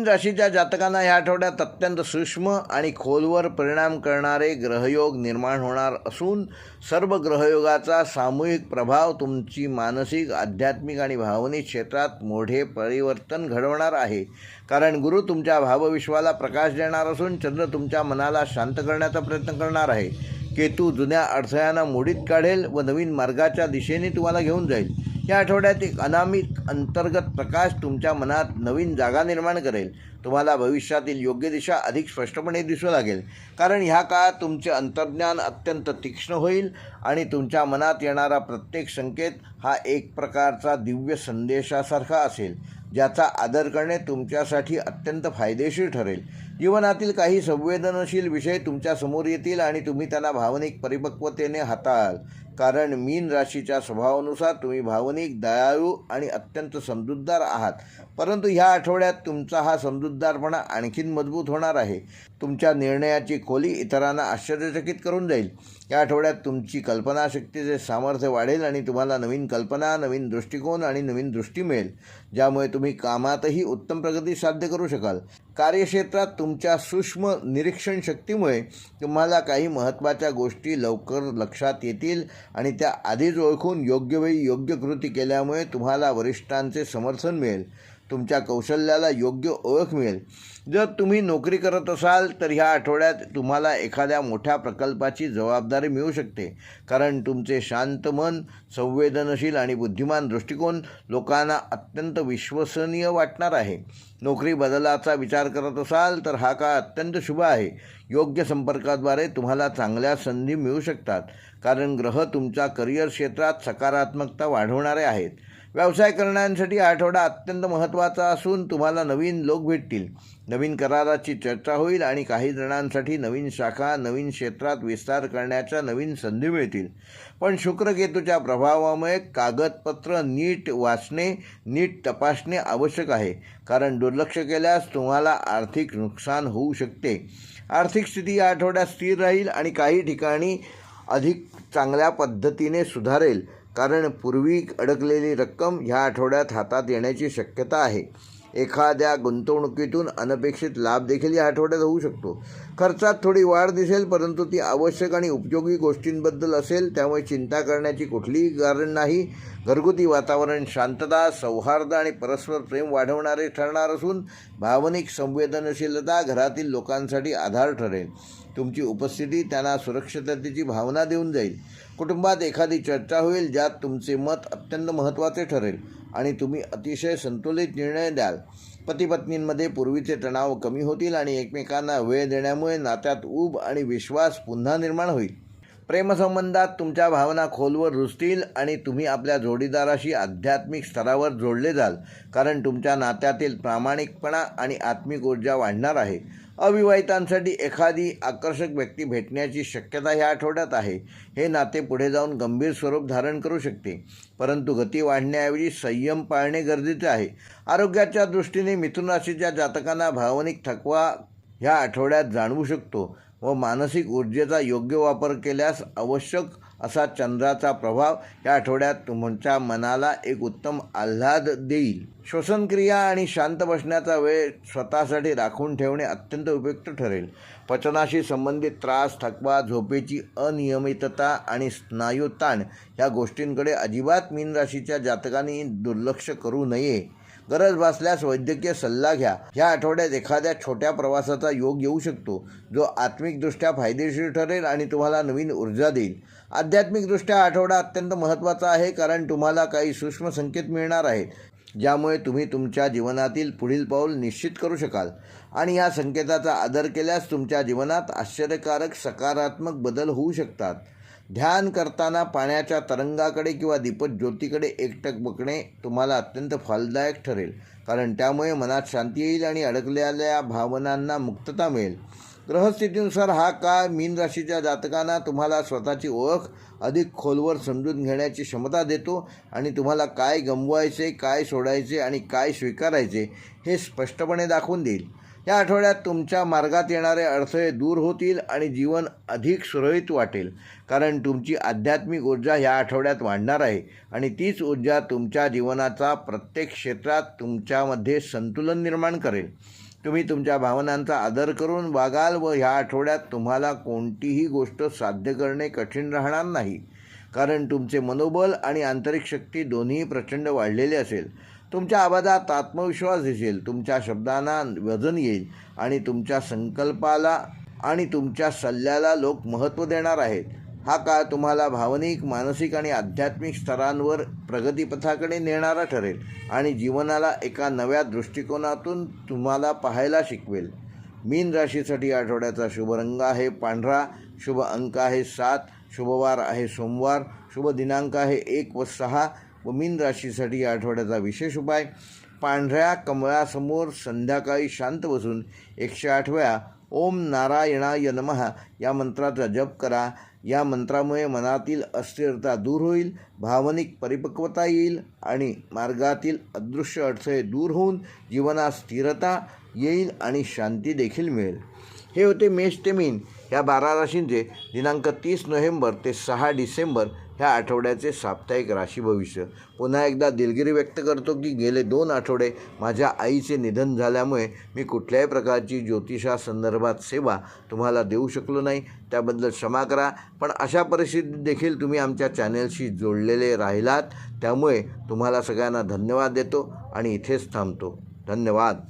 राशीच्या जातकांना या आठवड्यात अत्यंत सूक्ष्म आणि खोलवर परिणाम करणारे ग्रहयोग निर्माण होणार असून सर्व ग्रहयोगाचा सामूहिक प्रभाव तुमची मानसिक, आध्यात्मिक आणि भावनिक क्षेत्रात मोठे परिवर्तन घडवणार आहे. कारण गुरु तुमच्या भावविश्वाला प्रकाश देणार असून चंद्र तुमच्या मनाला शांत करण्याचा प्रयत्न करणार आहे. केतू जुन्या अडथळ्यांना मोडीत काढेल व नवीन मार्गाच्या दिशेने तुम्हाला घेऊन जाईल. या आठवड्यात एक अनामिक अंतर्गत प्रकाश तुमच्या मनात नवीन जागा निर्माण करेल. तुम्हाला भविष्यातील योग्य दिशा अधिक स्पष्टपणे दिसू लागेल, कारण ह्या काळात तुमचे अंतर्ज्ञान अत्यंत तीक्ष्ण होईल आणि तुमच्या मनात येणारा प्रत्येक संकेत हा एक प्रकारचा दिव्य संदेशासारखा असेल, ज्याचा आदर करणे तुमच्यासाठी अत्यंत फायदेशीर ठरेल. जीवनातील काही संवेदनशील विषय तुमच्या समोर येतील आणि तुम्ही त्यांना भावनिक परिपक्वतेने हाताळाल, कारण मीन राशीच्या स्वभावानुसार तुम्ही भावनिक, दयाळू आणि अत्यंत समजूतदार आहात. परंतु ह्या आठवड्यात तुमचा हा समजूतदारपणा आणखीन मजबूत होणार आहे. तुमच्या निर्णयाची खोली इतरांना आश्चर्यचकित करून जाईल. या आठवड्यात तुमची कल्पनाशक्तीचे सामर्थ्य वाढेल आणि तुम्हाला नवीन कल्पना, नवीन दृष्टिकोन आणि नवीन दृष्टी मिळेल, ज्यामुळे तुम्ही कामातही उत्तम प्रगती साध्य करू शकाल. कार्यक्षेत्रात तुमच्या सूक्ष्म निरीक्षण शक्तीमुळे तुम्हाला काही महत्त्वाच्या गोष्टी लवकर लक्षात येतील आणि त्या आधीच ओळखून योग्य वेळी योग्य कृती केल्यामुळे तुम्हाला वरिष्ठांचे समर्थन मिळेल. तुमच्या कौशल्याला योग्य ओळख मिळेल. जर तुम्ही नोकरी करत असाल तर ह्या आठवड्यात तुम्हाला एखाद्या मोठ्या प्रकल्पाची जबाबदारी मिळू शकते, कारण तुमचे शांत मन, संवेदनशील आणि बुद्धिमान दृष्टिकोन लोकांना अत्यंत विश्वसनीय वाटणार आहे. नोकरी बदलाचा विचार करत असाल तर हा काळ अत्यंत शुभ आहे. योग्य संपर्काद्वारे तुम्हाला चांगल्या संधी मिळू शकतात, कारण ग्रह तुमच्या करिअर क्षेत्रात सकारात्मकता वाढवणारे आहेत. व्यवसाय करण्यासाठी हा आठवडा अत्यंत महत्त्वाचा असून तुम्हाला नवीन लोक भेटतील. नवीन कराराची चर्चा होईल आणि काही जणांसाठी नवीन शाखा, नवीन क्षेत्रात विस्तार करण्याच्या नवीन संधी मिळतील. पण शुक्रकेतूच्या प्रभावामुळे कागदपत्र नीट वाचणे, नीट तपासणे आवश्यक आहे, कारण दुर्लक्ष केल्यास तुम्हाला आर्थिक नुकसान होऊ शकते. आर्थिक स्थिती या आठवड्यात स्थिर राहील आणि काही ठिकाणी अधिक चांगल्या पद्धतीने सुधारेल, कारण पूर्वी अडकलेली रक्कम ह्या आठवड्यात हातात येण्याची शक्यता आहे. एखाद्या गुंतवणुकीतून अनपेक्षित लाभ देखील या आठवड्यात होऊ शकतो. खर्चात थोडी वाढ दिसेल, परंतु ती आवश्यक आणि उपयोगी गोष्टींबद्दल असेल, त्यामुळे चिंता करण्याची कुठलीही कारण नाही. घरगुती वातावरण शांतता, सौहार्द आणि परस्पर प्रेम वाढवणारे ठरणार असून भावनिक संवेदनशीलता घरातील लोकांसाठी आधार ठरेल. तुमची उपस्थिती त्यांना सुरक्षिततेची भावना देऊन जाईल. कुटुंबात एखादी चर्चा होईल ज्यात तुमचे मत अत्यंत महत्त्वाचे ठरेल आणि तुम्ही अतिशय संतुलित निर्णय द्याल. पती-पत्नींमध्ये पूर्वीचे तणाव कमी होतील आणि एकमेकांना वेळ देण्यामुळे नात्यात ऊब आणि विश्वास पुन्हा निर्माण होईल. प्रेमसंबंधात तुमच्या भावना खोलवर रुजतील आणि तुम्ही आपल्या जोडीदाराशी आध्यात्मिक स्तरावर जोडले जाल, कारण तुमच्या नात्यातील प्रामाणिकपणा आणि आत्मिक ऊर्जा वाढणार आहे. अविवाहितांसाठी एखादी आकर्षक व्यक्ती भेटण्याची शक्यता ह्या आठवड्यात आहे. हे नाते पुढे जाऊन गंभीर स्वरूप धारण करू शकते, परंतु गती वाढण्याऐवजी संयम पाळणे गरजेचे आहे. आरोग्याच्या दृष्टीने मिथुन राशीच्या जातकांना भावनिक थकवा ह्या आठवड्यात जाणवू शकतो व मानसिक ऊर्जेचा योग्य वापर केल्यास आवश्यक असा चंद्राचा प्रभाव या आठवड्यात तुमच्या मनाला एक उत्तम आल्हाद देईल. श्वसनक्रिया आणि शांत बसण्याचा वेळ स्वतःसाठी राखून ठेवणे अत्यंत उपयुक्त ठरेल. पचनाशी संबंधित त्रास, थकवा, झोपेची अनियमितता आणि स्नायू ताण ह्या गोष्टींकडे अजिबात मीन राशीच्या जातकांनी दुर्लक्ष करू नये. गरज भासल्यास वैद्यकीय सल्ला घ्या. ह्या आठवड्यात एखाद्या छोट्या प्रवासाचा योग येऊ शकतो, जो आत्मिकदृष्ट्या फायदेशीर ठरेल आणि तुम्हाला नवीन ऊर्जा देईल. आध्यात्मिकदृष्ट्या आठवडा अत्यंत महत्त्वाचा आहे, कारण तुम्हाला काही सूक्ष्म संकेत मिळणार आहेत, ज्यामुळे तुम्ही तुमच्या जीवनातील पुढील पाऊल निश्चित करू शकाल आणि या संकेताचा आदर केल्यास तुमच्या जीवनात आश्चर्यकारक सकारात्मक बदल होऊ शकतात. ध्यान करताना पाण्याच्या तरंगाकडे किंवा दीपज्योतीकडे एकटक बघणे तुम्हाला अत्यंत फलदायक ठरेल, कारण त्यामुळे मनात शांती येईल आणि अडकलेल्या भावनांना मुक्तता मिळेल. ग्रहस्थितीनुसार हा काळ मीन राशीच्या जातकांना तुम्हाला स्वतःची ओळख अधिक खोलवर समजून घेण्याची क्षमता देतो आणि तुम्हाला काय गमवायचे, काय सोडायचे आणि काय स्वीकारायचे हे स्पष्टपणे दाखवून देईल. या आठवड्यात तुमच्या मार्गात येणारे अडथळे दूर होतील आणि जीवन अधिक सुरळीत वाटेल, कारण तुमची आध्यात्मिक ऊर्जा ह्या आठवड्यात वाढणार आहे आणि तीच ऊर्जा तुमच्या जीवनाचा प्रत्येक क्षेत्रात तुमच्यामध्ये संतुलन निर्माण करेल. तुम्ही तुमच्या भावनांचा आदर करून वागाल व ह्या आठवड्यात तुम्हाला कोणतीही गोष्ट साध्य करणे कठीण राहणार नाही, कारण तुमचे मनोबल आणि आंतरिक शक्ती दोन्ही प्रचंड वाढलेले असेल. तुमच्या आवाजात आत्मविश्वास दिसेल, तुमच्या शब्दांना वजन येईल आणि तुमच्या संकल्पाला आणि तुमच्या सल्ल्याला लोक महत्त्व देणार आहेत. हा काळ तुम्हाला भावनिक, मानसिक आणि आध्यात्मिक स्तरांवर प्रगतीपथाकडे नेणारा ठरेल आणि जीवनाला एका नव्या दृष्टिकोनातून तुम्हाला पाहायला शिकवेल. मीन राशीसाठी आठवड्याचा शुभ रंग आहे पांढरा, शुभ अंक आहे 7, शुभवार आहे सोमवार, शुभ दिनांक आहे 1 व 6 व मीन राशीसाठी या आठवड्याचा विशेष उपाय: पांढऱ्या कमळासमोर संध्याकाळी शांत बसून 108 वेळा ओम नारायणाय नमः या मंत्राचा जप करा. या मंत्रामुळे मनातील अस्थिरता दूर होईल, भावनिक परिपक्वता येईल आणि मार्गातील अदृश्य अडथळे दूर होऊन जीवनात स्थिरता येईल आणि शांती देखील मिळेल. हे होते मेष ते मीन ह्या 12 राशींचे दिनांक 30 नोव्हेंबर ते 6 डिसेंबर ह्या आठवड्याचे साप्ताहिक राशी भविष्य. पुन्हा एकदा दिलगिरी व्यक्त करतो की गेले 2 आठवडे माझ्या आईचे निधन झाल्यामुळे मी कुठल्याही प्रकारची ज्योतिषासंदर्भात सेवा तुम्हाला देऊ शकलो नाही, त्याबद्दल क्षमा करा. पण अशा परिस्थितीत देखील तुम्ही आमच्या चॅनेलशी जोडलेले राहिलात, त्यामुळे तुम्हाला सगळ्यांना धन्यवाद देतो आणि इथेच थांबतो. धन्यवाद.